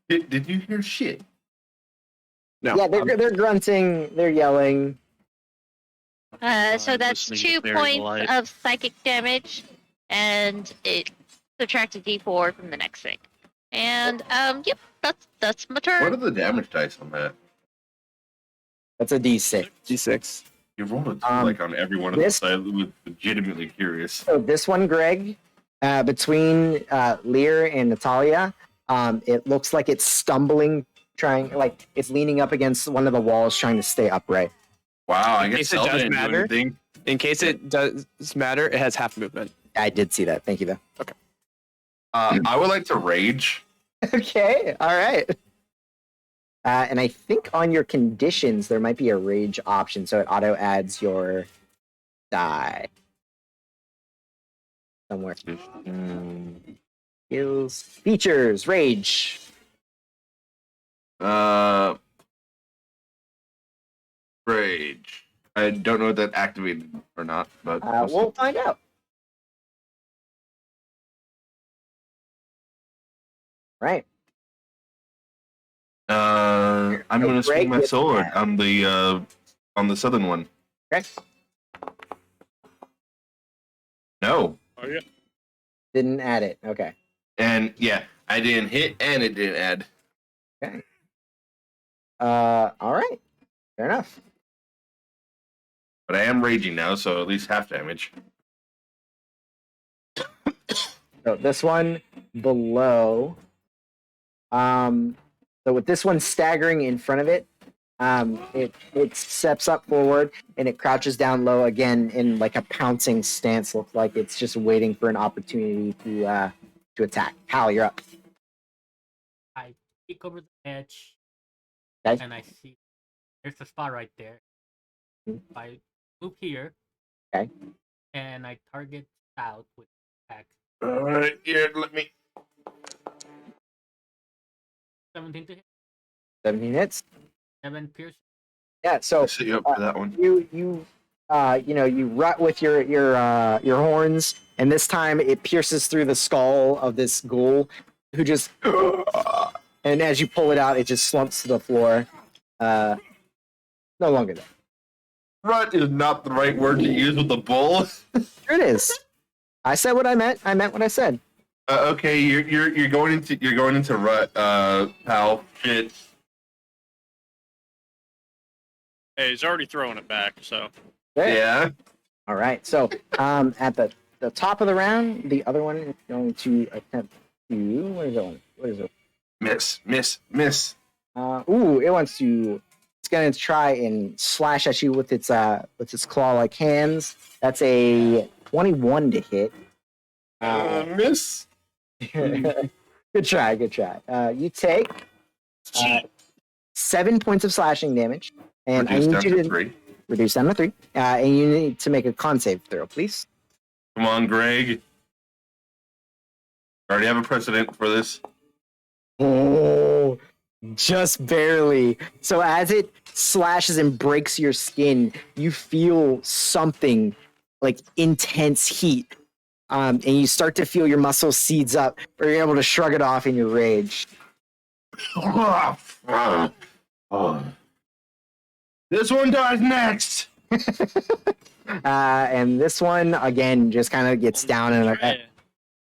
Did you hear shit? No. Yeah, they're grunting, they're yelling. So that's listening to 2 Buried points Alive. of psychic damage, and it subtracts a D4 from the next thing. And yep, that's my turn. What are the damage dice on that? That's a D6. D6. You rolled a 2 like on every one of this- those. I was legitimately curious. So this one, Greg, between Lear and Natalia, it looks like it's stumbling, trying like it's leaning up against one of the walls, trying to stay upright. Wow, I In guess case it Zelda does didn't do matter. anything. In case it does matter, it has half movement. I did see that. Thank you, though. I would like to rage. Okay, all right. And I think on your conditions there might be a rage option, so it auto adds your die somewhere. Skills, features, rage. Rage. I don't know if that activated or not, but We'll find out. Right. I'm gonna Greg swing my gets sword that. on the southern one. Okay. No, Oh yeah. Didn't add it. Okay. and yeah, I didn't hit, and it didn't add. Okay. All right. Fair enough. But I am raging now, so at least half damage. So this one below. So with this one staggering in front of it, it steps up forward and it crouches down low again in like a pouncing stance. Looks like it's just waiting for an opportunity to attack. Hal, you're up. I peek over the edge, Okay. and I see there's a spot right there. Mhm. If I move here, Okay. and I target south with attack All right, here, let me. 17 to hit, 17 hits. 7 pierce. Yeah. So I'll set you up for that one. you rut with your horns, and this time it pierces through the skull of this ghoul, who just and as you pull it out, it just slumps to the floor. No longer there. Rut is not the right word to use with the bull. Here it is. I said what I meant. I meant what I said. Okay, you're going into rut, pal. Shit. Hey, he's already throwing it back, so. There. Yeah. All right. So, at the top of the round, the other one is going to attempt to. What is it? What is it? Miss. It wants to. It's going to try and slash at you with its claw-like hands. That's a 21 to hit. Miss. Good try. You take 7 points of slashing damage, and Reduce I down need you to to 3. reduce down to 3. And you need to make a con save throw, please. Come on, Greg. I already have a precedent for this. Oh, just barely. So as it slashes and breaks your skin, you feel something like intense heat. And you start to feel your muscles seize up, or you're able to shrug it off in your rage. This one dies next. And this one, again, just kind of gets down in a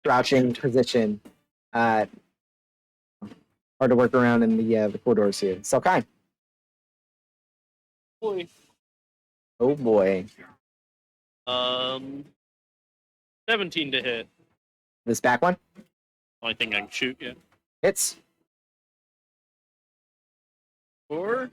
crouching position. Hard to work around in the corridors here. So kind. Boy. Oh boy. 17 to hit. This back one I think I can shoot, yeah. hits. For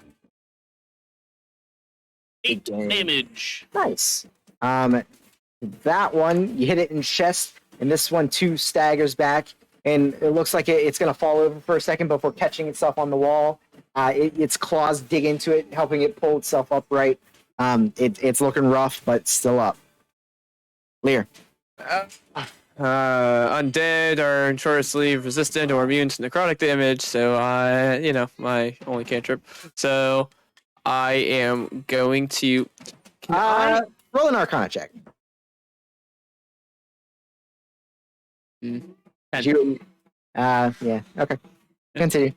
8 Good game. damage. Nice. That one, you hit it in chest, and this one too staggers back, and it looks like it's going to fall over for a second before catching itself on the wall. Its claws dig into it, helping it pull itself upright. It's looking rough, but still up. Lear. Undead are short sleeve resistant or immune to necrotic damage, so my only cantrip. So I am going to. Roll an Arcana check. Yeah. Okay. Continue.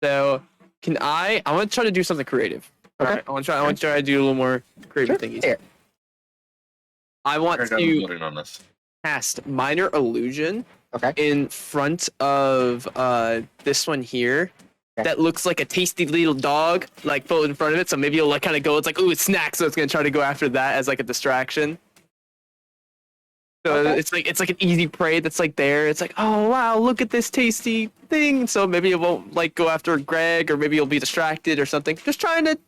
So can I? I want to try to do something creative. Okay. All right, I want to try to do a little more creative thingies. Here. I want I'm to voting on this. cast minor illusion. Okay. In front of this one here. Okay. That looks like a tasty little dog, like put in front of it. So maybe you'll like kind of go. It's like, ooh, it's snacks. So it's gonna try to go after that as like a distraction. So Okay. it's like an easy prey that's like there. It's like, oh wow, look at this tasty thing. So maybe it won't like go after Greg, or maybe you'll be distracted or something. Just trying to,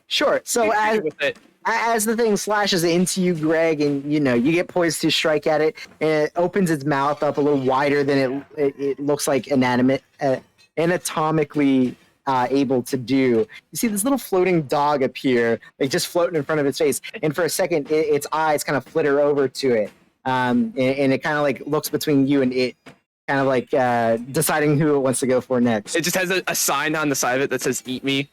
Sure. So be as creative with it. as the thing slashes into you, Greg, and you get poised to strike at it, and it opens its mouth up a little wider than it looks like anatomically able to do. You see this little floating dog appear, like just floating in front of its face, and for a second, its eyes kind of flitter over to it, and it kind of like looks between you and it, kind of like deciding who it wants to go for next. It just has a sign on the side of it that says "Eat me."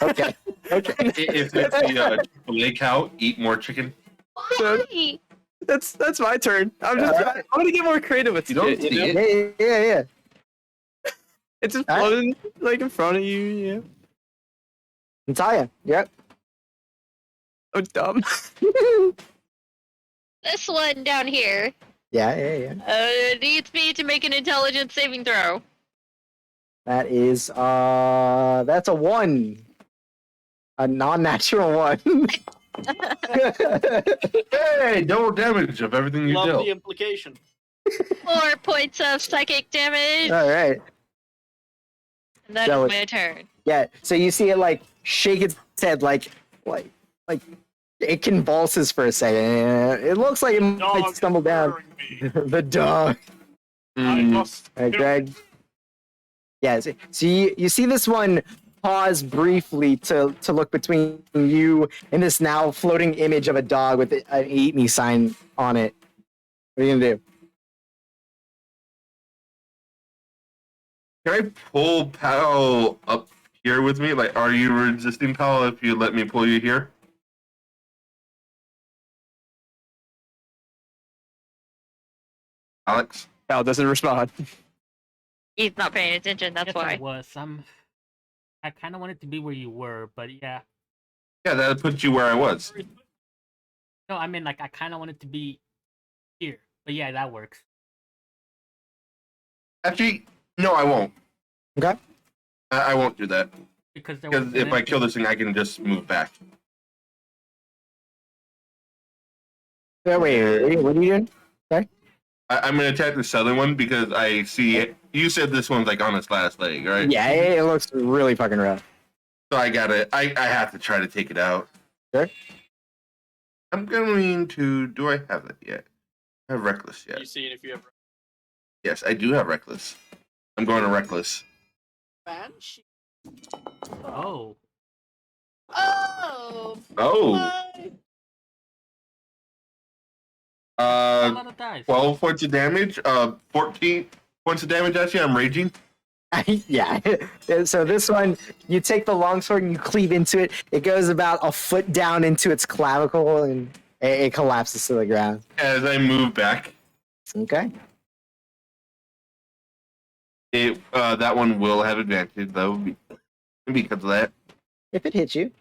Okay. Okay. If it's the Chick-fil-A cow, eat more chicken. Why? That's my turn. I'm gonna get more creative with You don't it. see know? it. Yeah. It's just All right. floating like in front of you. Yeah. Natalia, yep. Oh, dumb. This one down here Yeah. needs me to make an intelligence saving throw. That is that's a 1. A non-natural 1. Hey, double damage of everything you Love dealt. the implication. 4 points of psychic damage. All right. And that So is my turn. Yeah. So you see it like shake its head like it convulses for a second. It looks like it might Dog stumble down. me. The dog. I Mm. must. All right, Greg. Yeah. So you see this one pause briefly to look between you and this now floating image of a dog with an "Eat Me" sign on it. What are you gonna do? Can I pull Pal up here with me? Like, are you resisting Pal if you let me pull you here? Alex? Cal doesn't respond. He's not paying attention. That's Yes, why. I was. I kind of wanted to be where you were, but yeah. Yeah, that puts you where I was. No, I mean like I kind of wanted to be here, but yeah, that works. Actually, no, I won't. Okay. I won't do that. Because Because if I kill this thing, I can just move back. Wait, what are you doing? I'm going to attack the southern one because I see it. You said this one's like on its last leg, right? Yeah, it looks really fucking rough. So I have to try to take it out. Sure. I'm going to. Do I have it yet? I have reckless yet. You see if you have Yes, I do have reckless. I'm going to reckless. Banshee. Oh, Oh. Oh. my. a lot of dice. 12 points of damage. 14 points of damage. Actually, I'm raging. Yeah. So this one, you take the longsword and you cleave into it. It goes about a foot down into its clavicle and it collapses to the ground. As I move back, Okay. that one will have advantage though, because of that. If it hits you.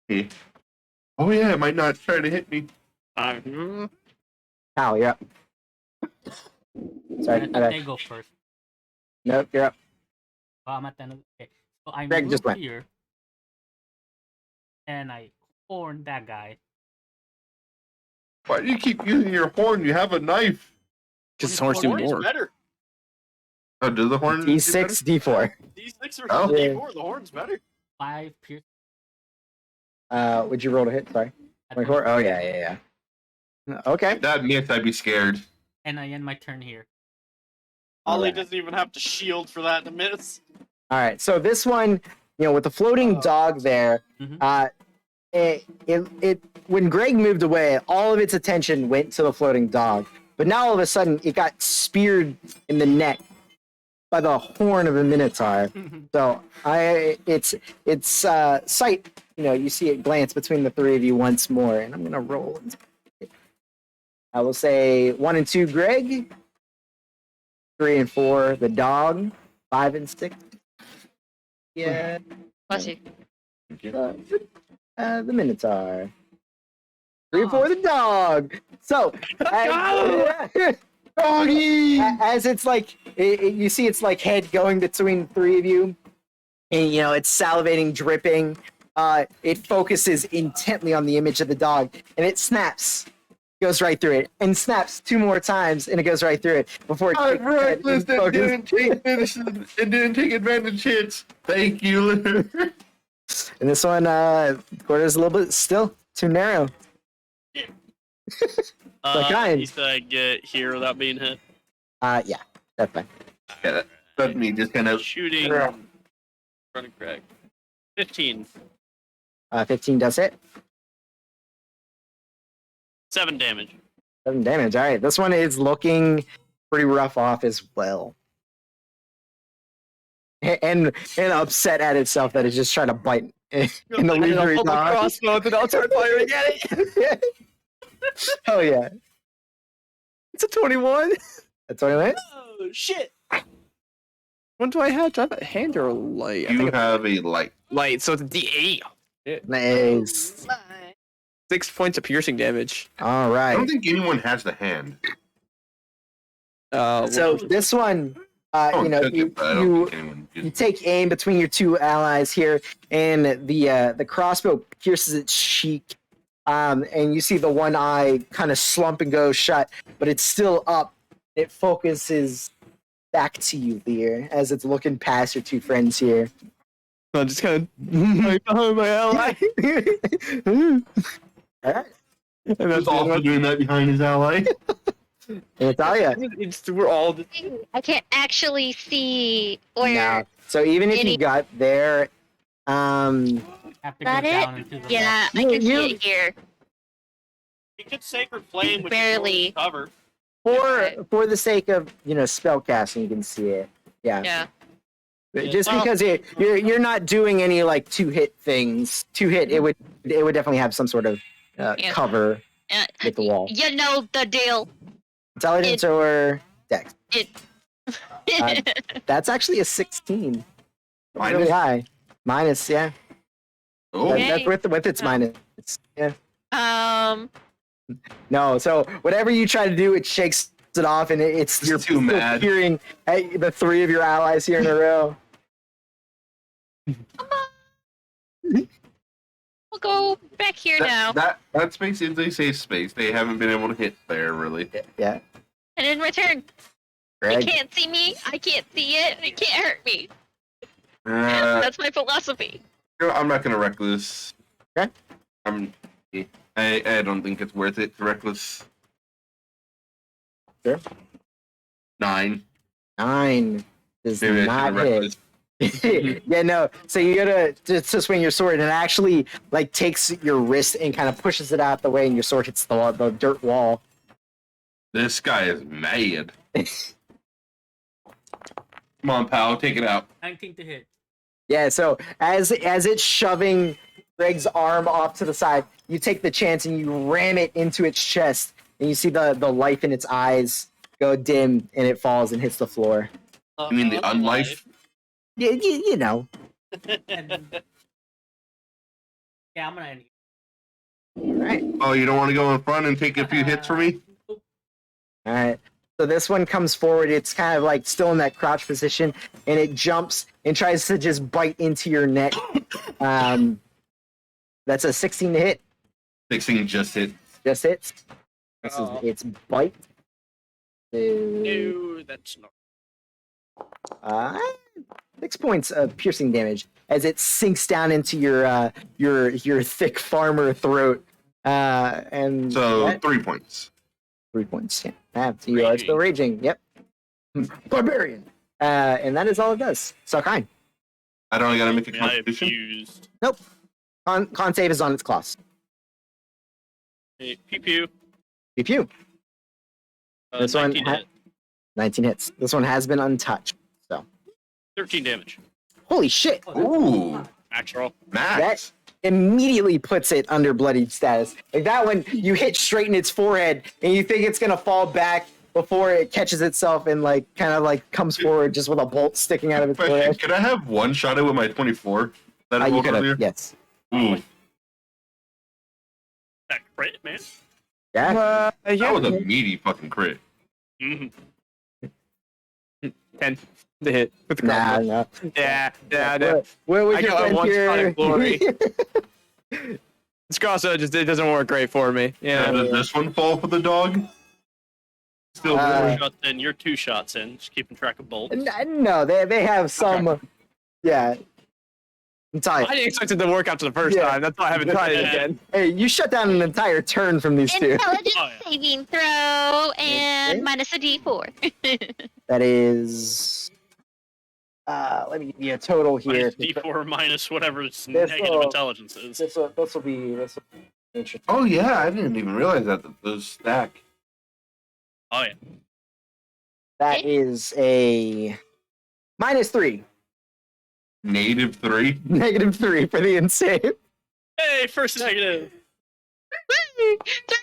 Okay. Oh yeah, it might not try to hit me. Ow, you're up. I Sorry. think Okay. they go first. Nope, you're up. Well, I'm at the end of the day. So I Greg move just went. here, and I horn that guy. Why do you keep using your horn? You have a knife. Because horns do more. better. Oh, does the horn? D6, D4. D6 or Oh. D4, the horn's better. 5 pierce. Would you roll to hit? Sorry. 24? Oh, yeah. Okay. That missed, I'd be scared. And I end my turn here. Ollie Alright. doesn't even have to shield for that to miss. All right. So this one, with the floating dog there, Mhm. it when Greg moved away, all of its attention went to the floating dog. But now all of a sudden, it got speared in the neck by the horn of a minotaur. So its sight, you see it glance between the three of you once more, and I'm gonna roll. I will say 1 and 2, Greg. 3 and 4, the dog. 5 and 6. Yeah. Bless you. The Minotaur. 3 and 4, the dog. So, Doggy! as it's like, you see its like head going between the three of you, and it's salivating, dripping. It focuses intently on the image of the dog, and it snaps. Goes right through it, and snaps 2 more times, and it goes right through it before it I'm kicks its head reckless and and focuses. didn't take medicine and didn't take advantage hits. Thank you. And this one, the corner is a little bit still too narrow. kind. He said I get here without being hit. Yeah, that's fine. Yeah, that's me just kind of Shooting in front of Greg. 15. 15 does hit. 7 damage. 7 damage. All right, this one is looking pretty rough off as well. And upset at itself that it's just trying to bite in the leader. Crossbow, then I'll start firing at it. Oh yeah, It's a 21. that's what it went. Oh, shit. What do I have? Do I have a hand or a light? I you think have a light. light, so it's a D8. Nice. 6 points of piercing damage. All I don't right. think anyone has the hand. So this one, Oh, you I don't think anyone you did. take aim between your two allies here, and the crossbow pierces its cheek, and you see the one eye kind of slump and go shut, but it's still up. It focuses back to you, Lear, as it's looking past your two friends here. I'm just kind of right behind my ally. All right, And that's He's the also other doing that behind his ally. Natalia. We're all. I can't actually see where. Now, so even if Any- you got there, Have to go That it? down into the Yeah, I You- can see you- it here. You could Sacred Flame, which Barely. is cover. for the sake of spell casting, you can see it. Yeah. Yeah. Just Well- because you're not doing any like 2-hit things. 2-hit, it would definitely have some sort of Yeah. cover Uh, with the wall. You know the deal. Intelligence or dex? That's actually a 16. Minus? Really high. Minus, yeah. Oh, That's with its minus. Yeah. No, so whatever you try to do, it shakes it off, and you're too mad. Hearing the three of your allies here in a row. We'll go back here now. That space is a safe space. They haven't been able to hit there, really. Yeah. And in return, Greg? it can't see me, I can't see it, and it can't hurt me. That's my philosophy. I'm not going to reckless. Okay. I don't think it's worth it to reckless. Sure. 9. 9 does Maybe I not should reckless. hit. Yeah, no. So you gotta to swing your sword, and it actually like takes your wrist and kind of pushes it out the way, and your sword hits the dirt wall. This guy is mad. Come on, pal, take it out. 19 to hit. Yeah. So as it's shoving Greg's arm off to the side, you take the chance and you ram it into its chest, and you see the life in its eyes go dim, and it falls and hits the floor. You mean the unlife? Yeah, you know. And... yeah, I'm gonna end it. All right. Oh, you don't want to go in front and take a few hits for me? All right. So this one comes forward. It's kind of like still in that crouch position, and it jumps and tries to just bite into your neck. That's a 16 to hit. 16 just hit. Just hits. This is its bite. No, that's not. 6 points of piercing damage as it sinks down into your thick farmer throat. And So 3 points. 3 points. Yeah. You are still raging. Yep. Barbarian. And that is all it does. Suck-Hein. I don't gotta make a I constitution. abused. Nope. Con save is on its claws. Hey, pew pew. Pew pew. This one 19 hit. 19 hits. This one has been untouched. So 13 damage. holy shit. Ooh, Max roll. max. Immediately puts it under bloodied status. Like that one, you hit straight in its forehead, and you think it's gonna fall back before it catches itself and like kind of like comes forward just with a bolt sticking out of its Question, forehead. can I have one shot at with my 24? That I You rolled could earlier? have, yes. Ooh, That crit, man. Yeah. that was a meaty fucking crit. Mhm. 10 to hit with the Nah, crossbow. no. Yeah. Where was I your got friend one shot here? at glory. This crossbow it doesn't work great for me. Yeah. Does this one fall for the dog? Still Uh, Shots in. You're 2 shots in. Just keeping track of bolts. No, they have some. Yeah. I'm telling I you. didn't expect it to work after the first Yeah. time. That's why I haven't tried it again. Hey, you shut down an entire turn from these two. Intelligence Oh, yeah. saving throw and Okay. minus a d4. That is. Let me give you a total here. Minus D4 minus whatever its This negative will- intelligence is. This will be interesting. Oh yeah, I didn't even realize that those stack. Oh yeah. That is a -3, Native 3. -3 for the insane. Hey, first negative.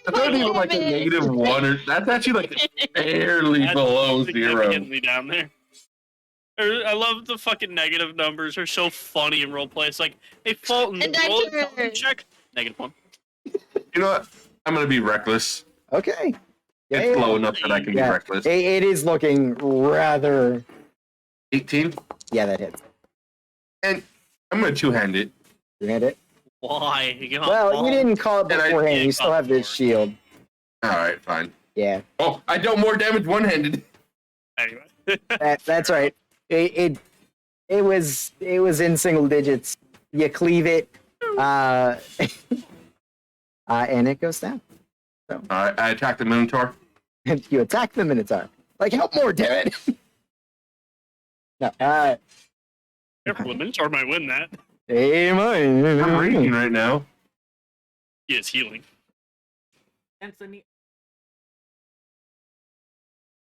That's not even like a -1 or that's actually like barely That's below 0. significantly down there. I love the fucking negative numbers. They're so funny in roleplay. It's like they fall in And roll I intelligence check. -1. You know what? I'm gonna be reckless. Okay. It's low enough that I can be Yeah. reckless. It is looking rather. 18, Yeah, that hits. and I'm gonna two-hand it. You hit it. Why? You got Well, you bombed. didn't call it And I beforehand. did You still call have this beforehand. shield. All right, fine. Yeah, Oh, I dealt more damage one-handed. Anyway. that's right. It was in single digits. You cleave it, and it goes down. All right, I attacked the Minotaur. And you attack the Minotaur. Like, help more, damn it! No, Careful, the Minotaur might win that. hey, I'm reading right now. He is healing. Anthony,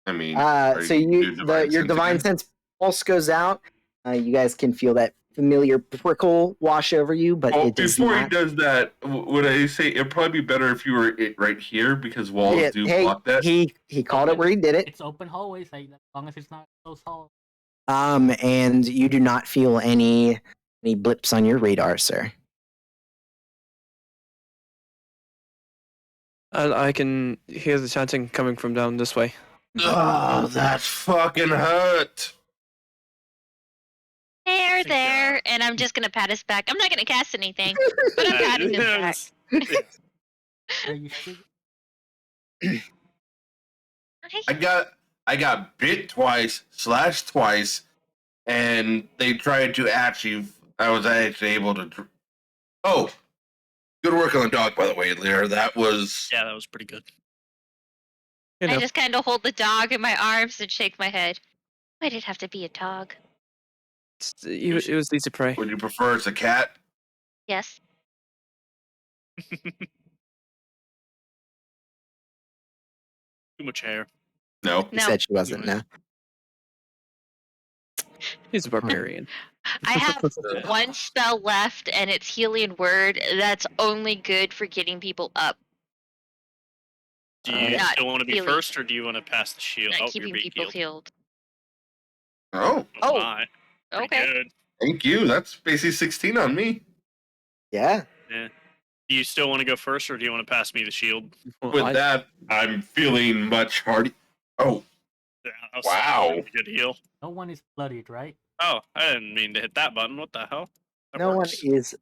I mean, So do your divine sense pulse goes out. You guys can feel that familiar prickle wash over you, but Oh, it does before he not. does that, would I say it'd probably be better if you were right here because walls Yeah, do hey, block that. he called it where he did it. It's open hallways, like as long as it's not close hall. And you do not feel any blips on your radar, sir. I can hear the chanting coming from down this way. Oh, that fucking hurt. There, and I'm just gonna pat his back. I'm not gonna cast anything, but I'm patting his back. Are you sure? I got bit twice, slashed twice, and they tried to actually. I was actually able to. Oh, good work on the dog, by the way, Lear. That was. Yeah, that was pretty good. You know, I just kind of hold the dog in my arms and shake my head. Why did it have to be a dog? it was easy prey. Would you prefer it's a cat? Yes. Too much hair. No. He No. said she wasn't. No. He's a barbarian. I have one spell left, and it's Healing Word. That's only good for getting people up, Do you Not still want to be feeling- first, or do you want to pass the shield? not Oh, keeping you're being people healed. healed. Oh, Oh, my. Pretty Okay. good. thank you. That's basically 16 on me. Yeah. Do you still want to go first, or do you want to pass me the shield? With that, I'm feeling much hardy. Oh, Yeah, that was Wow. a good heal. No one is bloodied, right? Oh, I didn't mean to hit that button. What the hell? That No works. one is.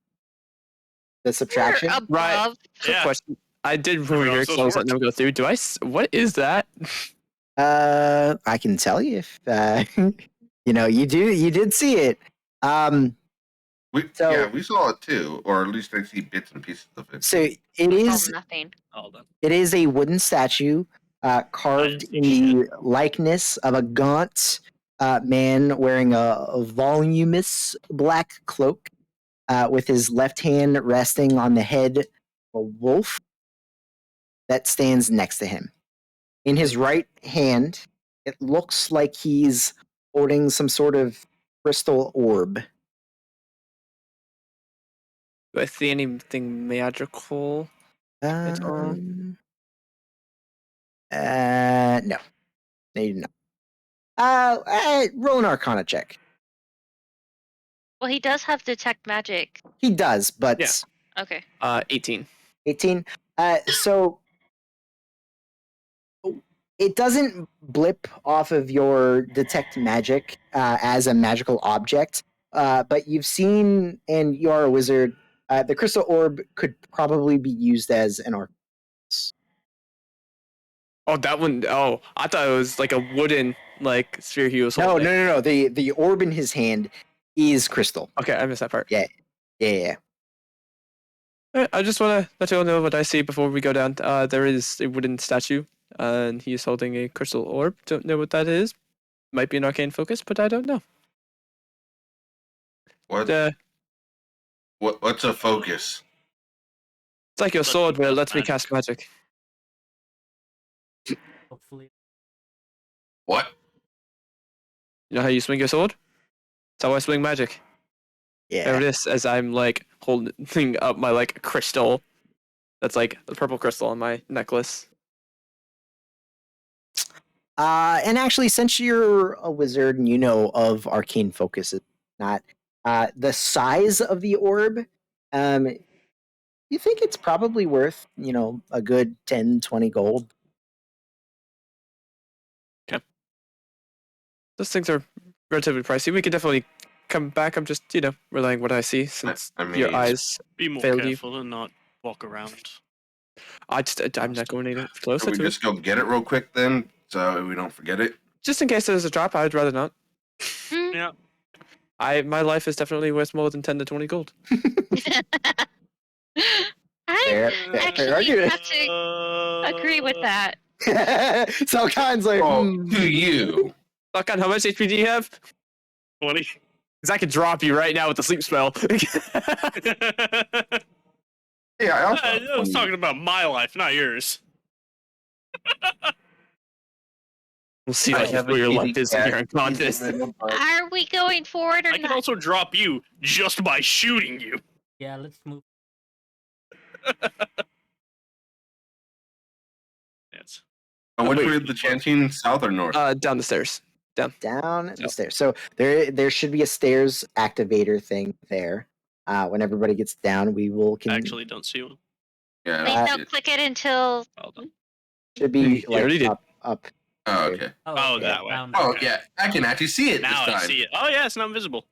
The subtraction. We're above. Right. Quick Yeah. question. I did Everyone remember your else's clothes that work. never go through. What is that? I can tell you if you did see it. So- we saw it too, or at least I see bits and pieces of it. So it Oh, is nothing. Hold on. it is a wooden statue carved didn't see in the likeness of a gaunt man wearing a voluminous black cloak with his left hand resting on the head of a wolf that stands next to him. In his right hand, it looks like he's holding some sort of crystal orb. Do I see anything magical? It's all- No. No, you do not. Roll an Arcana check. Well, he does have detect magic. He does, but Yeah. Okay. 18. 18. So it doesn't blip off of your detect magic as a magical object, but you've seen, and you are a wizard, the crystal orb could probably be used as an arc. Oh, that one. Oh, I thought it was like a wooden sphere he was No. holding. The orb in his hand is crystal. Okay, I missed that part. Yeah. Yeah. Alright, I just want to let you all know what I see before we go down. There is a wooden statue, and he's holding a crystal orb. Don't know what that is. Might be an arcane focus, but I don't know. What? It's What's a focus? like your Lets sword, me but it cast lets me magic. cast magic. Hopefully. What? You know how you swing your sword? That's how I swing magic. There it Yeah. is, as I'm holding up my crystal. That's like the purple crystal on my necklace. And actually, since you're a wizard and you know of arcane focuses, not the size of the orb, you think it's probably worth, a good 10, 20 gold. Those things are relatively pricey. We could definitely come back. I'm just, relaying what I see since I mean, your eyes Be more failed you. careful and not walk around. I'm not going any closer Should we to it. just go get it real quick then, so we don't forget it? Just in case there's a drop, I'd rather not. Yeah. My life is definitely worth more than 10 to 20 gold. I Fair actually argument. have to agree with that. So Khan's like, Oh, to you. Fuck on, how much HP do you have? 20. Because I could drop you right now with the sleep spell. Yeah, I also I have was 20. talking about my life, not yours. We'll see I like have where a your kitty life is in cat. your He's in the contest. middle, but- Are we going forward or I can not? also drop you just by shooting you. Yeah, let's move. Yes. Which Wait, way is the chanting, south or north? Down the stairs. Down the Yep. stairs. So there should be a stairs activator thing there. When everybody gets down, we will I actually don't see one. Yeah. Wait, Uh, don't click it until. Hold on. should be You already did. up. Oh, okay. Oh, okay, that way. found Oh, it. yeah. I can actually see it Now this I time. see it. Oh yeah, it's not visible.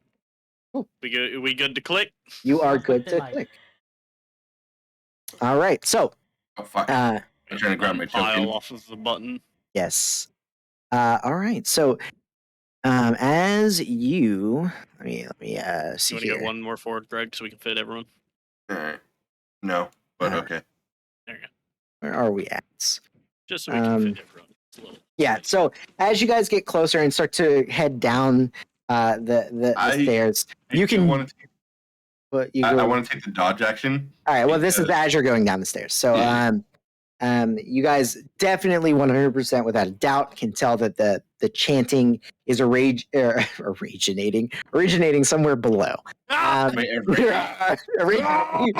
Cool. We good to click? You are Off with good the to light. click. All right. So Oh, fuck. uh, I'm trying to grab my Pile token. off of the button. yes. All right. So as you let me You see want to here. get one more forward, Greg, so we can fit everyone? Alright. No, but Alright. okay. There you go. Where are we at? Just so we can fit everyone. It's a little- Yeah. So as you guys get closer and start to head down the I- stairs, I you do can. want to take, But you I go. want to take the dodge action. All right. Well, this is because- as you're going down the stairs. So Yeah. you guys definitely 100% without a doubt can tell that the chanting is originating somewhere below. Ah! Originating-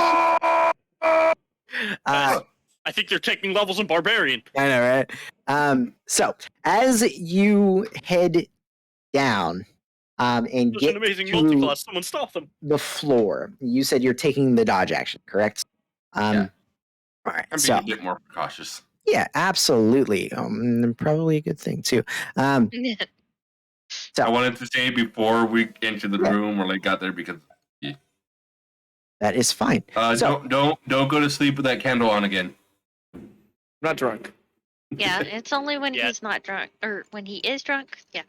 I think they're taking levels in Barbarian. I know, right? So as you head down and Such an get amazing to multi-class. Someone stop them. the floor, you said you're taking the dodge action, correct? Yeah. All right. I'm being So a bit more cautious. yeah, absolutely. Probably a good thing too. So I wanted to say before we entered the room or like got there because that is fine. So- don't go to sleep with that candle on again. I'm not drunk. Yeah, it's only when Yeah. he's not drunk. Or when he is drunk. Yeah.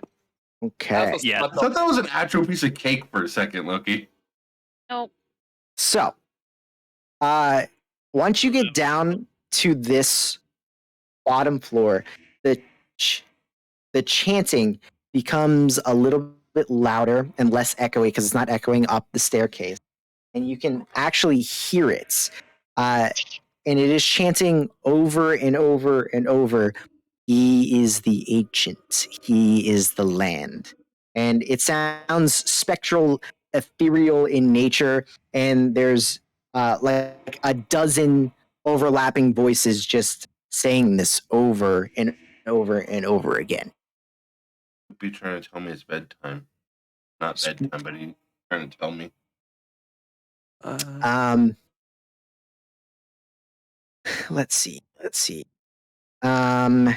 Okay. Yeah. I thought that was an actual piece of cake for a second, Loki. Nope. So, once you get down to this bottom floor, the chanting becomes a little bit louder and less echoey because it's not echoing up the staircase, and you can actually hear it. And it is chanting over and over and over. He is the ancient. He is the land. And it sounds spectral, ethereal in nature. And there's like a dozen overlapping voices just saying this over and over and over again. He'd be trying to tell me it's bedtime. Not bedtime, but he's trying to tell me. Let's see. So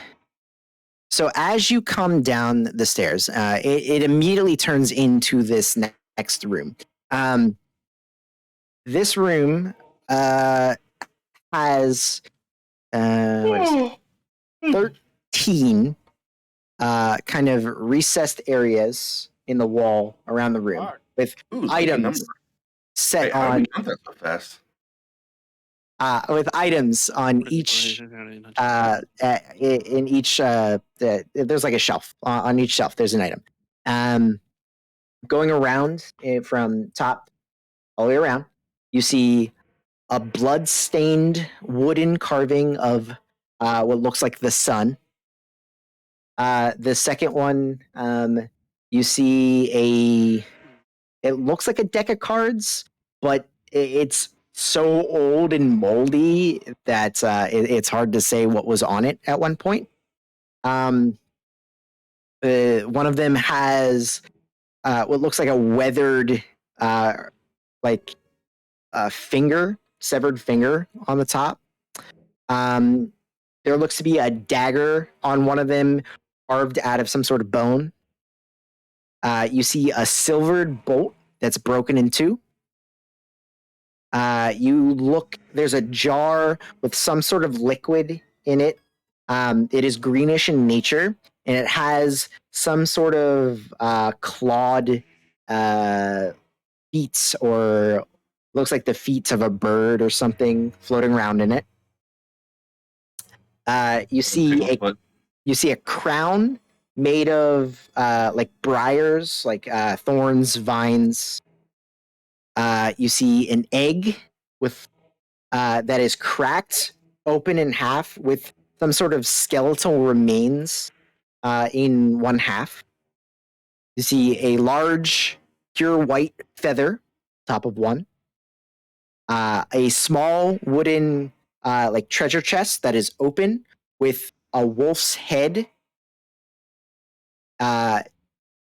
as you come down the stairs, it immediately turns into this next room. This room has 13 kind of recessed areas in the wall around the room with Ooh, lucky items number. set Hey, how on did we count that so fast? with items on each in each there's like a shelf on each shelf there's an item. Going around from top all the way around, you see a blood-stained wooden carving of what looks like the sun. The second one, you see it looks like a deck of cards, but it's so old and moldy that it's hard to say what was on it at one point. One of them has what looks like a weathered, like a severed finger on the top. There looks to be a dagger on one of them, carved out of some sort of bone. You see a silvered bolt that's broken in two. There's a jar with some sort of liquid in it. It is greenish in nature, and it has some sort of clawed feet, or looks like the feet of a bird or something floating around in it. You see a crown made of like briars, like thorns, vines. You see an egg with that is cracked open in half with some sort of skeletal remains in one half. You see a large, pure white feather top of one. A small wooden like treasure chest that is open with a wolf's head, like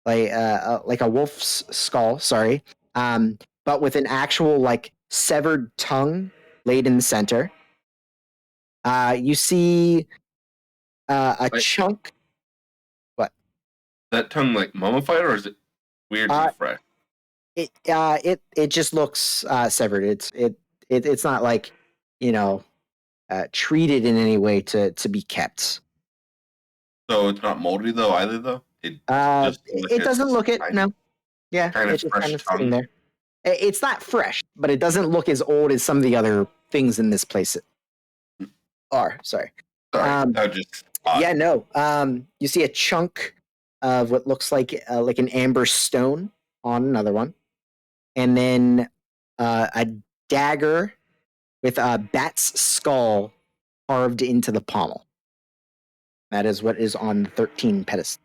a wolf's skull. Sorry, but with an actual like severed tongue laid in the center. You see a Like- chunk. What? That tongue like mummified, or is it weirdly fresh? It just looks severed. It's not like treated in any way to be kept. So it's not moldy though either though. It It doesn't look it. No. Yeah, kind of it's just fresh kind of sitting tongue. there. It's not fresh, but it doesn't look as old as some of the other things in this place are. Sorry. Sorry, that just odd. Yeah, no. You see a chunk of what looks like an amber stone on another one, and then a dagger with a bat's skull carved into the pommel. That is what is on the 13 pedestal.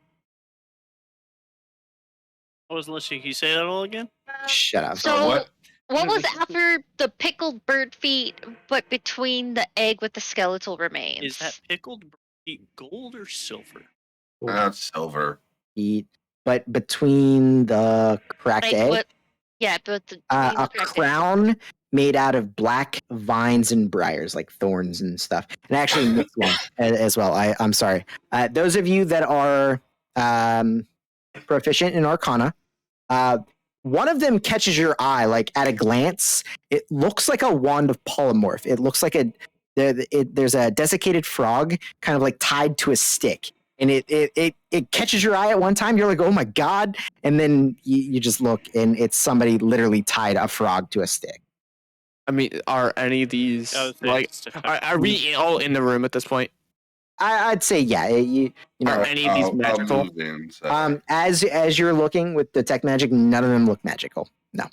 I wasn't listening. Can you say that all again? Shut up. So what? what was after the pickled bird feet, but between the egg with the skeletal remains? Is that pickled meat gold or silver? That's silver. But between the cracked Like egg, what? Yeah, but the a cracked egg. crown made out of black vines and briars, like thorns and stuff. And actually, this one as well. I'm sorry. Those of you that are proficient in Arcana, one of them catches your eye, like at a glance. It looks like a wand of polymorph. It looks like there's a desiccated frog, kind of like tied to a stick. And it catches your eye at one time. You're like, oh my god! And then you just look, and it's somebody literally tied a frog to a stick. I mean, are any of these I would say like? it's to Are we all in the room at this point? I'd say yeah. You know, Are any of these I'll magical? move in, so. as you're looking with detect magic, none of them look magical. No,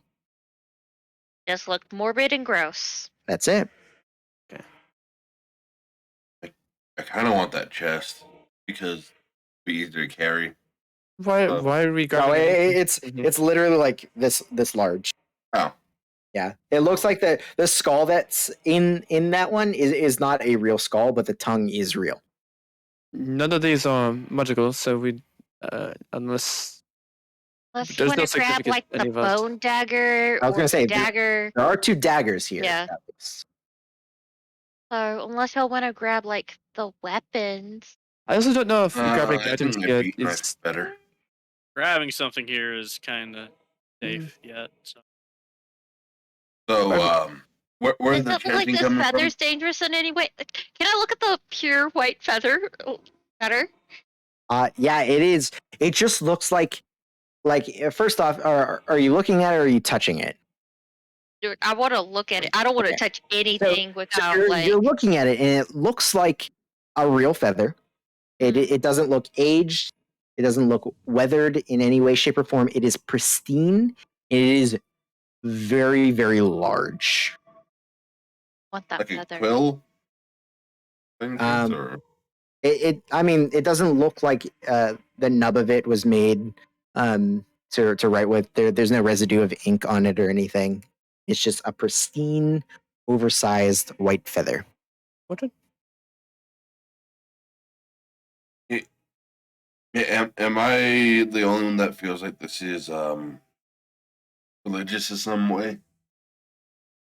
Just looked morbid and gross. that's it. I kind of want that chest because it'd be easier to carry. Why are we No, grabbing it? it's literally like this large. Oh, Yeah, it looks like the skull that's in that one is not a real skull, but the tongue is real. None of these are magical, so we unless Unless you There's want no to grab significance like to any the of us. bone dagger I was or gonna say, the dagger. There are two daggers here. Yeah. at least. Or unless y'all want to grab like the weapons. I also don't know if grabbing I items think my here beat knife is. better. Grabbing something here is kind of safe yet. So. So, where's Does the it look like chanting this coming from? feather's dangerous in any way? Can I look at the pure white feather better? Yeah, it is. It just looks like first off, are you looking at it or are you touching it? Dude, I want to look at it. I don't want to Okay. touch anything So without you're looking at it, and it looks like a real feather. It doesn't look aged. It doesn't look weathered in any way, shape, or form. It is pristine. It is very, very large. want that Like a feather. quill? Things, or I mean, it doesn't look like the nub of it was made to write with. There's no residue of ink on it or anything. It's just a pristine, oversized white feather. What? am I the only one that feels like this is religious in some way?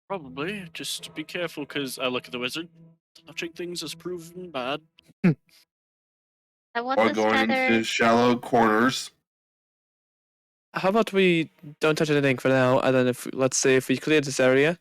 Probably. Just be careful, because I look at the wizard. Touching things is proven bad. I want Or this going feather. into shallow corners? How about we don't touch anything for now, and then let's say if we clear this area,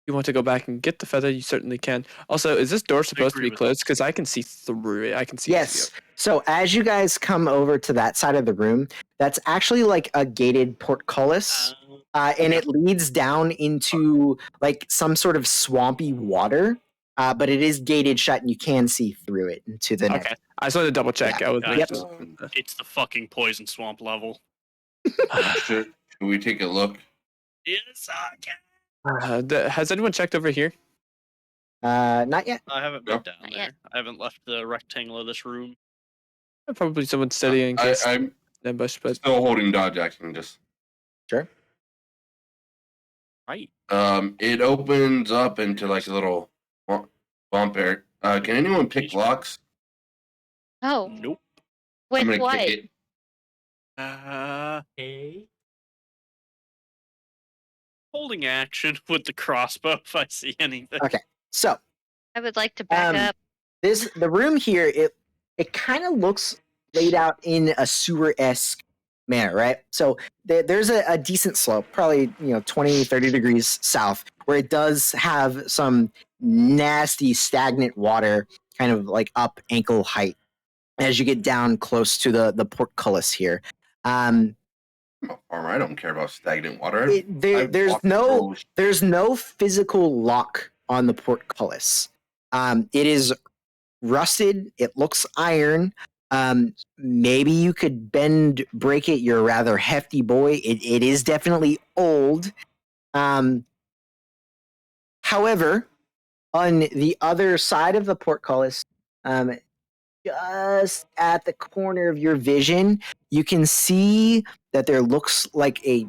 you want to go back and get the feather, you certainly can. Also, is this door supposed to agree be with closed? Because I can see through it. I can see. Yes. So as you guys come over to that side of the room, that's actually like a gated portcullis, and it leads down into like some sort of swampy water. But it is gated shut, and you can see through it into the next. Okay. I just wanted to double check. Yeah. I was Gotcha. like, Yep. It's the fucking poison swamp level. Should we take a look? Yes, I can. has anyone checked over here? Not yet. I haven't No. been down Not there. yet. I haven't left the rectangle of this room. Probably someone steady in case I'm ambush, but still holding dodge action. Just Sure. Right. it opens up into like a little bump area. Can anyone pick locks? Oh, Nope. I'm with gonna what? kick it. Okay. Holding action with the crossbow if I see anything. Okay. So I would like to back up. the room here, it kind of looks laid out in a sewer-esque manner, right? So there's a decent slope, probably 20, 30 degrees south, where it does have some nasty stagnant water kind of like up ankle height as you get down close to the portcullis here. I'm a farmer. I don't care about stagnant water. There's no physical lock on the portcullis. It is rusted. It looks iron. Maybe you could break it. You're a rather hefty boy. It is definitely old. However, on the other side of the portcullis, just at the corner of your vision, you can see that there looks like a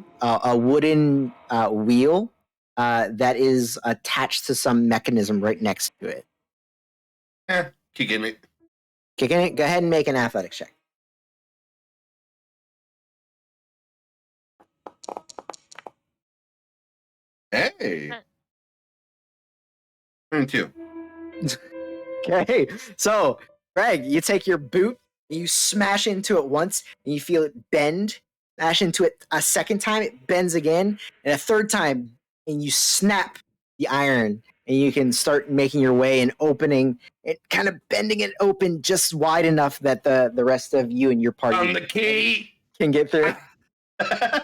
wooden wheel that is attached to some mechanism right next to it. Kicking it. Kicking it. Go ahead and make an athletics check. Hey. 22. Okay, so Greg, you take your boot, you smash into it once, and you feel it bend. Smash into it a second time, it bends again, and a third time, and you snap the iron, and you can start making your way and opening it, kind of bending it open just wide enough that the rest of you and your party On the key. can get through. I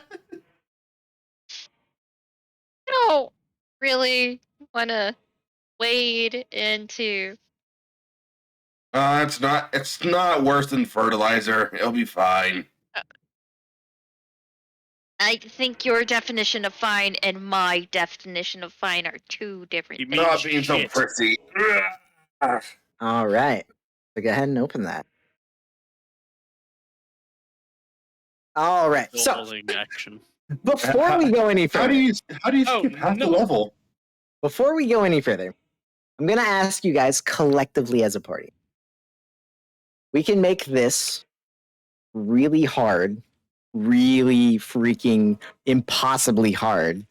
don't really want to wade into. It's not worse than fertilizer. It'll be fine. I think your definition of fine and my definition of fine are two different You things. mean- Not being so Shit. prissy. All right, so go ahead and open that. All right, so Holding action. before we go any How further, do you skip half the level? before we go any further, I'm going to ask you guys collectively as a party. We can make this really hard, really freaking impossibly hard.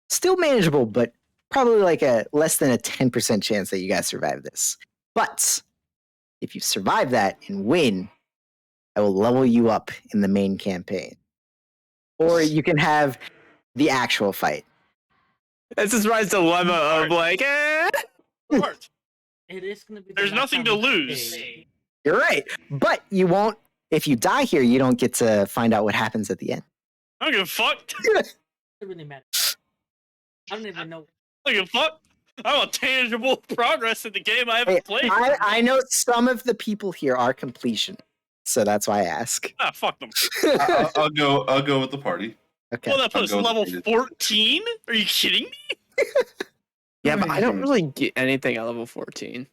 Still manageable, but probably like a less than a 10% chance that you guys survive this. But if you survive that and win, I will level you up in the main campaign. Or you can have the actual fight. it's this rise dilemma of like, Smart. It is gonna be. There's nothing to lose. You're right. But you won't, if you die here, you don't get to find out what happens at the end. I don't give a fuck. It really matters. I don't even know. I don't give a fuck. I want tangible progress in the game I haven't Hey, played. I know some of the people here are completion, so that's why I ask. Ah, fuck them. I'll go with the party. Okay. Well, that puts I'll go level with it. 14? Are you kidding me? yeah, but I don't really get anything at level 14.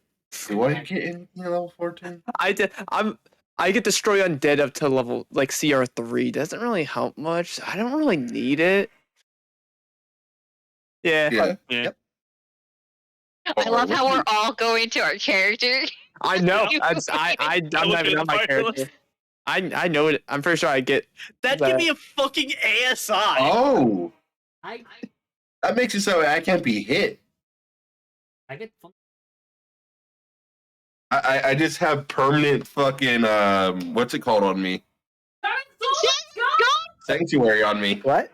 Do I get in level 14? I get destroy undead up to level like CR3. Doesn't really help much. I don't really need it. Yeah. Yeah. Yeah. I love how we're all going to our character. I know. I'm not even on my character. I know it. I'm pretty sure I get. That'd give me a fucking ASI. Oh, I that makes it so I can't be hit. get fun. I just have permanent fucking what's it called on me? Sanctuary on me. What?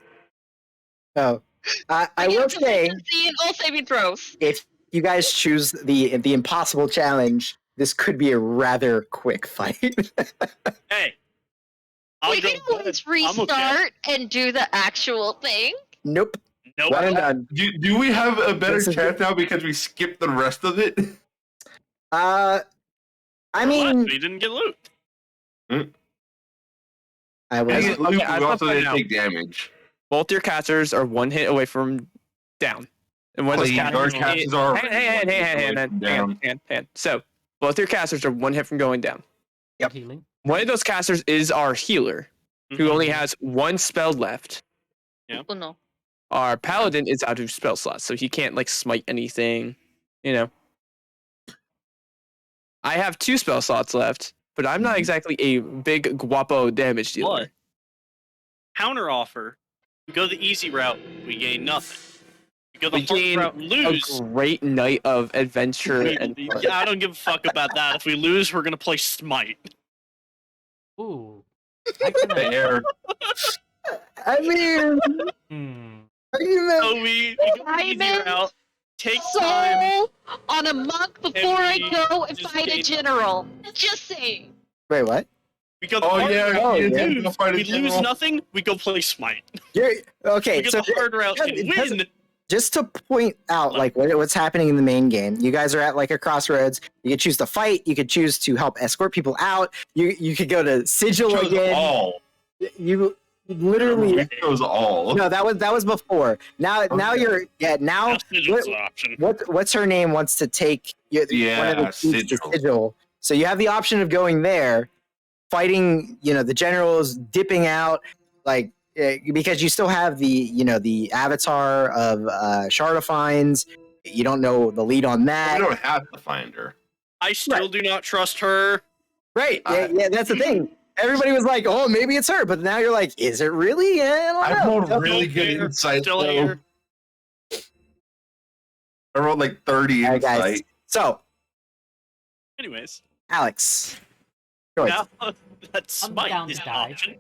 Oh, I will say, See in all saving throws. if you guys choose the impossible challenge, this could be a rather quick fight. Hey. I'll We go can always I'm okay. restart and do the actual thing. Nope. Nope. One and done. Do we have a better This is- chance now because we skipped the rest of it? I mean, You didn't get loot. I will. As Okay, Luke, I we thought also that didn't out. take damage. Both your casters are one hit away from down. And when those Please, casters, our casters are hang on. So both your casters are one hit from going down. Yep. Healing. One of those casters is our healer, who only has one spell left. Oh no. Our paladin is out of spell slots, so he can't like smite anything. You know. I have 2 spell slots left, but I'm not exactly a big guapo damage dealer. What? Counter offer. We go the easy route, we gain nothing. We go the We hard gain route, a lose. great night of adventure and fun. Yeah, I don't give a fuck about that. If we lose, we're gonna play Smite. Ooh. I can. Fair. I mean, argument. So we go the easy Diamond route, take time. Soul on a monk before I we go and just fight a gain- general. Just saying. Wait, what? We go the Oh, hard yeah, route, oh, we yeah. lose. Go fight a We lose general. nothing, we go play Smite. You're We okay. go So the hard route and it doesn't- win. just to point out like what's happening in the main game, you guys are at like a crossroads. You could choose to fight. You could choose to help escort people out. You could go to sigil Chose again. all. You literally We chose all. no. That was before. Now you're now. Now Sigil's an option. What's her name wants to take one Yeah, of the keys to Sigil. sigil. So you have the option of going there, fighting, the generals, dipping out, like because you still have the avatar of Shardafines. You don't know the lead on We that, don't have to find her. I still do not trust her. right? Yeah, that's the thing. Everybody was like, "Oh, maybe it's her," but now you're like, "Is it really?" Yeah, I I don't know. rolled really good Still insight. Still though. here. I rolled like 30 All right, guys. insight. So, Anyways, Alex, choice. now that's I'm Smite down is to an die. option.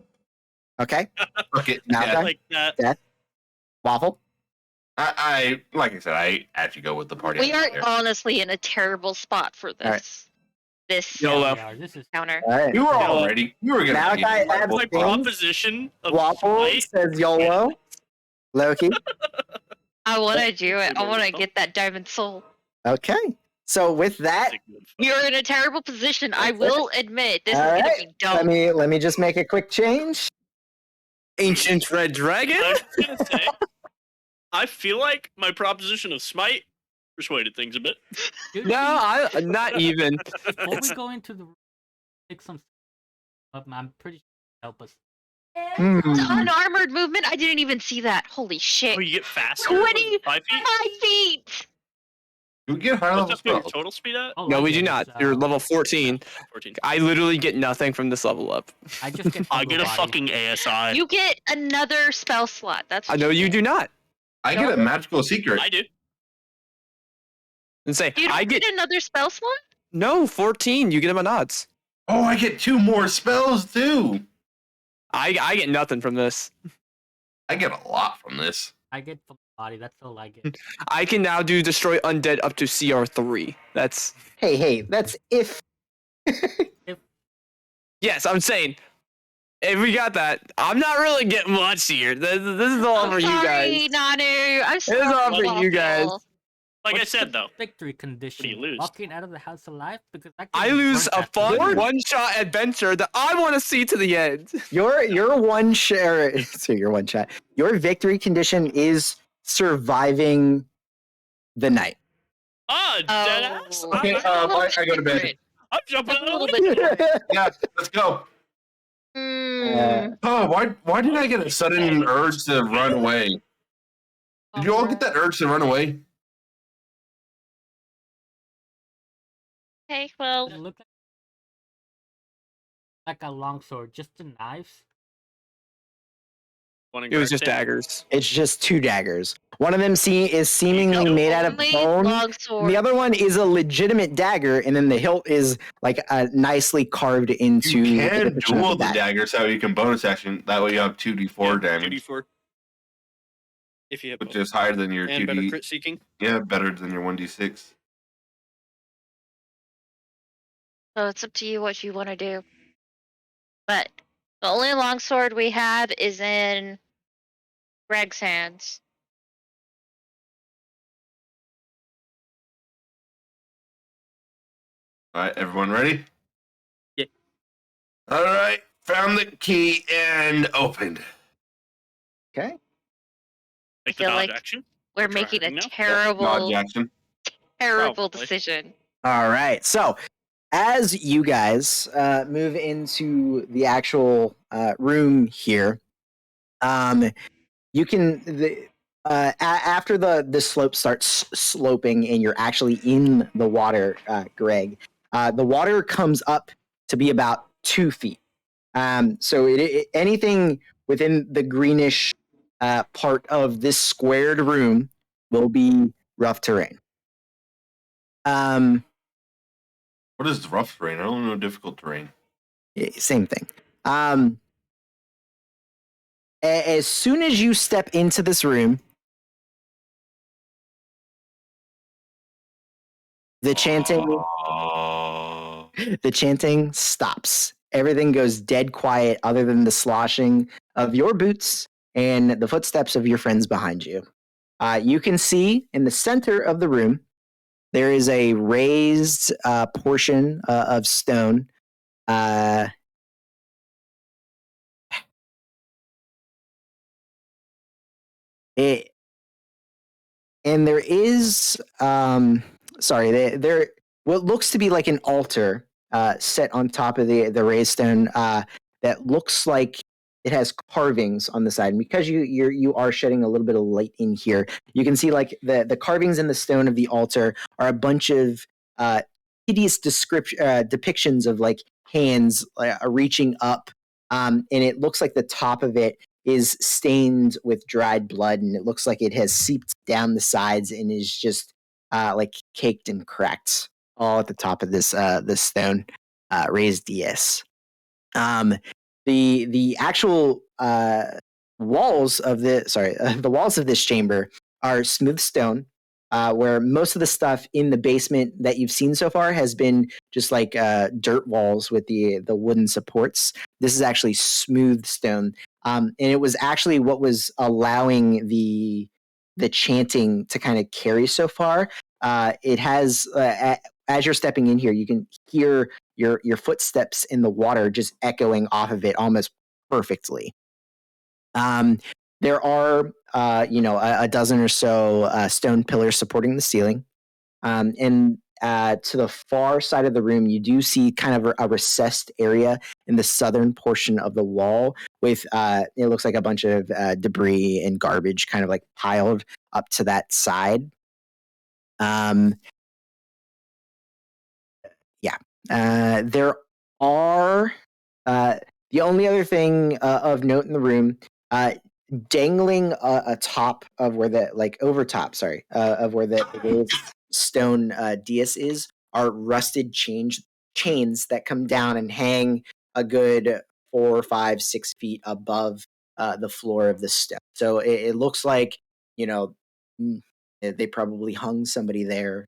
Okay, Fuck it. Now, I okay. like that. Waffle. I like I said, I actually go with the party. We are there. honestly in a terrible spot for this. Alright. This YOLO. Yeah, this is counter. All right. You were Yeah. already. You were gonna. Malachi be adds My thing. proposition of Waffle Smite. says YOLO. Loki. I want to do it. I Super want to Bowl. get that diamond soul. Okay. So with that, That's a good fuck. You're in a terrible position. I will admit this is All gonna right. be dumb. let me just make a quick change. Ancient Red Dragon? I was gonna say, I feel like my proposition of Smite persuaded things a bit. Dude, No, not even. Before we go into the pick some up, I'm pretty sure help us. Hmm. It's unarmored movement. I didn't even see that. Holy shit! Oh, you get faster. 20 5 feet. 5 feet. You get higher level What's up your spells. total speed at? Oh, No, I we get do it, not. You're level 14. 14. I literally get nothing from this level up. I just get. I get a body. fucking ASI. You get another spell slot. That's I what know you get. do not. I get a magical secret. I do. And say, You don't I get another spell slot. no 14. You get them on odds. Oh, I get 2 more spells too. I get nothing from this. I get a lot from this. I get from body. That's all I get. I can now do destroy undead up to CR3. That's Hey, that's if. yes. I'm saying if we got that, I'm not really getting much here. This is all for I'm you sorry, guys. Nanu. I'm is sorry. all for you guys. Waffle. Like I What's said the though, victory condition. you lose? Walking out of the house alive because I lose a fun Lord. one-shot adventure that I want to see to the end. Your one share. So your one shot. Your victory condition is surviving the night. ah, deadass. Oh. Okay, I go to bed. I'm jumping That's a out little of the bit different. Yeah, let's go. Mm. Oh, why did I get a sudden urge to run away? Did you all get that urge to run away? Okay, well, It looked like a longsword, just the knives. It was just daggers. It's just 2 daggers. One of them is seemingly made out of only bone. longsword. The other one is a legitimate dagger, and then the hilt is like nicely carved into. You the can position of duel the dagger. dagger, so you can bonus action. That way you have 2d4 damage, 2d4. If you hit which both. is higher than your And better 2d. crit seeking. Yeah, better than your 1d6. So it's up to you what you want to do. But the only longsword we have is in Greg's hands. All right, everyone ready? Yeah. All right, found the key and opened. Okay. Like feel the dodge like action. We're I'll try making a hiding now. Nod terrible, Jackson. terrible Probably. decision. All right. So, as you guys move into the actual room here, you can after the slope starts sloping and you're actually in the water, Greg. The water comes up to be about 2 feet. So anything within the greenish part of this squared room will be rough terrain. What is rough terrain? I don't know difficult terrain. Same thing. As soon as you step into this room, the chanting stops. Everything goes dead quiet other than the sloshing of your boots and the footsteps of your friends behind you. You can see in the center of the room, there is a raised portion of stone. And there is there what looks to be like an altar set on top of the raised stone that looks like it has carvings on the side. And because you are shedding a little bit of light in here, you can see like the carvings in the stone of the altar are a bunch of hideous depictions of like hands reaching up, and it looks like the top of it is stained with dried blood, and it looks like it has seeped down the sides and is just like caked and cracked all at the top of this stone raised dais. The actual walls of the walls of this chamber are smooth stone, where most of the stuff in the basement that you've seen so far has been just like dirt walls with the wooden supports. This is actually smooth stone, and it was actually what was allowing the chanting to kind of carry so far. It has as you're stepping in here, you can hear your footsteps in the water just echoing off of it almost perfectly. There are a dozen or so stone pillars supporting the ceiling, and to the far side of the room, you do see kind of a recessed area in the southern portion of the wall with it looks like a bunch of debris and garbage kind of like piled up to that side. There are the only other thing of note in the room, dangling atop of where the of where the raised stone dais is, are rusted chains that come down and hang a good 4, 5, 6 feet above the floor of the stone. So it looks like they probably hung somebody there,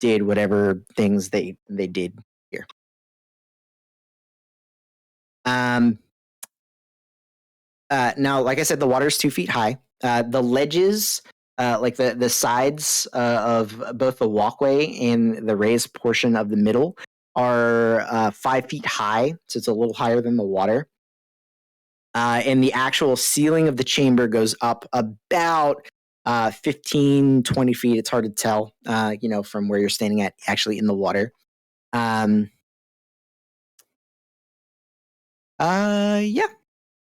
did whatever things they did here. Now, like I said, the water's 2 feet high. The ledges, like the sides of both the walkway and the raised portion of the middle, are 5 feet high, so it's a little higher than the water. And the actual ceiling of the chamber goes up about 15, 20 feet. It's hard to tell, from where you're standing at actually in the water.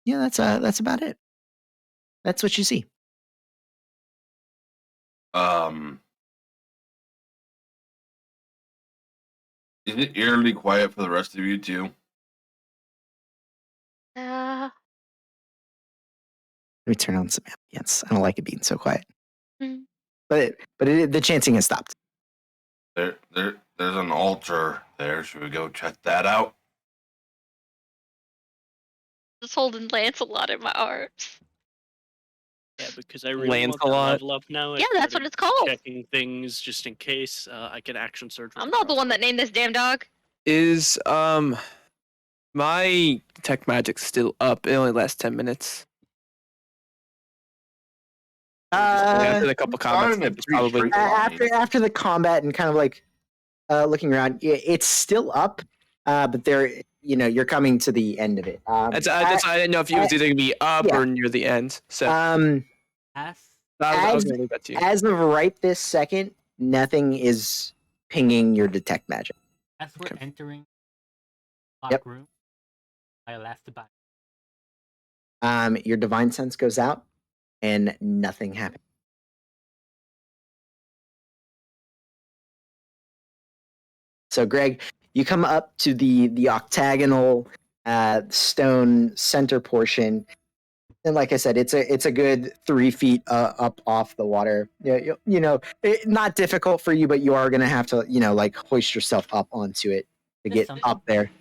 Yeah, that's about it. That's what you see. Is it eerily quiet for the rest of you too? Uh, Let me turn on some ambience. I don't like it being so quiet. mm. But the chanting has stopped. There's an altar there. Should we go check that out? Just holding Lancelot in my arms. Yeah, because I really want to Lancelot. level up now. Yeah, that's what it's called. Checking things just in case I can action surge. I'm not the one that named this damn dog. Is my detect magic still up? It only lasts 10 minutes. After a couple comments, it's probably after the combat and kind of like looking around, it's still up, but you're coming to the end of it. I didn't know if it was either gonna be up or near the end. So F. I was gonna leave that to you. As of right this second, nothing is pinging your detect magic. As we're Okay. entering Yep. lock room, I'll ask the body. Your divine sense goes out, and nothing happens. So, Greg, you come up to the octagonal stone center portion, and like I said, it's a good 3 feet up off the water. Not difficult for you, but you are gonna have to like hoist yourself up onto it to There's get something. up there.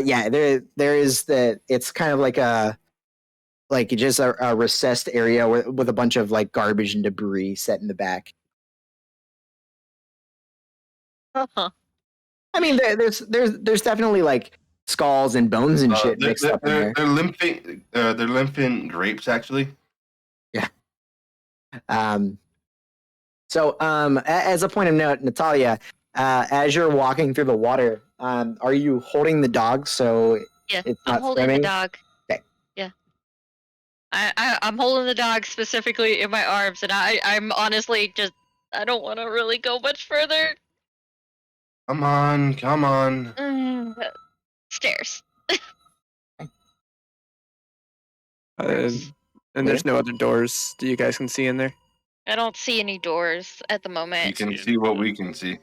Yeah, there is the. It's kind of like just a recessed area with a bunch of like garbage and debris set in the back. Uh-huh. I mean, there's definitely like skulls and bones and shit They're, mixed they're, up in they're, there. they're limping grapes, actually. As a point of note, Natalia, as you're walking through the water, are you holding the dog so Yeah, it's I'm not holding swimming? the dog. Okay. Yeah. I'm holding the dog specifically in my arms, and I'm honestly just I don't want to really go much further. Come on. Stairs. And there's no other doors that you guys can see in there. I don't see any doors at the You moment. can see what we can see.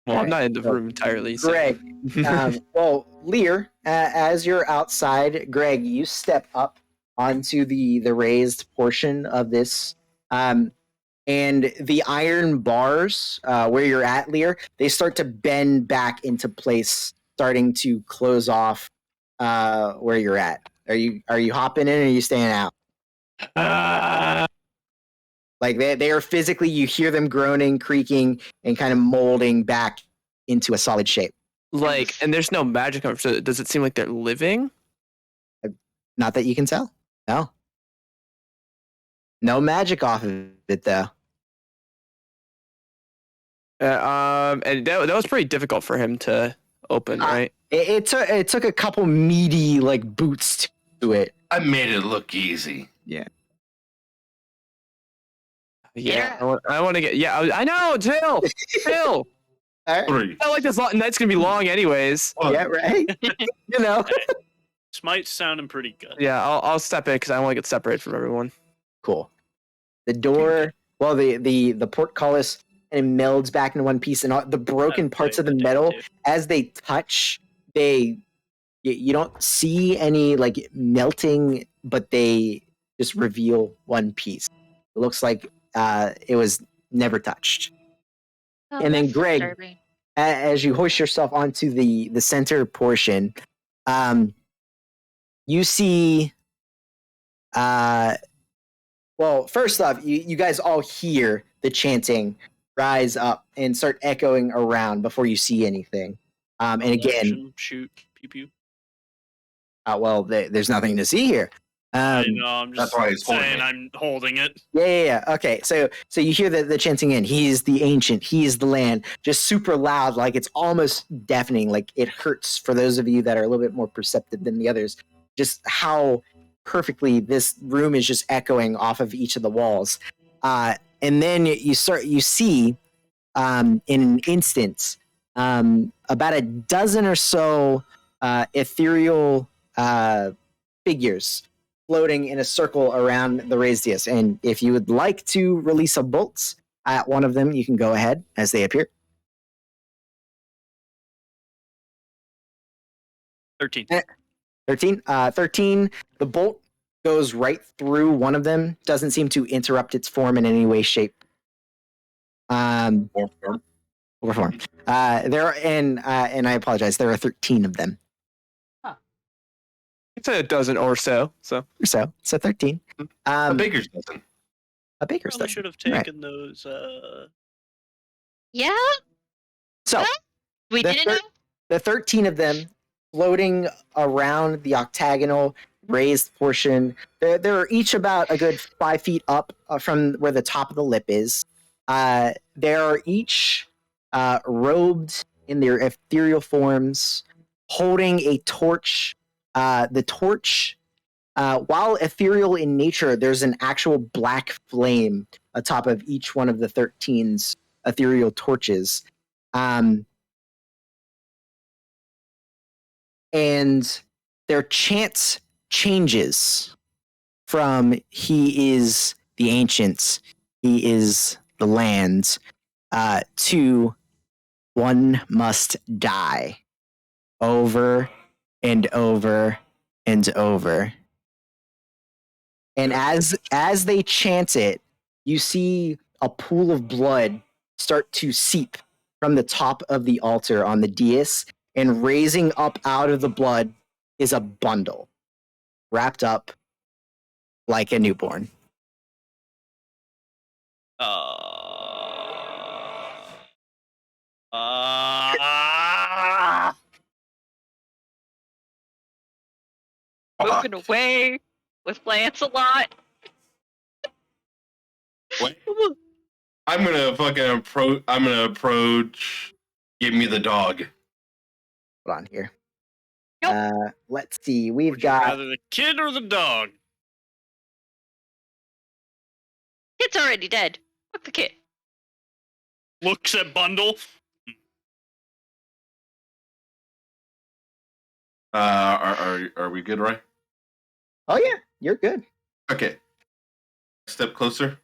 Well, I'm Alright, not in the so room entirely. So. Greg, Lear, as you're outside, Greg, you step up onto the raised portion of this, and the iron bars where you're at, Lear, they start to bend back into place, starting to close off where you're at. Are you hopping in, or are you staying out? Like they are physically, you hear them groaning, creaking, and kind of molding back into a solid shape. Like, and there's no magic. So does it seem like they're living? Not that you can tell. No. No magic off of it, though. And that was pretty difficult for him to open, right? It took a couple meaty like boots to it. I made it look easy. Yeah. I want to get. Yeah, I know. Chill. All right. 3. I like this night's gonna be long, anyways. Yeah, right. You know. This might sound pretty good. Yeah, I'll step in because I want to get separated from everyone. Cool. The door, well, the portcullis and melds back into one piece, and all, the broken parts of the metal as they touch, you don't see any like melting, but they just reveal one piece. It looks like it was never touched. Oh, And then that's Greg, disturbing. as you hoist yourself onto the center portion, you see. Well, first off, you guys all hear the chanting rise up and start echoing around before you see anything. And again, Action, shoot, pew pew. well, there's nothing to see here. I know. I'm just that's why he's holding saying it. I'm holding it. Yeah. Okay, so you hear the chanting in. He is the ancient. He is the land. Just super loud, like it's almost deafening. Like it hurts for those of you that are a little bit more perceptive than the others. Just how perfectly this room is just echoing off of each of the walls. And then you see in an instant about a dozen or so ethereal figures floating in a circle around the raised dais. And if you would like to release a bolt at one of them, you can go ahead as they appear. 13. 13. The bolt goes right through one of them. Doesn't seem to interrupt its form in any way, shape, or form. And I apologize. There are 13 of them. It's a dozen or so. So 13. A baker's dozen. A baker's Probably dozen. should have Right. taken those. Yeah, So we The didn't thir- know. the 13 of them floating around the octagonal raised portion. They're each about a good 5 feet up from where the top of the lip is. They are each robed in their ethereal forms, holding a torch. The torch, while ethereal in nature, there's an actual black flame atop of each one of the 13's ethereal torches. and their chant changes from "He is the ancient, he is the land," to "One must die," over and over and over. And as they chant it, you see a pool of blood start to seep from the top of the altar on the dais, and raising up out of the blood is a bundle wrapped up like a newborn. Moving away with Lancelot. What? I'm gonna approach. Give me the dog. Hold on here. Nope. Let's see. We've Would you got rather the kid or the dog? Kid's already dead. Fuck the kid. Looks at bundle. Are we good, Roy? Oh yeah, you're good. Okay. Step closer.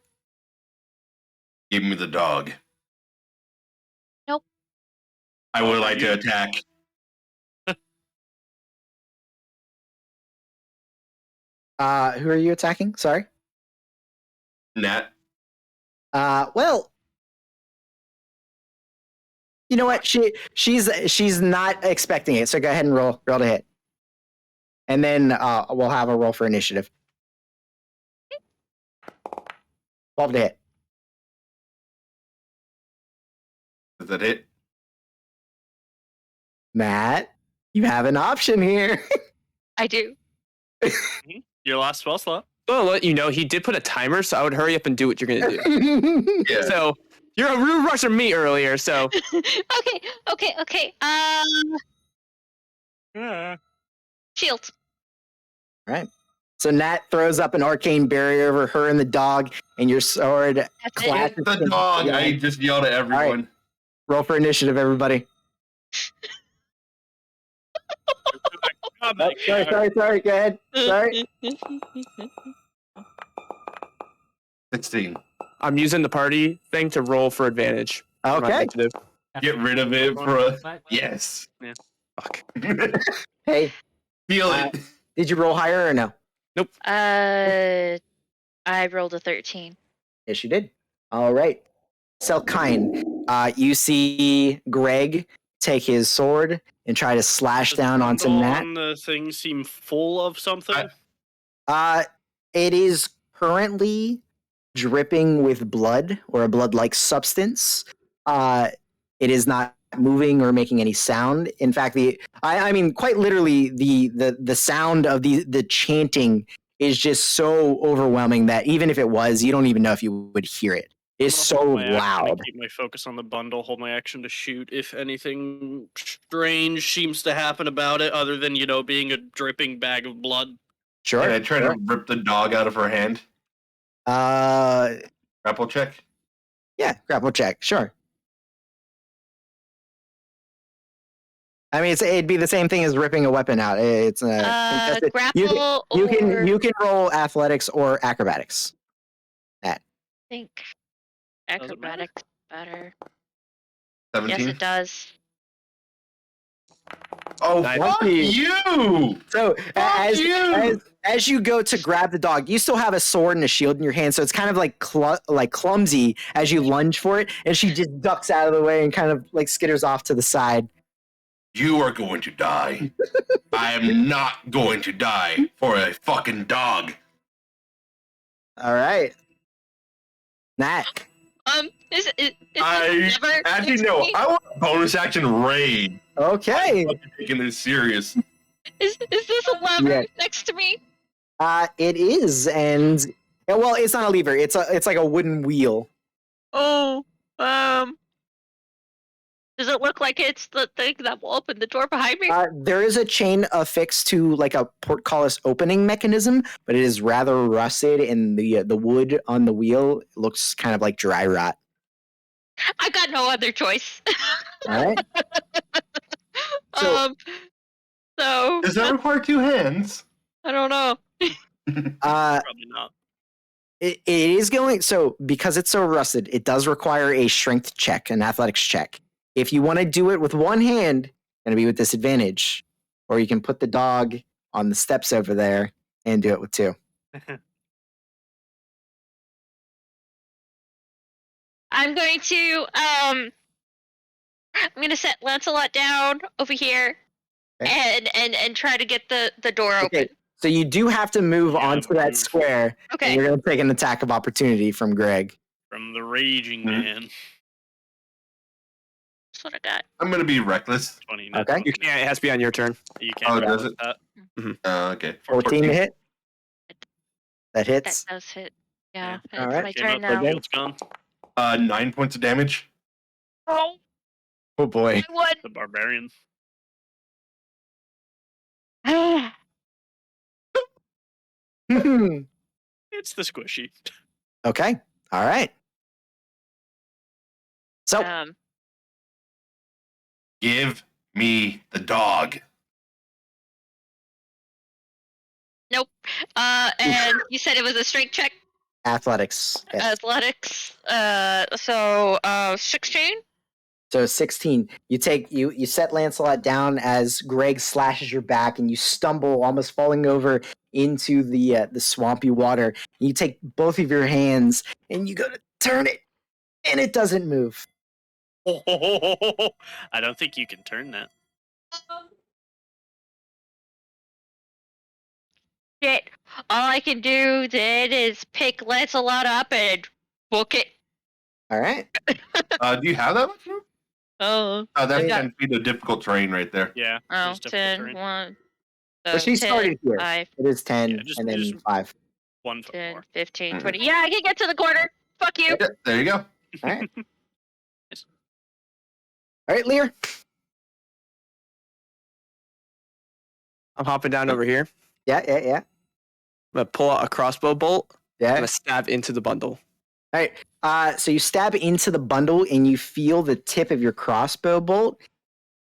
Give me the dog. Nope. I would like to attack. Who are you attacking? Sorry. Nat. Well, you know what? She's not expecting it. So go ahead and roll to hit, and then we'll have a roll for initiative. 12 to hit. Is that it? Matt, you have an option here. I do. Your last spell slot. Well, I'll let you know he did put a timer, so I would hurry up and do what you're gonna do. Yeah. So you're rushing me earlier, so Okay. Yeah. Shield. Right. So Nat throws up an arcane barrier over her and the dog, and your sword That's it. clashes. The dog. I just yelled at everyone. Roll for initiative, everybody. Oh, sorry. Go ahead. Sorry. 16. I'm using the party thing to roll for advantage. for my Okay. initiative. Get rid of it for a... Yes. Fuck. Hey, Feel it. did you roll higher or no? I rolled a 13. Yes, you did. All right. Selkine, you see Greg take his sword and try to slash Does down the onto bundle Nat. on the thing seem full of something? It is currently dripping with blood or a blood-like substance. It is not moving or making any sound. In fact, I mean, quite literally, the sound of the chanting is just so overwhelming that even if it was, you don't even know if you would hear it. It's so Hold my action and loud. keep my focus on the bundle. Hold my action to shoot if anything strange seems to happen about it, other than being a dripping bag of blood. Sure. And I try to rip the dog out of her hand. Grapple check. Yeah, grapple check. Sure. I mean, it'd be the same thing as ripping a weapon out. It's contested. Grapple You or can roll athletics or acrobatics. I think acrobatics better. 17. Yes, it does. Oh, Nice. fuck you! So you! as you go to grab the dog, you still have a sword and a shield in your hand, so it's kind of like clumsy as you lunge for it, and she just ducks out of the way and kind of like skitters off to the side. You are going to die. I am not going to die for a fucking dog. All right, Nat. Is this I lever actually next to no. me? I want bonus action raid. Okay. I'm fucking taking this serious. Is this a lever Yeah. next to me? It is, and well, it's not a lever. It's like a wooden wheel. Oh, does it look like it's the thing that will open the door behind me? There is a chain affixed to like a portcullis opening mechanism, but it is rather rusted, and the wood on the wheel looks kind of like dry rot. I got no other choice. All right. So- So Does that require 2 hands? I don't know. Probably not. It is going so because it's so rusted. It does require a strength check, an athletics check. If you want to do it with one hand, going to be with disadvantage, or you can put the dog on the steps over there and do it with 2. I'm going to set Lancelot down over here Okay. and try to get the door open. Okay, so you do have to move Yeah, onto that move. square, Okay. and you're going to take an attack of opportunity from Greg. From the Raging Mhm. Man. That's what I got. I'm gonna be reckless. 20. Okay. You can't. It has to be on your turn. You can't Oh, do does it? that. Okay. 14 to hit. That That hits. does hit. Yeah, All it's right. my Came turn out, now. the shield's gone. 9 points of damage. Oh, Oh boy. I won. The Barbarian. It's the squishy. Okay. All right. So Give me the dog. Nope. And you said it was a strength check, athletics. Yes. athletics. 16. So 16. You set Lancelot down as Greg slashes your back, and you stumble, almost falling over into the swampy water. You take both of your hands and you go to turn it, and it doesn't move. I don't think you can turn that. Shit. All I can do then is pick Lancelot up and book it. All right. Do you have that much room? Oh. Oh, that's Yeah. 10 feet of difficult terrain right there. Yeah. Oh, there's difficult 10, terrain. 1. But she 10, started here. 5, It is 10 Yeah, just- and then just- 5. 1 foot 10, more. 15, Mhm. 20. Yeah, I can get to the corner. Fuck you. Yeah, there you go. All right. All right, Lear. I'm hopping down over here. Yeah. I'm gonna pull out a crossbow bolt. I'm Yeah. gonna stab into the bundle. All right. So you stab into the bundle and you feel the tip of your crossbow bolt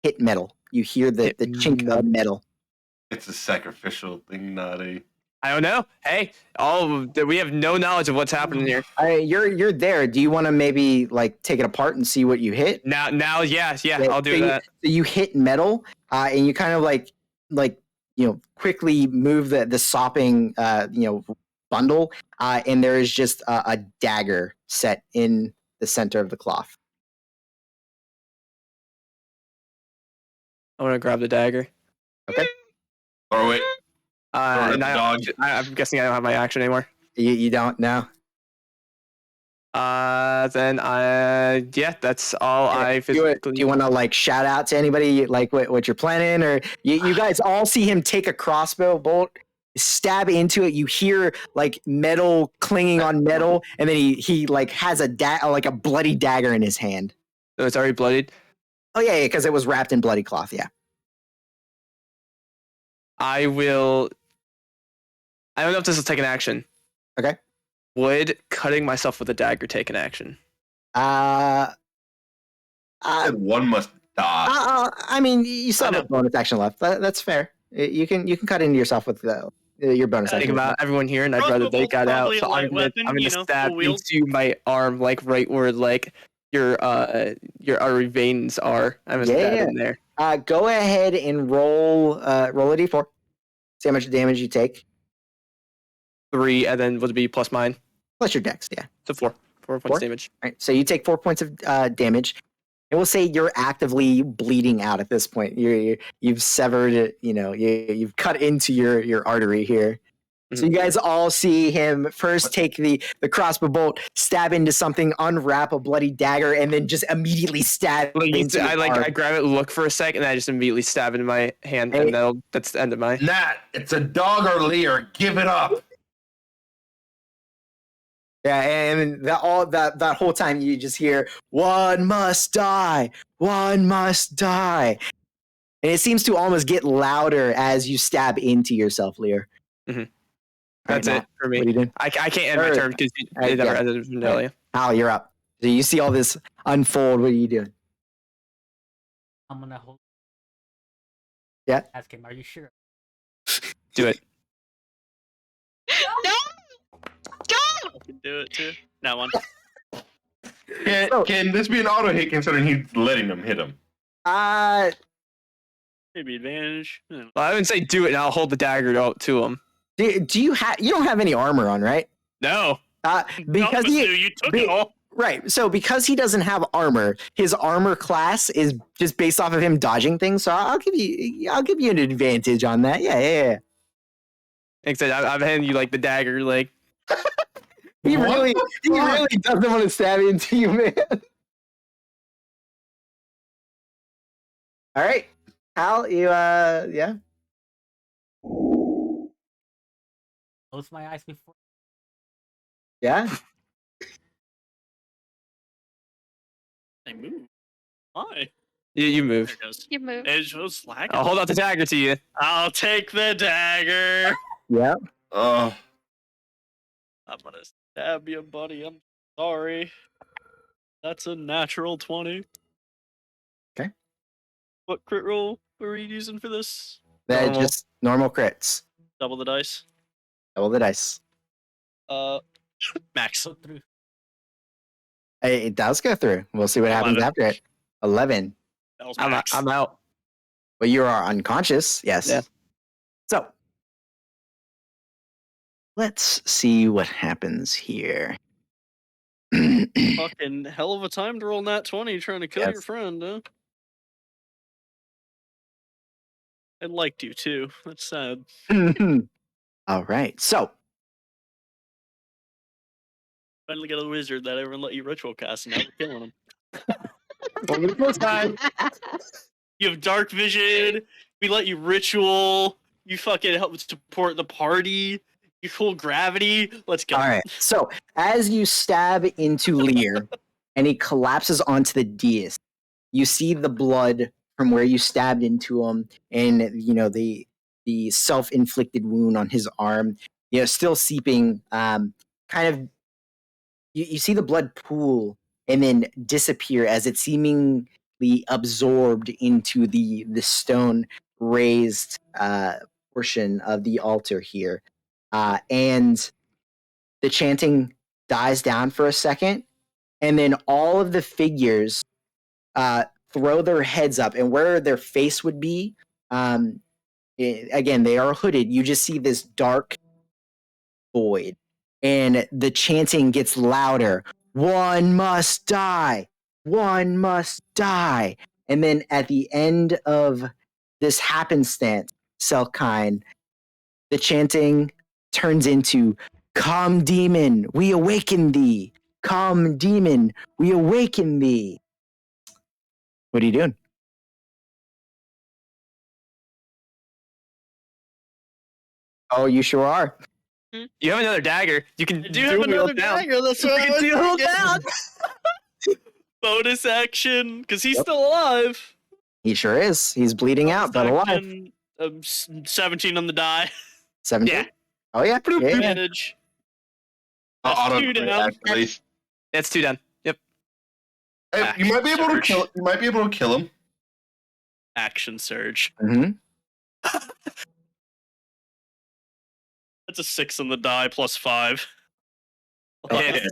hit metal. You hear the Hit chink of metal. It's a sacrificial thing, not a. I don't know. Hey, we have no knowledge of what's happening here. All right, you're there. Do you want to maybe like take it apart and see what you hit? Now, yeah, I'll do so that. So you hit metal, and you kind of like quickly move the sopping bundle, and there is just a dagger set in the center of the cloth. I'm gonna grab the dagger. Okay. Or wait. Or And the dog. I'm guessing I don't have my action anymore. You don't know. Then yeah, that's all I physically. Do you want to like shout out to anybody like what you're planning, or you guys all see him take a crossbow bolt, stab into it. You hear like metal clinging on metal, and then he like has like a bloody dagger in his hand. So it's already bloodied. Oh yeah, because it was wrapped in bloody cloth. Yeah. I will. I don't know if this will take an action. Okay. Would cutting myself with a dagger take an action? Said one must die. I mean, you still have a bonus action left. That's fair. You can cut into yourself with your bonus Think action. about everyone here, and I'd Crossbow rather they bolt's got out. probably a So light I'm gonna weapon, stab full wield. into my arm, like right where like your artery veins are. I'm gonna stab in there. Go ahead and roll a d4. See how much damage you take. 3, and then would it be plus mine? Plus your dex, yeah. So 4. 4 points damage. All right, so you take 4 points of damage. And we'll say you're actively bleeding out at this point. You've severed it, you've cut into your artery here. So you guys all see him first take the crossbow bolt, stab into something, unwrap a bloody dagger, and then just immediately stab into I grab it, look for a second, and I just immediately stab into my hand, and that's the end of my. Nat, it's a dog or Lear. Give it up. Yeah, and that whole time you just hear, "One must die, one must die," and it seems to almost get louder as you stab into yourself, Lear. Mm-hmm. That's it for me. What are you doing? I can't end my turn because it never ended in Vandalia. Al, you're up. So you see all this unfold. What are you doing? I'm gonna hold. Yeah. Ask him, are you sure? Do it. No! Don't! I can do it too. That one. Can this be an auto hit considering he's letting them hit him? Maybe advantage. Well, I wouldn't say do it, and I'll hold the dagger to him. Do you have? You don't have any armor on, right? No. Because no, you took it all. Right. So because he doesn't have armor, his armor class is just based off of him dodging things. So I'll give you an advantage on that. Yeah. Except I'm handing you like the dagger, like. He What really the fuck? doesn't want to stab into you, man. All right, Hal, you yeah. Close my eyes before. Yeah. I move. Why? You There move. it goes. You move. It was lagging. I'll hold out the dagger to you. I'll take the dagger. Yeah. Oh, I'm gonna stab you, buddy. I'm sorry. That's a natural 20. Okay. What crit roll were we using for this? That Normal. just normal crits. Double the dice. Double the dice. Max. Go through. It does go through. We'll see what happens 11. after it. 11. That was I'm max. out. But you are unconscious. Yes. Yeah. So let's see what happens here. Fucking hell of a time to roll nat 20 trying to kill Yes. your friend, huh? I liked you too. That's sad. All right. So Finally got a wizard that ever let you ritual cast, and now we're killing him. Over the first time. You have dark vision. We let you ritual. You fucking help support the party. You cool gravity. Let's go. all right. So as you stab into Lear and he collapses onto the dais, you see the blood from where you stabbed into him, and the self-inflicted wound on his arm, still seeping. Kind of, you see the blood pool and then disappear as it seemingly absorbed into the stone raised portion of the altar here, and the chanting dies down for a second, and then all of the figures throw their heads up, and where their face would be, again, they are hooded. You just see this dark void, and the chanting gets louder. One must die. One must die. And then at the end of this happenstance, Selkine, the chanting turns into, "Come, demon, we awaken thee. Come, demon, we awaken thee." What are you doing? Oh, you sure are. You have another dagger. You can I do have another dagger. That's You what can I dual was down. thinking. Bonus action, because he's still alive. He sure is. He's bleeding out, but alive. Action, 17 on the die. 17? Yeah. Oh, yeah. Yeah, yeah. Advantage. That's auto two crit, down. actually. That's 2 done. Yep. Hey, you might be able to Surge. kill. You might be able to kill him. Action surge. Mhm. That's a 6 on the die plus 5. Hit.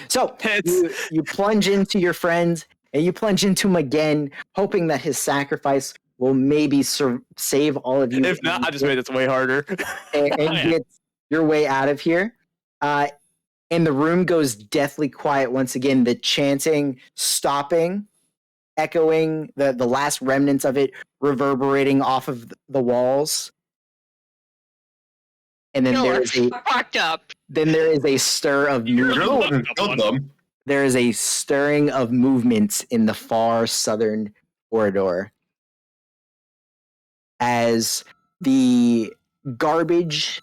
So Hits. you plunge into your friend, and you plunge into him again, hoping that his sacrifice will maybe save all of you. If not, I just made this way harder. and Oh, yeah. get your way out of here. And the room goes deathly quiet once again. The chanting stopping, echoing, the last remnants of it reverberating off of the walls. And then Y'all there are is a fucked up. stir of You're movement. the one who killed them. There is a stirring of movements in the far southern corridor as the garbage,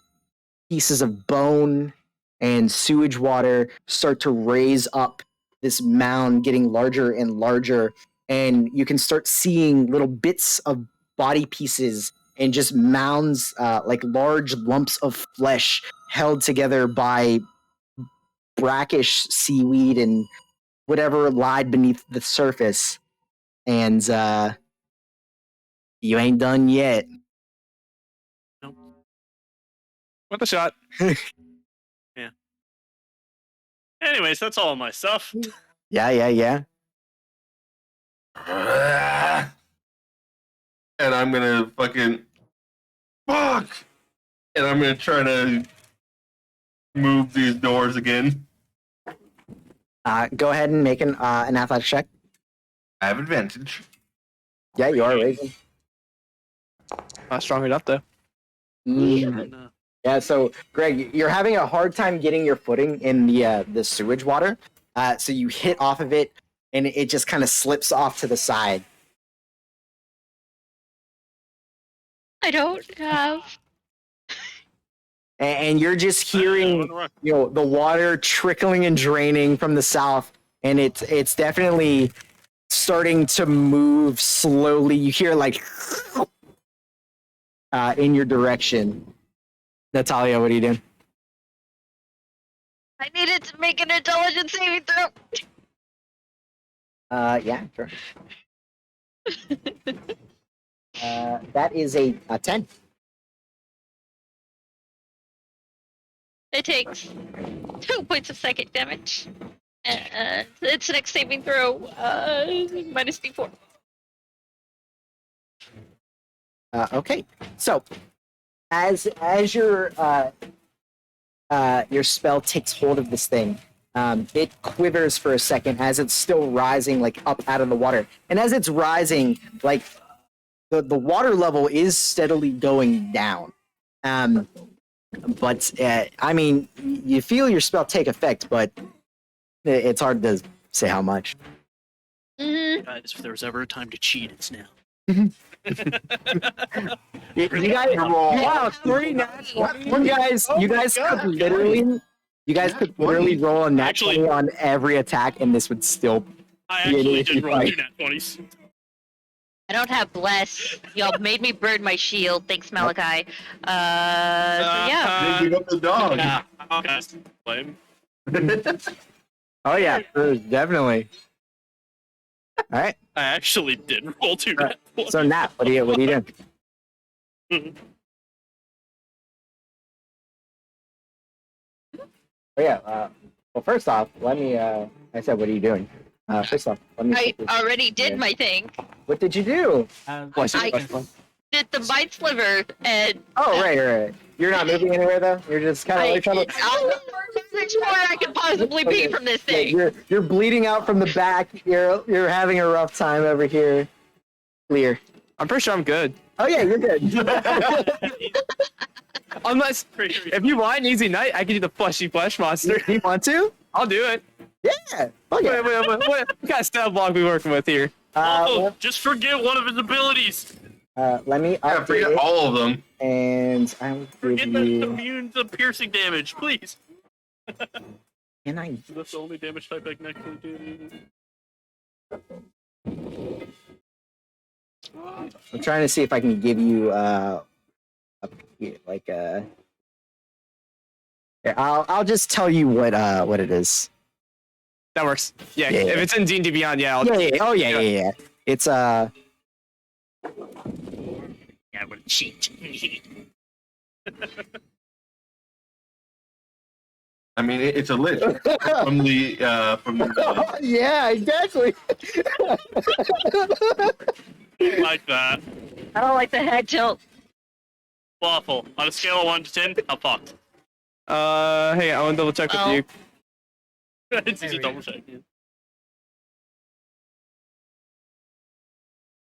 pieces of bone, and sewage water start to raise up this mound, getting larger and larger. And you can start seeing little bits of body pieces and just mounds, like large lumps of flesh held together by brackish seaweed and whatever lied beneath the surface. And You ain't done yet. What the shot? Anyways, that's all my stuff. Yeah. And I'm gonna fucking fuck. And I'm gonna try to move these doors again. Go ahead and make an athletics check. I have advantage. Yeah, you are raising. Not strong enough though. Mm. Yeah, so Greg, you're having a hard time getting your footing in the sewage water. So you hit off of it, and it just kind of slips off to the side. I don't have. And you're just hearing, the water trickling and draining from the south, and it's definitely starting to move slowly. You hear like in your direction. Natalia, what are you doing? I needed to make an intelligence saving throw. Yeah, sure. That is a 10. It takes 2 points of psychic damage. Its next saving throw, minus d4. Okay, so as your spell takes hold of this thing, it quivers for a second as it's still rising, like up out of the water, and as it's rising, like the water level is steadily going down. But I mean, you feel your spell take effect, but it's hard to say how much. Mm-hmm. Guys, if there was ever a time to cheat, it's now. You guys, yeah, 3 nat 20. You guys could literally roll a nat 20 on every attack, and this would still. I actually did roll 2 nat 20s. I don't have bless. Y'all made me burn my shield. Thanks, Malachi. So yeah. Give up the dog. Yeah, okay. Blame. Oh yeah, definitely. All right. I actually did roll 2 nat 20s. So Nat, what are you doing? Oh yeah. Well, first off, let me. I said, what are you doing? First off, let me. I already did my thing. What did you do? I did the mind sliver and. Oh right. You're not moving anywhere though. You're just kind of like trying to. I'll explore I could possibly be from this thing. Yeah, you're bleeding out from the back. You're having a rough time over here. Clear. I'm pretty sure I'm good. Oh yeah, you're good. Unless, if you want an easy night, I can do the fleshy flesh monster. You want to? I'll do it. Yeah. Okay. Wait. What kind of stat block we working with here? Just forget one of his abilities. Let me Yeah, update forget it, all of them. and I will give Forget that it's you. immune to piercing damage, please. Can I? That's the only damage type I can actually do. I'm trying to see if I can give you here, I'll just tell you what it is. That works. Yeah, Yeah. if it's in D&D Beyond, yeah. Yeah. Oh yeah. It's Yeah, but cheat. I mean, it's a lich from the. yeah, exactly. Like that. I don't like the head tilt. Waffle. On a scale of 1 to 10, how fucked? Hey, I want to double check with you. It's just a double check. Yeah.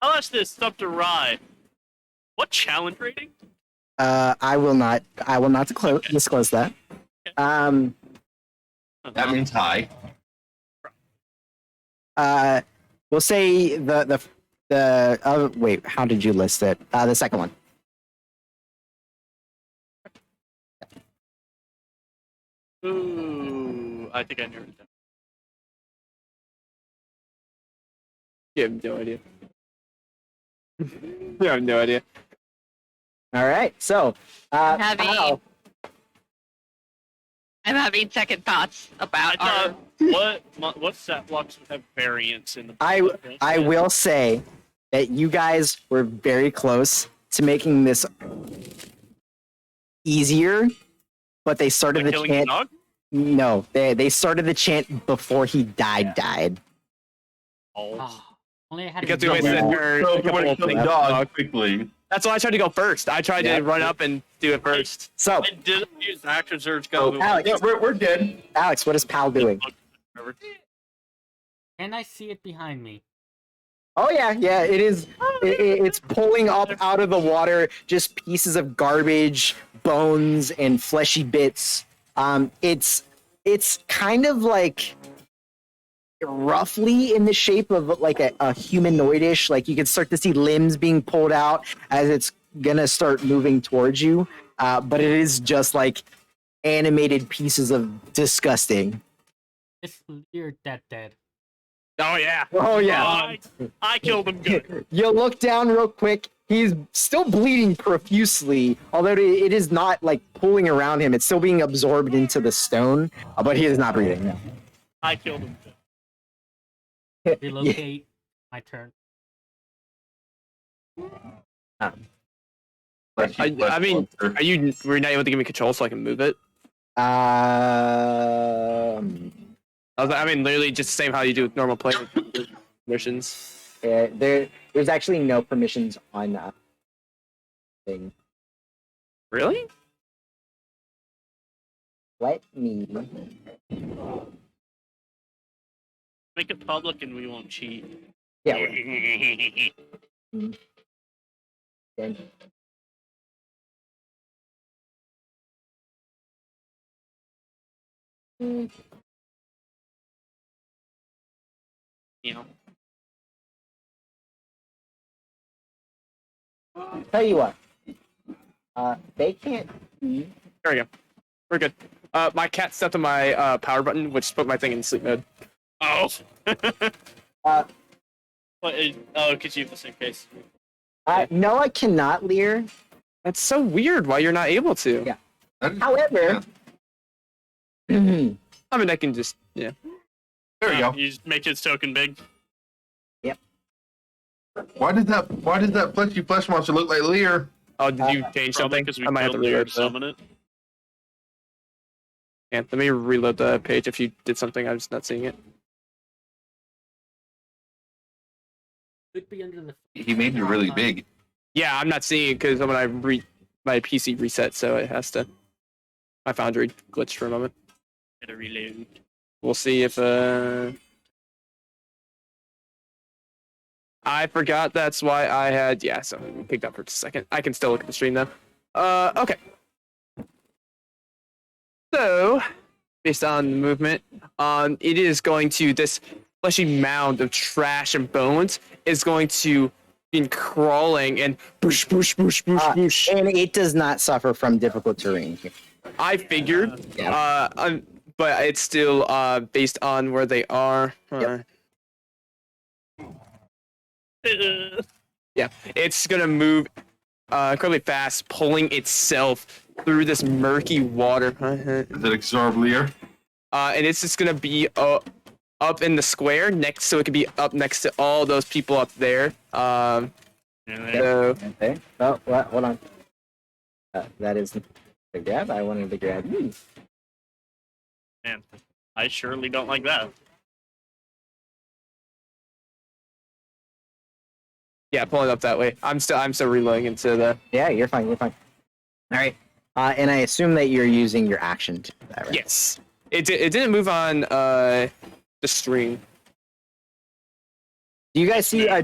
I'll ask this up to Rye. What challenge rating? I will not disclose that. That means high. We'll say the wait, how did you list it? The second one. Ooh, I think I narrowed it down. You have no idea. You have no idea. All right, so I'm having second thoughts about I our. thought, what stat blocks would have variance in the I will say that you guys were very close to making this easier, but they started By the killing the chant. dog? No, they started the chant before he died. Oh. Oh, only I had Because to we always yell said at- her So a if you couple want to of kill the things. dog quickly. That's why I tried to go first. I tried Yeah. to run up and do it first. So, I did use action surge Oh, go. Alex, yeah, we're dead. Alex, what is Pal doing? Can I see it behind me? Oh yeah, it is. It's pulling up out of the water just pieces of garbage, bones, and fleshy bits. It's kind of like roughly in the shape of like a humanoidish. Like you can start to see limbs being pulled out as it's gonna start moving towards you. But it is just like animated pieces of disgusting. It's Lear dead. Oh yeah. Oh yeah. I killed him good. You look down real quick. He's still bleeding profusely, although it is not like pulling around him. It's still being absorbed into the stone, but he is not breathing. No. I killed him good. Relocate. My turn. I mean, were you not able to give me control so I can move it? I mean, literally just the same how you do with normal play missions. There's actually no permissions on thing. Really? Let me. Make it public and we won't cheat. Yeah. Okay. You know. Tell you what. They can't. There we go. We're good. My cat stepped on my power button, which put my thing in sleep mode. Oh. Uh, because you have the same case. No, I cannot, Lear. That's so weird. Why you're not able to? Yeah. However, I mean, I can just There you go. You just make his token big. Why does that fleshy flesh monster look like Lear? Oh, did you change Probably something? because we I might have to killed Lear reload. to summon it. Yeah, let me reload the page. If you did something, I'm just not seeing it. Could be under the. He made you really big. Yeah, I'm not seeing it because when I my PC reset, so it has to. My Foundry glitched for a moment. Gotta reload. We'll see if I forgot that's why I had so we picked up for just a second. I can still look at the stream though. Okay. So based on the movement, it is going to this fleshy mound of trash and bones is going to be crawling and boosh boosh boosh boosh boosh. and it does not suffer from difficult terrain. I figured, but it's still based on where they are. Yeah, it's gonna move incredibly fast, pulling itself through this murky water. Is it absorb Lear? And it's just gonna be up in the square next, so it could be up next to all those people up there. So, Okay. Oh, what? Hold on. That is the grab I wanted to grab. Man, I surely don't like that. yeah, pulling up that way. I'm still reloading into the. Yeah, you're fine. All right. And I assume that you're using your action to do that, right? Yes, it didn't move on the stream. Do you guys see a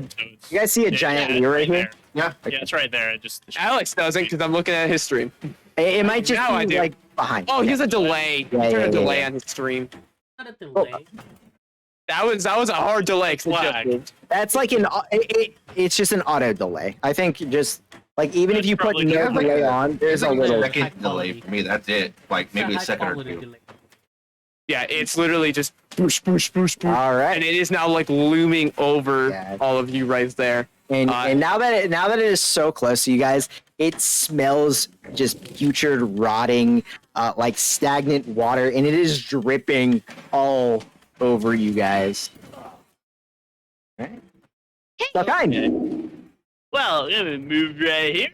giant Lear right here? Yeah. Yeah, it's right there. Alex doesn't because I'm looking at his stream. It might just Now I be do. like behind. Oh, he has a delay. He Yeah, turned a yeah, delay yeah. on his stream. Not a delay. That was a hard delay. 'cause it just Flag. moved. That's like it's just an auto delay. I think just like even if That's you put probably no good. delay on, there's It's a like little. a second delay for me. That's it. Like maybe a It's second or high-quality two. delay. Yeah, it's literally just boosh, boosh, boosh, boosh. All right. And it is now like looming over Yeah. all of you right there. And now that it is so close to you guys, it smells just putrid, rotting, like stagnant water, and it is dripping all over you guys. All right. So kind. Okay. Well, I'm gonna move right here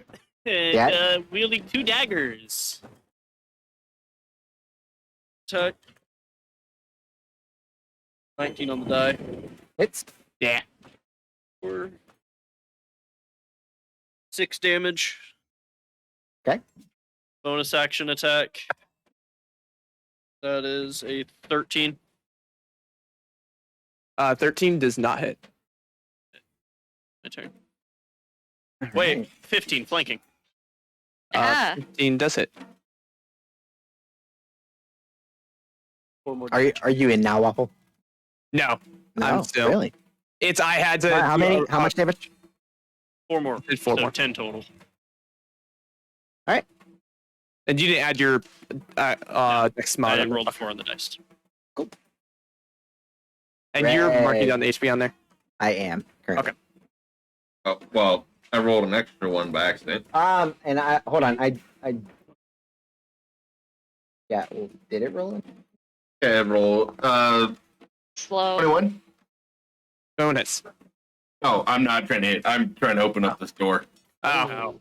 and Yeah. wielding 2 daggers. Tuck. 19 on the die. It's Yeah. 4. 6 damage. Okay. Bonus action attack. That is a 13. 13 does not hit. My turn. Wait, Alright. 15 flanking. Ah. 15 does hit. 4 more. Are you in now, Waffle? No, No, I'm still. really. It's I had to. How many? How much damage? 4 more. Did 4 So more. 10 total. And you didn't add your next mod. I rolled a 4 on the dice. And you're marking Red. down the HP on there. I am currently. Okay. Oh, well, I rolled an extra one by accident. And I hold on. I. Yeah. Well, did it roll? Okay, I roll Slow. 21. Bonus. Oh, I'm not trying to hit. I'm trying to open up this door. Oh.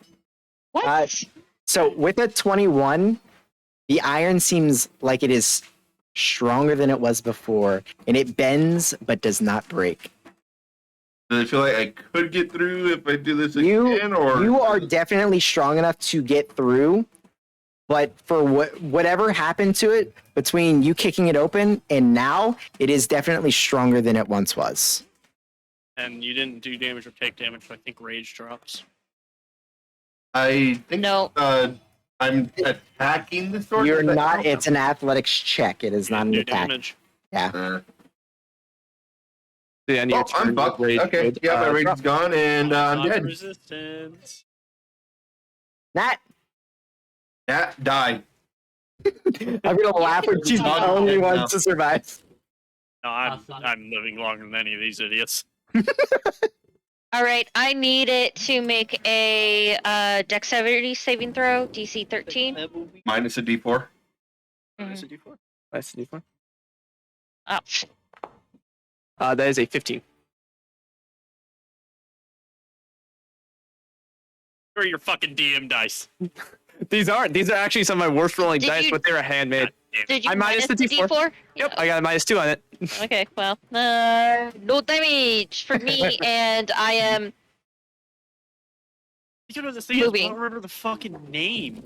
What? So with a 21, the iron seems like it is stronger than it was before, and it bends but does not break. Does it feel like I could get through if I do this You again, or you are definitely strong enough to get through, but for whatever happened to it between you kicking it open and now, it is definitely stronger than it once was. And you didn't do damage or take damage, so I think rage drops. I think No. I'm attacking the sword. You're Is that not. count? It's an athletics check. It is You not didn't an do attack. damage. The end of your Oh, I'm turn, fucked. rage Okay, would, yeah, my rage drop. is gone, and I'm Not dead. Resistance. Nat, Yeah, die. I'm gonna laugh when she's the Not only dead one now. to survive. No, I'm Awesome. I'm living longer than any of these idiots. All right, I need it to make a dexterity saving throw, DC 13. That will be Minus a D4. minus a D4. Nice to do fun. Oh, That is a 15. Where are your fucking DM dice? These are actually some of my worst rolling Did dice, you- but they're handmade. God damn it. did you I minus the the D4. Yep, I got a -2 on it. Okay, well, no damage for me, and I am You know, the thing is, I moving. don't remember the fucking name.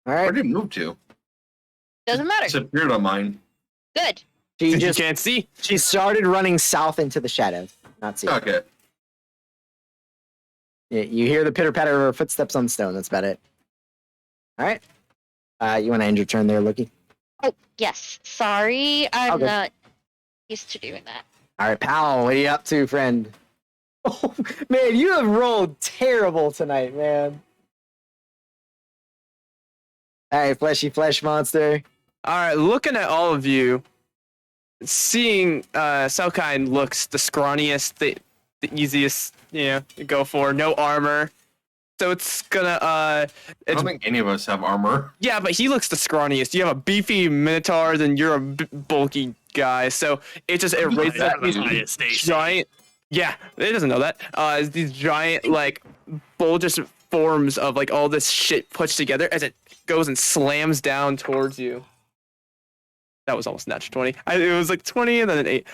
All Where right. did it move to? doesn't matter. Disappeared on mine. Good. She You just can't see. she started running south into the shadows. Not see. Okay. You hear the pitter patter of her footsteps on stone. That's about it. All right. You want to end your turn there, Loki? Oh yes, sorry, I'm Okay. not used to doing that. All right, pal. What are you up to, friend? Oh man, you have rolled terrible tonight, man. All right, fleshy flesh monster. All right, looking at all of you, seeing Selkine looks the scrawniest, the easiest, to go for. No armor, so it's gonna I don't think any of us have armor. yeah, but he looks the scrawniest. You have a beefy minotaur, then you're a bulky guy, so it just it raises I that have the highest AC. giant. Yeah, it doesn't know that. It's these giant like bulbous forms of like all this shit pushed together as it goes and slams down towards you. That was almost natural 20. It was like 20 and then an 8.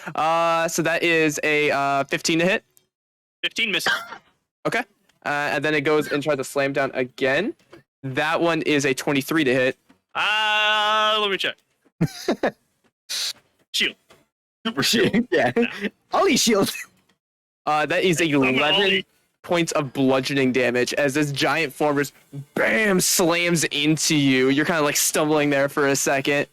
So that is a 15 to hit. 15 misses. Okay. And then it goes and tries to slam down again. That one is a 23 to hit. Let me check. Shield. Super shield. Yeah. Holy shield. That is Hey, come on, 11 Ollie. points of bludgeoning damage as this giant form just bam slams into you. You're kind of like stumbling there for a second.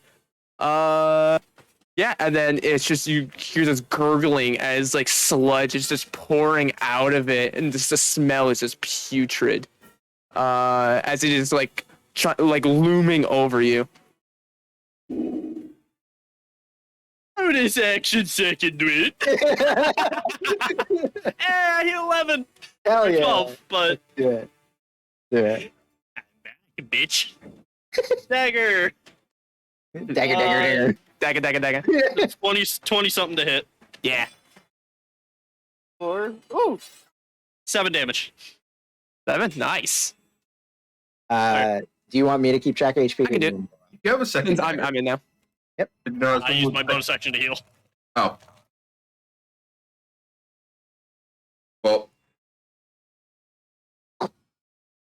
Yeah, and then it's just you hear this gurgling as like sludge is just pouring out of it, and just the smell is just putrid. As it is like looming over you. Bonus action second win. I hit 11. Hell yeah. 12, but Do it. Do it. I'm back, bitch. Dagger. Dagger, dagger, Dagger, dagger, dagger. dagger. 20 something to hit. Yeah. Ooh, 7 damage. 7. Nice. Do you want me to keep track of HP? I can do it. You have a second. I'm in now. No, I used my bonus action to heal. Oh. Well,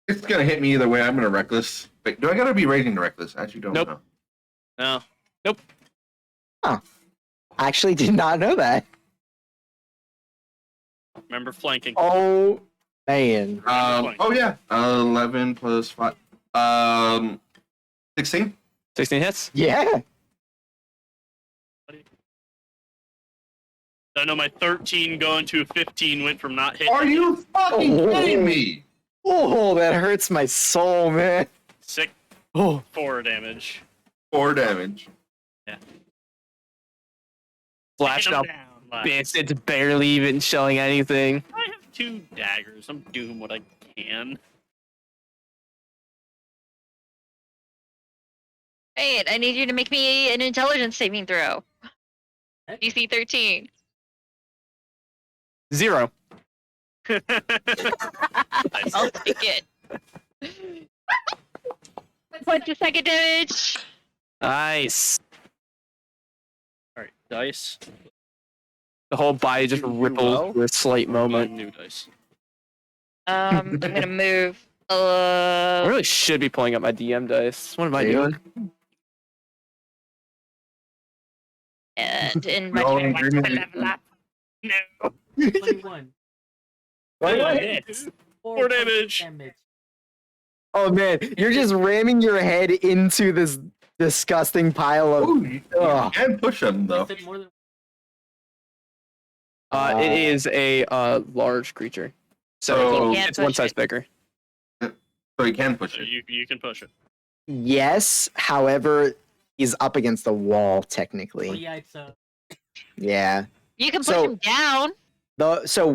it's gonna hit me either way. I'm gonna reckless. Wait, do I gotta be raising the reckless? I actually don't Nope. know. No. I actually did not know that. Remember flanking. Oh, man. Oh yeah. 11 plus 5. 16. 16 hits. Yeah. I know my 13 going to 15 went from not hitting. Are you fucking Oh. kidding me? Oh, that hurts my soul, man. 6, Oh, 4 damage. 4 damage. Flashed Taking out. him down. Bits. It's barely even showing anything. I have 2 daggers. I'm doing what I can. Hey, I need you to make me an intelligence saving throw. DC 13. 0. Nice. I'll take it. Points of second damage. Nice. Alright, dice. The whole body just ripples for a slight moment. New dice. I'm gonna move. I really should be pulling up my DM dice. What am I Really? doing? And in We all in my agreement? level up. No. 21. 21 hits. 4 damage. oh, man. You're just ramming your head into this disgusting pile of. Ooh, you can push him though. Is it more than It is a large creature. So So- Can't it's one push size it. bigger. So you can push So it. you can push it. Yes, however, he's up against the wall, Oh technically. yeah, it's Yeah. You can push So- him down. So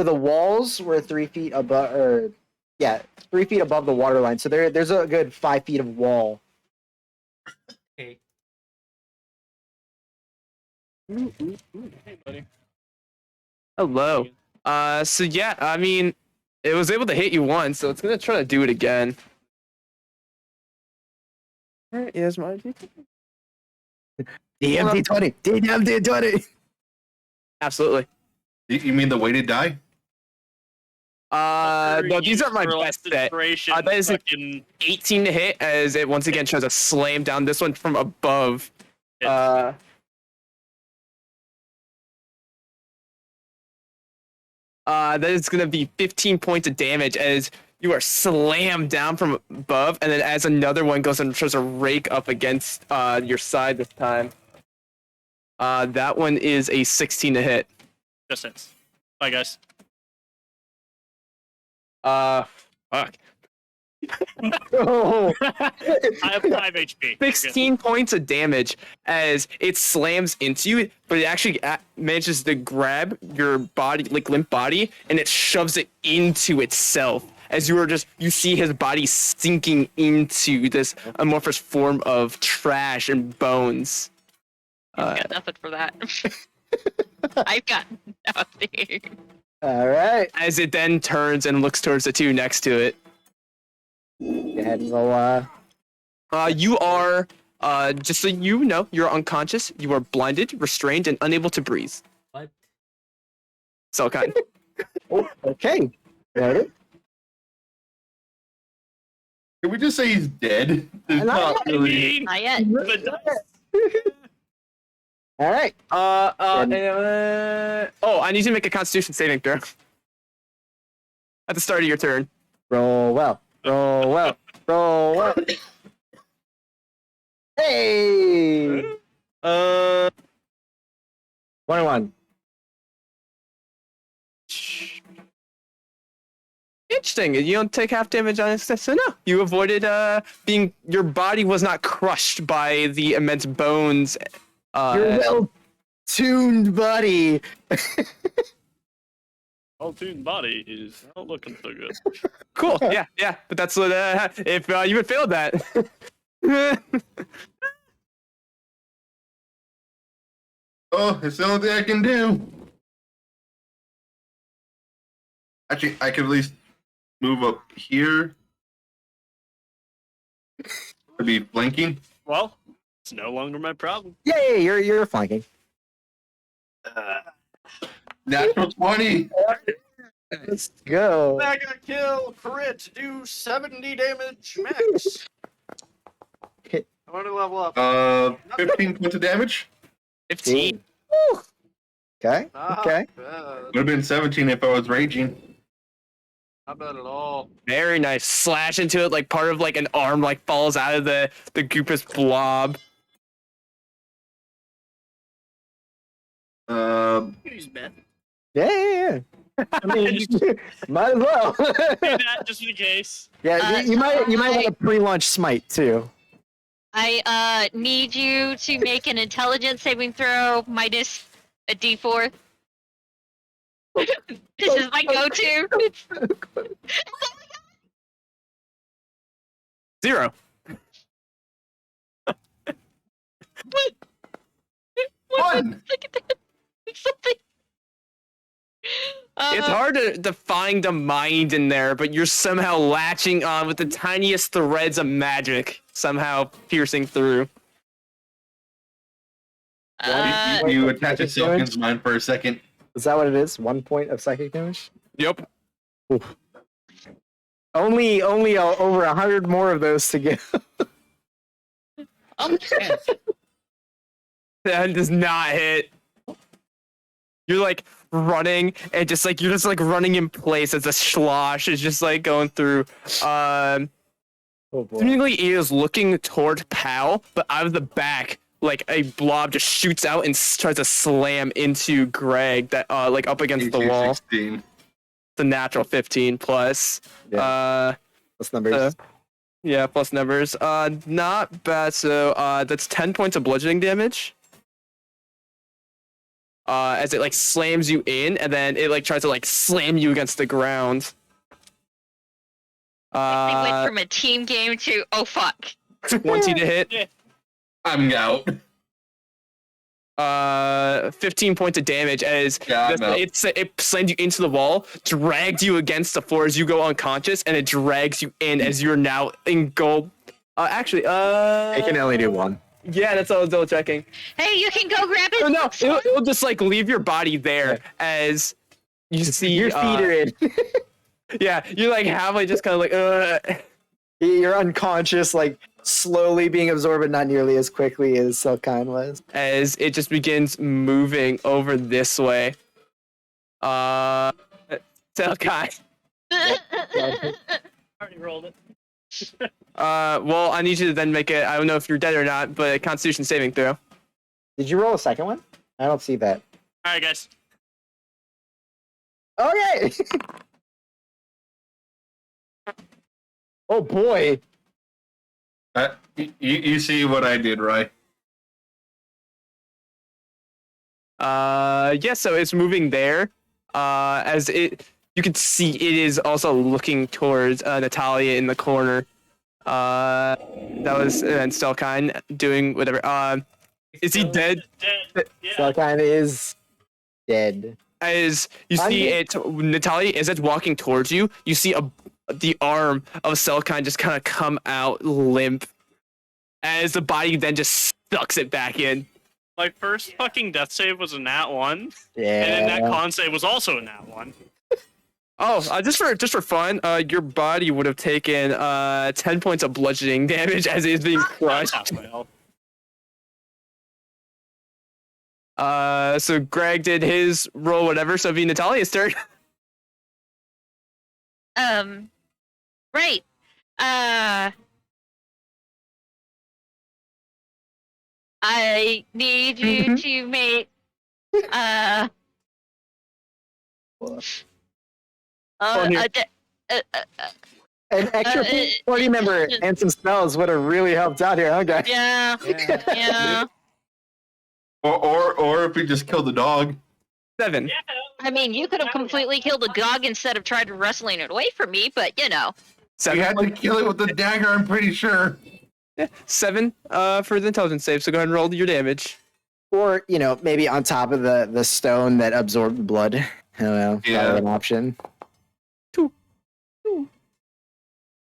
the walls were 3 feet above, or yeah, 3 feet above the water line. So there's a good 5 feet of wall. okay. Hey, buddy. Hello. So yeah, I mean, it was able to hit you once, so it's gonna try to do it again. Where is my DP? DMD20. DMD20. Absolutely. You mean the weighted die? No, these are my best bet. That that is a- fucking 18 to hit, as it once again tries to slam down this one from above. hits. That is gonna be 15 points of damage as you are slammed down from above, and then as another one goes and tries to rake up against your side this time. That one is a 16 to hit. Just hits. Bye, guys. Fuck. Oh. I have 5 HP. You're good. 16 points of damage as it slams into you, but it actually manages to grab your body, like limp body, and it shoves it into itself. As you see his body sinking into this amorphous form of trash and bones. I've got nothing for that. I've got nothing. All right. As it then turns and looks towards the two next to it. Go ahead and roll. You are, just so you know, you're unconscious, you are blinded, restrained, and unable to breathe. What? So kind. Oh, okay. Noted. Can we just say he's dead? There's not really. Not yet. The dice. All right. I need you to make a Constitution saving throw. At the start of your turn. Roll well. Roll well. Roll well. Hey. 21. Interesting. You don't take half damage on it. So no, you avoided your body was not crushed by the immense bones. You're well tuned, buddy. All tuned body is not looking so good. Cool. Yeah. But that's what if you had failed that. Oh, it's the only thing I can do. Actually, I can at least move up here to be flanking. Well, it's no longer my problem. Yeah, you're flanking. Natural 20. Let's go. Mega kill, crit, do 70 damage max. Hit. I want to level up. 15 points of damage. 15. Woo. Okay. Okay. Would have been 17 if I was raging. Not bad at all. Very nice. Slash into it like part of like an arm like falls out of the goopus blob. Use Beth. Yeah. I mean, might as well. Do that just in case. Yeah, you might want to pre-launch smite too. I need you to make an intelligence saving throw minus a d4. This is my go-to. 0. One. Look at that. Something. It's hard to find a mind in there, but you're somehow latching on with the tiniest threads of magic, somehow piercing through. You attach a Silken's mind for a second. Is that what it is? 1 point of psychic damage? Yep. Only over 100 more of those to go. That does not hit. You're like running and just like you're just like running in place as a slosh is just like going through. Oh boy. Seemingly he is looking toward Pal, but out of the back, like a blob just shoots out and tries to slam into Greg that like up against the wall. 16. The natural 15 plus. Yeah. Plus numbers. Yeah, plus numbers. Not bad. So that's 10 points of bludgeoning damage. As it like slams you in, and then it like tries to like slam you against the ground. They went from a team game to oh fuck. 20 to hit. I'm out. 15 points of damage as it slammed you into the wall, dragged you against the floor as you go unconscious, and it drags you in as you're now engulfed. Actually, It can only do one. Yeah, that's what I was double checking. Hey, you can go grab it. Oh, no, it'll just like leave your body there as you see Your feet are in. Yeah, you like have like just kind of like You're unconscious, like slowly being absorbed, but not nearly as quickly as Silkine was. as it just begins moving over this way. Selkai. Already rolled it. Well, I need you to then make it. I don't know if you're dead or not, but a Constitution saving throw. Did you roll a second one? I don't see that. All right, guys. Okay. Oh boy. You see what I did, right? Yeah, so it's moving there. As you can see, it is also looking towards Natalia in the corner. That was and Stelkine doing whatever. Is he dead? Dead. Yeah. Silkine is dead. As you see it, Natalia, as it's walking towards you, you see the arm of Selkine just kind of come out limp, as the body then just sucks it back in. My first fucking death save was a nat 1, Yeah. and then that con save was also a nat 1. Oh, just for fun, your body would have taken 10 points of bludgeoning damage as it is being crushed. So Greg did his roll, whatever. So it'd be Natalia's turn. Right. I need you to make On here. An extra party member and some spells would have really helped out here, huh, guys? yeah. Or if we just killed the dog. 7. I mean, you could have completely killed the dog instead of trying to wrestling it away from me, but you know. 7. You had to kill it with the dagger, I'm pretty sure. Yeah, 7 for the intelligence save. So go ahead and roll your damage. Or, maybe on top of the stone that absorbed the blood. I don't know. Yeah. Probably an option.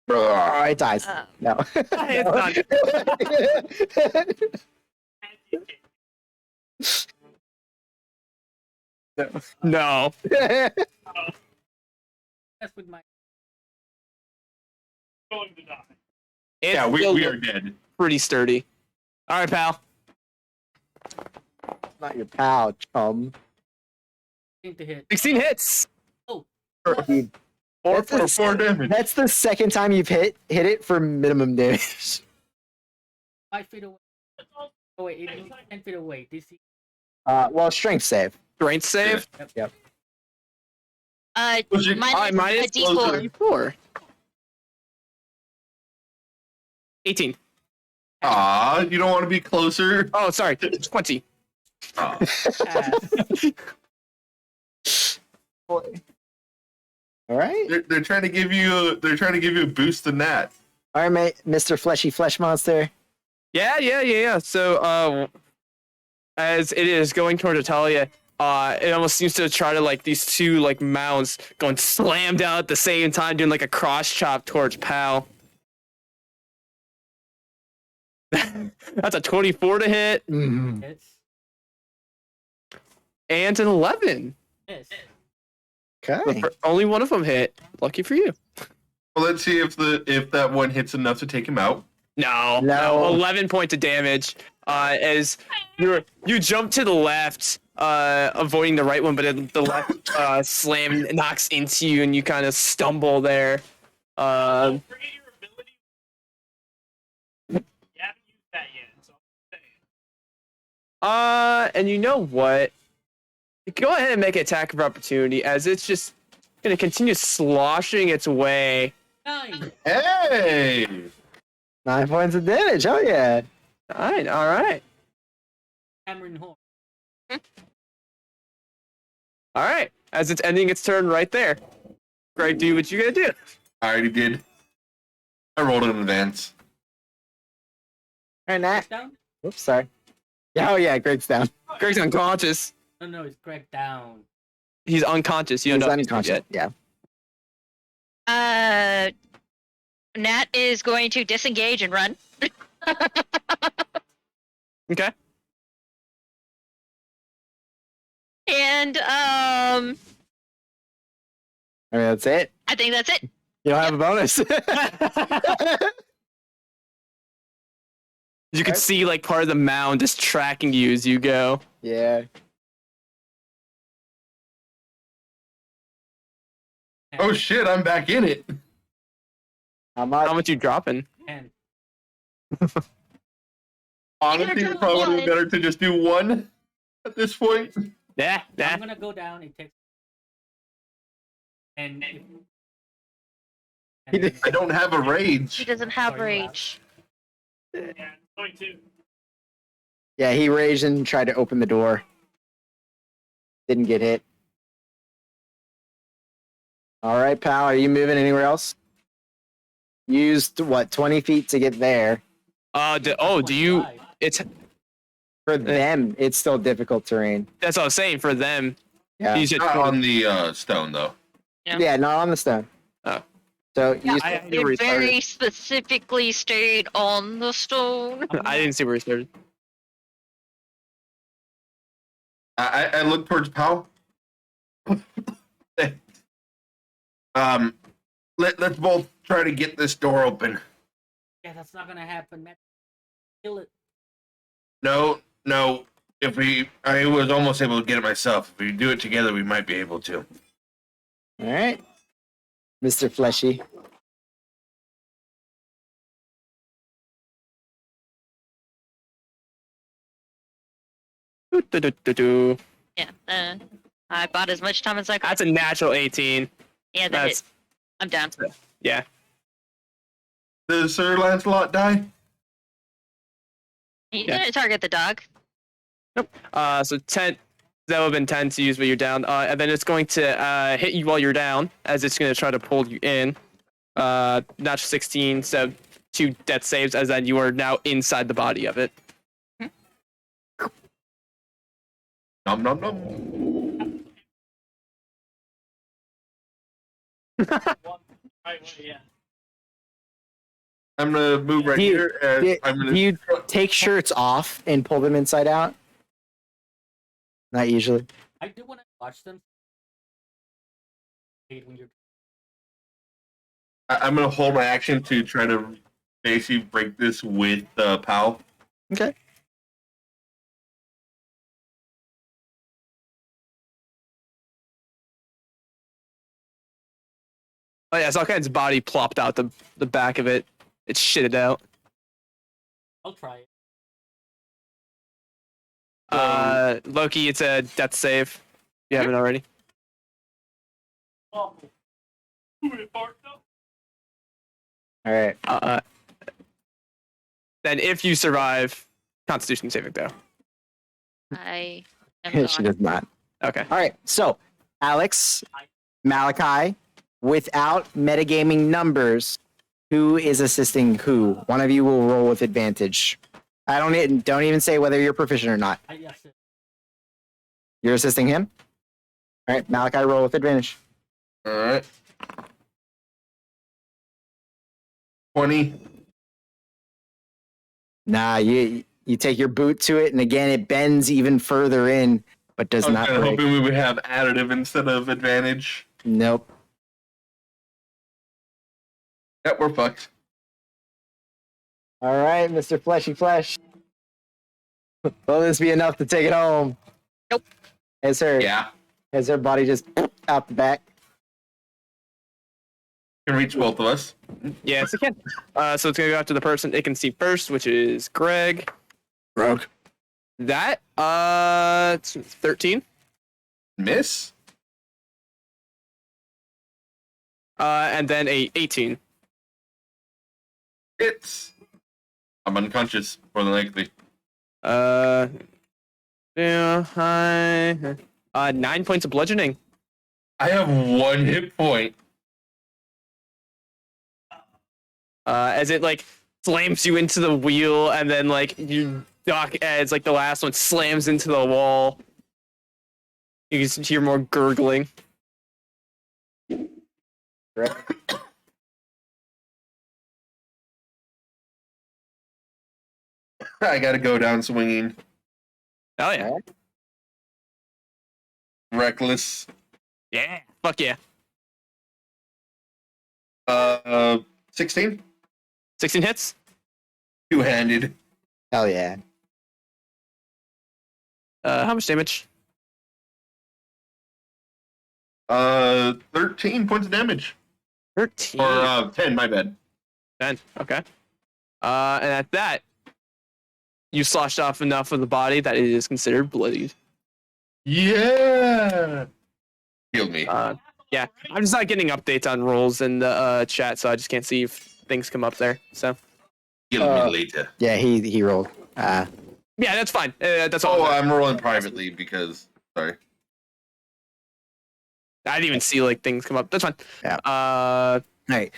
Oh, it dies. No. No. That's with my. Going to die. It's Yeah, still we are dead. pretty sturdy. All right, pal. Not your pal, chum. To hit. 16 hits. Oh. Dude, Four That's a- points. 4 damage. that's the second time you've hit it for minimum damage. 5 feet away. Oh wait, it is 10 feet away. DC. Well, strength save. Strength save. Yep. Was it- minus minus a D4. D4. 18. Aw, you don't want to be closer. Oh, sorry. 20. Aw. Pass. All right. They're trying to give you a boost in that. All right, mate, Mr. Fleshy Flesh Monster. Yeah. So, as it is going toward Italia, it almost seems to try to like these two like mounds going slam down at the same time, doing like a cross chop towards Pal. That's a 24 to hit Mm-hmm. Hits. and an 11. Miss. Okay. Only one of them hit. Lucky for you. Well, let's see if that one hits enough to take him out. No. 11 points of damage. As you jump to the left, avoiding the right one, but the left slam knocks into you, and you kind of stumble there. Don't forget your ability. You haven't used that yet, so I'm saying. And you know what? Go ahead and make an attack of opportunity, as it's just gonna continue sloshing its way. 9. Hey! 9 points of damage. Oh yeah. All right. Hammering horn. All right. As it's ending its turn right there. Greg, do what you gotta do. I already did. I rolled in advance. All right, Nat. Down? Oops, sorry. Yeah, oh yeah, Greg's down. Greg's unconscious. No, it's Greg down. He's unconscious. You He's don't know if he's unconscious. dead Yeah. Nat is going to disengage and run. Okay. And I mean, that's it. I think that's it. You don't have a bonus. You can see like part of the mound is tracking you as you go. yeah. Oh shit! I'm back in it. How How much? much you dropping? 10. Honestly, it probably would have been better to just do one at this point. Yeah. I'm gonna go down. It takes. And. He did- I don't have a rage. She doesn't have Sorry, rage. Yeah, it's going to. Yeah, he raged and tried to open the door. Didn't get hit. All right, pal. Are you moving anywhere else? Used what 20 feet to get there. Do you? It's For them, it's still difficult terrain. that's what I was saying for them. Yeah. You should. Not on the stone though. Yeah, not on the stone. Oh. So you Yeah, I had to It restart very it. specifically stayed on the stone. I didn't see where he started. I look towards Pal. Let's both try to get this door open. Yeah, that's not gonna happen, man. Kill it. No. I was almost able to get it myself. If we do it together, we might be able to. all right, Mr. Fleshy. Doo-doo-doo-doo. Yeah. I bought as much time as I could. That's a natural 18. Yeah, That's I'm down. yeah. Does Sir Lancelot die? You Yeah. didn't target the dog. So 10. That would have been 10 to use when you're down. And then it's going to hit you while you're down, as it's going to try to pull you in. Natural 16, so 2 death saves, as then you are now inside the body of it. Nom nom nom. Right, yeah. I'm gonna move right Do you- here, and I'm Do gonna. you take shirts off and pull them inside out? Not usually. I do when I watch them. Hate when you're I'm gonna hold my action to try to basically break this with Pal. Okay. Oh yeah, Zalkan's body plopped out the back of it. It's shitted out. I'll try it. Loki, it's a death save. If you haven't already. Oh. All right. Then if you survive, Constitution saving throw. I am She not. does not. Okay. All right. So, Alex, Malachi, without metagaming numbers, who is assisting who? One of you will roll with advantage. I don't even say whether you're proficient or not. Yes. You're assisting him. All right, Malachi, roll with advantage. All right. 20. Nah, you take your boot to it, and again, it bends even further in, but does I was not kind of break. hoping we would have additive instead of advantage. Nope. Yep, we're fucked. All right, Mr. Fleshy Flesh. Will this be enough to take it home? Nope. Has her body just out the back? Can reach both of us. Yes, it can. So it's gonna go after the person it can see first, which is Greg. Rogue. That it's 13. Miss. And then a 18. It's. I'm unconscious, more than likely. Yeah, hi. 9 points of bludgeoning. I have 1 hit point. As it like slams you into the wheel, and then like you duck as like the last one slams into the wall. You can hear more gurgling. Right. I gotta go down swinging. Oh yeah, Reckless. yeah, fuck yeah. 16? 16 hits. Two-handed. Hell yeah. How much damage? 13 points of damage. 13. Or 10, my bad. 10. Okay. And at that, you sloshed off enough of the body that it is considered bloodied. Yeah! Healed me. Yeah, I'm just not getting updates on rolls in the chat, so I just can't see if things come up there. So Healed me later. Yeah, he rolled. yeah, that's fine. That's all. Oh, I'm rolling privately because... Sorry. I didn't even see like things come up. That's fine. Yeah. All right.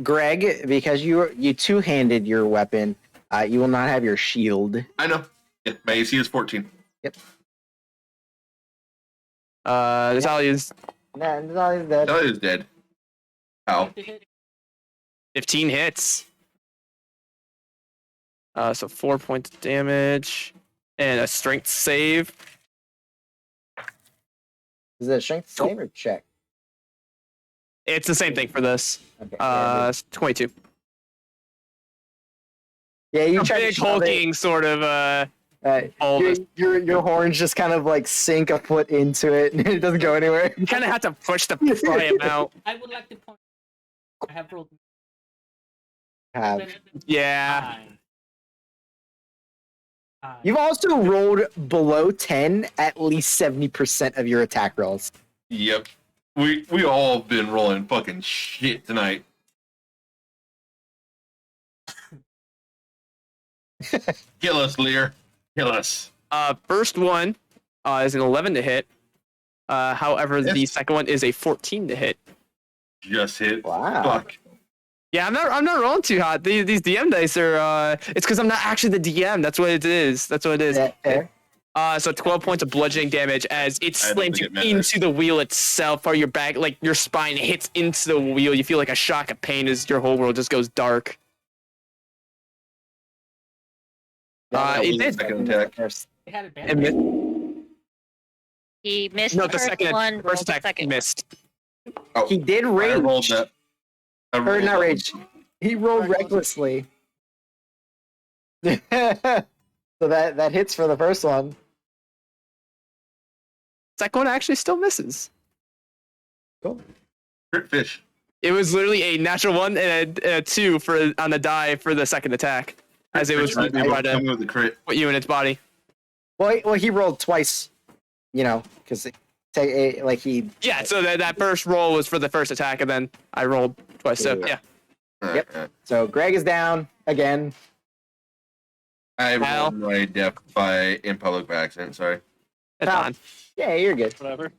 Greg, because you two-handed your weapon, you will not have your shield. I know. Yeah, my AC is 14. Yep. Natalia's Nah, that's dead. That is dead. Ow. 15 hits. So 4 points of damage and a strength save. Is it a strength save or check? It's the same thing for this. Okay. 22. Yeah, you A try big to shove it. hulking sort of all Your horns just kind of like sink a foot into it, and it doesn't go anywhere. You kind of have to push to pry him out. I would like to point. I have rolled. Yeah. You've also rolled below 10 at least 70% of your attack rolls. Yep. We all been rolling fucking shit tonight. Kill us, Lear. Kill us. First one is an 11 to hit. However, the Yes. second one is a 14 to hit. Just hit. Wow. Fuck. Yeah, I'm not rolling too hot. These DM dice are it's because I'm not actually the DM. That's what it is. That's what it is. Yeah, fair. So 12 points of bludgeoning damage as it I don't slams you think it matters. into the wheel itself, or your back, like your spine hits into the wheel. You feel like a shock of pain as your whole world just goes dark. That He was the did. second attack. First. It had It advantage. missed. He missed No, the the first second one. first rolled the attack second missed. Oh, He did I rage. rolled that. I Or rolled not that rage. one. He rolled recklessly. So that hits for the first one. Second one actually still misses. Crit fish. It was literally a natural 1 and a 2 for on the die for the second attack, as it was Fish might be able try to to come with the crit. put you in its body. Well, he rolled twice. You know, because like he. Yeah, so that first roll was for the first attack, and then I rolled twice. So yeah, Yep. So Greg is down again. I Al. rolled my death in public by accident. Sorry. that's Al. fine. Yeah, you're good, Whatever.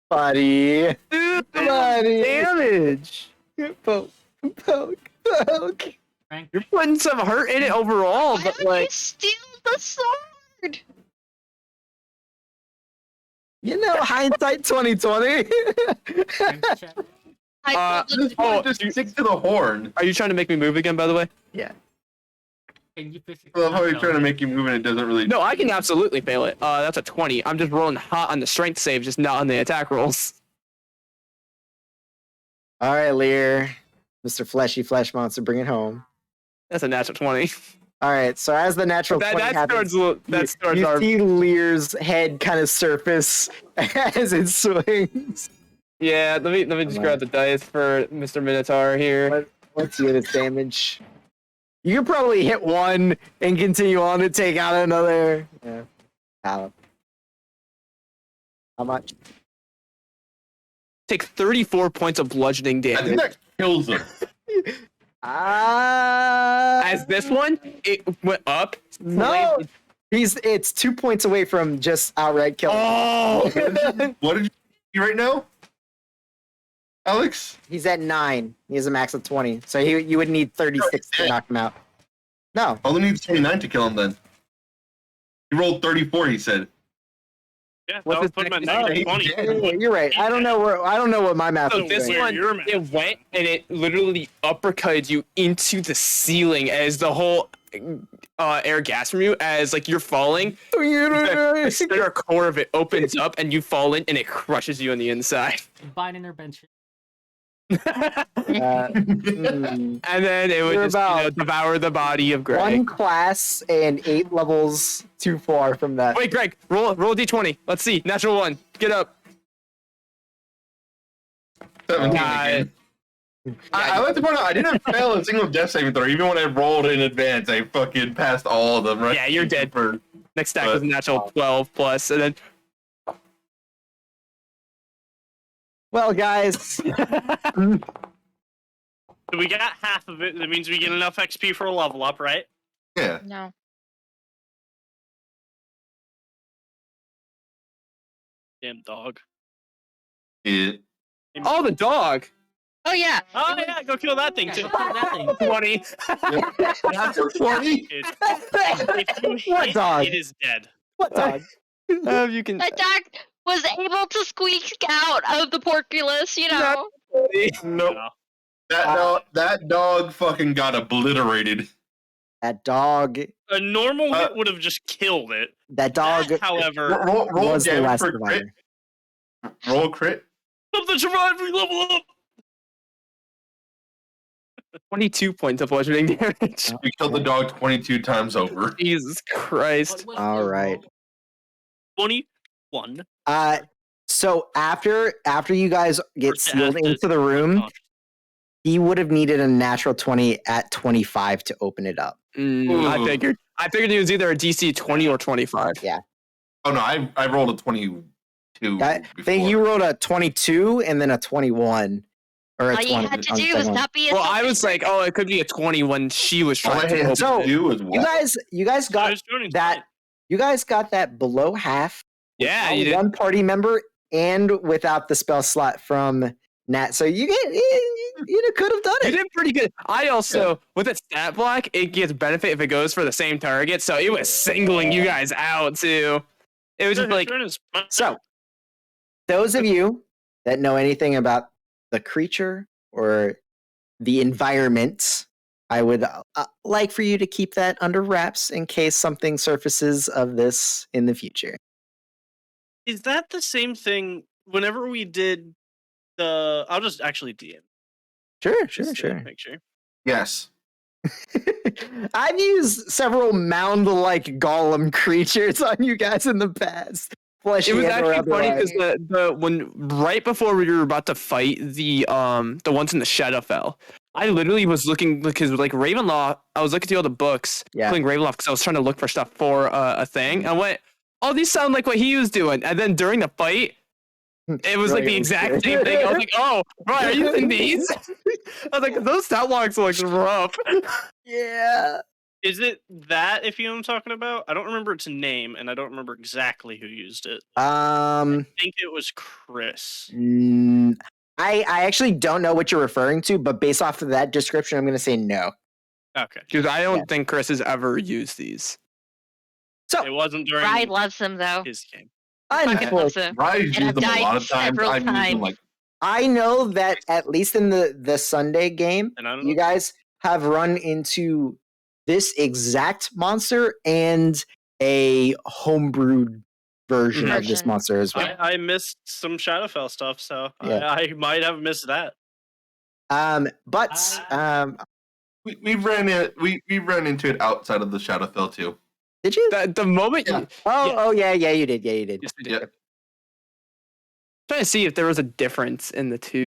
buddy. Dude, Buddy. damage. Poke. Frank, You're putting some hurt in it overall, Why but would you like, steal the sword? You know, hindsight 2020. Frank check. I rolled This one just stick to the horn. are you trying to make me move again? By the way, Can you physically? I love how you're knock trying to down? make you move and it doesn't really. no, I can absolutely fail it. That's a 20. I'm just rolling hot on the strength save, just not on the attack rolls. All right, Lear, Mr. Fleshy Flesh Monster, bring it home. That's a natural 20. All right, so as the natural 20 That happens, starts you our. see Lear's head kind of surface as it swings. Yeah, let me just grab the dice for Mr. Minotaur here. Let's see this damage. You could probably hit one and continue on to take out another. Yeah. How much? Take 34 points of bludgeoning I think damage. that kills him. As this one, it went up. No, it's 2 points away from just outright killing. Oh! What did you see right now, Alex? He's at 9. He has a max of 20, so you would need 36 to knock him out. No, Only needs 29 to kill him. Then he rolled 34. He said. Yeah, What's that would his put him at next- negative Oh, he's 20. dead. you're right. I don't know what my math So is. this doing. one, Your math. it went and it literally uppercutted you into the ceiling as the whole air gas from you as like you're falling. The center core of it opens up and you fall in and it crushes you on the inside. Combine intervention. Hmm. And then it would You're just about devour the body of Greg. One class and 8 levels too far from that. Wait, Greg, roll a d20. Let's see. Natural 1. Get up. 17 God. again. I like to point out I didn't fail a single death saving throw. Even when I rolled in advance, I fucking passed all of them. Right? Yeah, you're dead. For Next stack was a natural 12 plus, and then Well, guys, So we got half of it. That means we get enough XP for a level up, right? yeah. No. Damn dog. Yeah. oh, the dog. Oh yeah. Oh yeah, go kill that thing Yeah, too. go kill that thing. 20. That's a 20. If you What hit, dog? it is dead. what dog? You can. That dog was able to squeak out of the porculus, you know. Nope. No. That dog fucking got obliterated. That dog. A normal hit would have just killed it. That dog That, however, Roll was the damage last for crit. survivor. Roll crit. something survived. We level up. 22 points of bludgeoning damage. We killed the dog 22 times over. Jesus Christ. What was All the right. roll? 21. So after you guys get Or to sealed add to- into the room, he would have needed a natural 20 at 25 to open it up. I Ooh. figured it was either a DC 20 or 25. Oh no, I rolled a 22. I think you rolled a 22 and then a 21. Or a All 20 you had to on the do second was one. not be a Well, I selfish was like, oh, it could be a 20 when she was All I trying to had open So, to do was You walk. guys got you guys got that below half. Yeah, on you did. one party member and without the spell slot from Nat. So you could have done You it. did pretty good. I also, with its stat block, it gets benefit if it goes for the same target. So it was singling you guys out, too. It was just like, So, those of you that know anything about the creature or the environment I would like for you to keep that under wraps in case something surfaces of this in the future. Is that the same thing? Whenever we did the, I'll just actually DM. Sure, Just to sure. make sure. Yes. I've used several mound-like golem creatures on you guys in the past. It was and/or actually funny otherwise. because when right before we were about to fight the ones in the Shadowfell, I literally was looking because like Ravenloft, I was looking through all the books, Yeah. including Ravenloft, because I was trying to look for stuff for a thing. And I went, oh, these sound like what he was doing. And then during the fight, it was like the Right, exact same thing. I was like, oh, right, are you using these? I was like, those stat logs look rough. Yeah. Is it that, if you know what I'm talking about? I don't remember its name, and I don't remember exactly who used it. I think it was Chris. I actually don't know what you're referring to, but based off of that description, I'm going to say no. Okay. Because I don't think Chris has ever used these. So It wasn't during Ride loves them though. his game. Fucking loves them. Rise And used I've them a lot died of times. several I've used them times. like I know that at least in the Sunday game, And I don't you know. guys have run into this exact monster and a homebrewed version of this Version. monster as well. I missed some Shadowfell stuff, so Yeah. I might have missed that. we ran into it outside of the Shadowfell too. Did you? The moment Yeah. you Oh yeah, you did. Yeah, you did. Yes, we did. Yep. Trying to see if there was a difference in the two.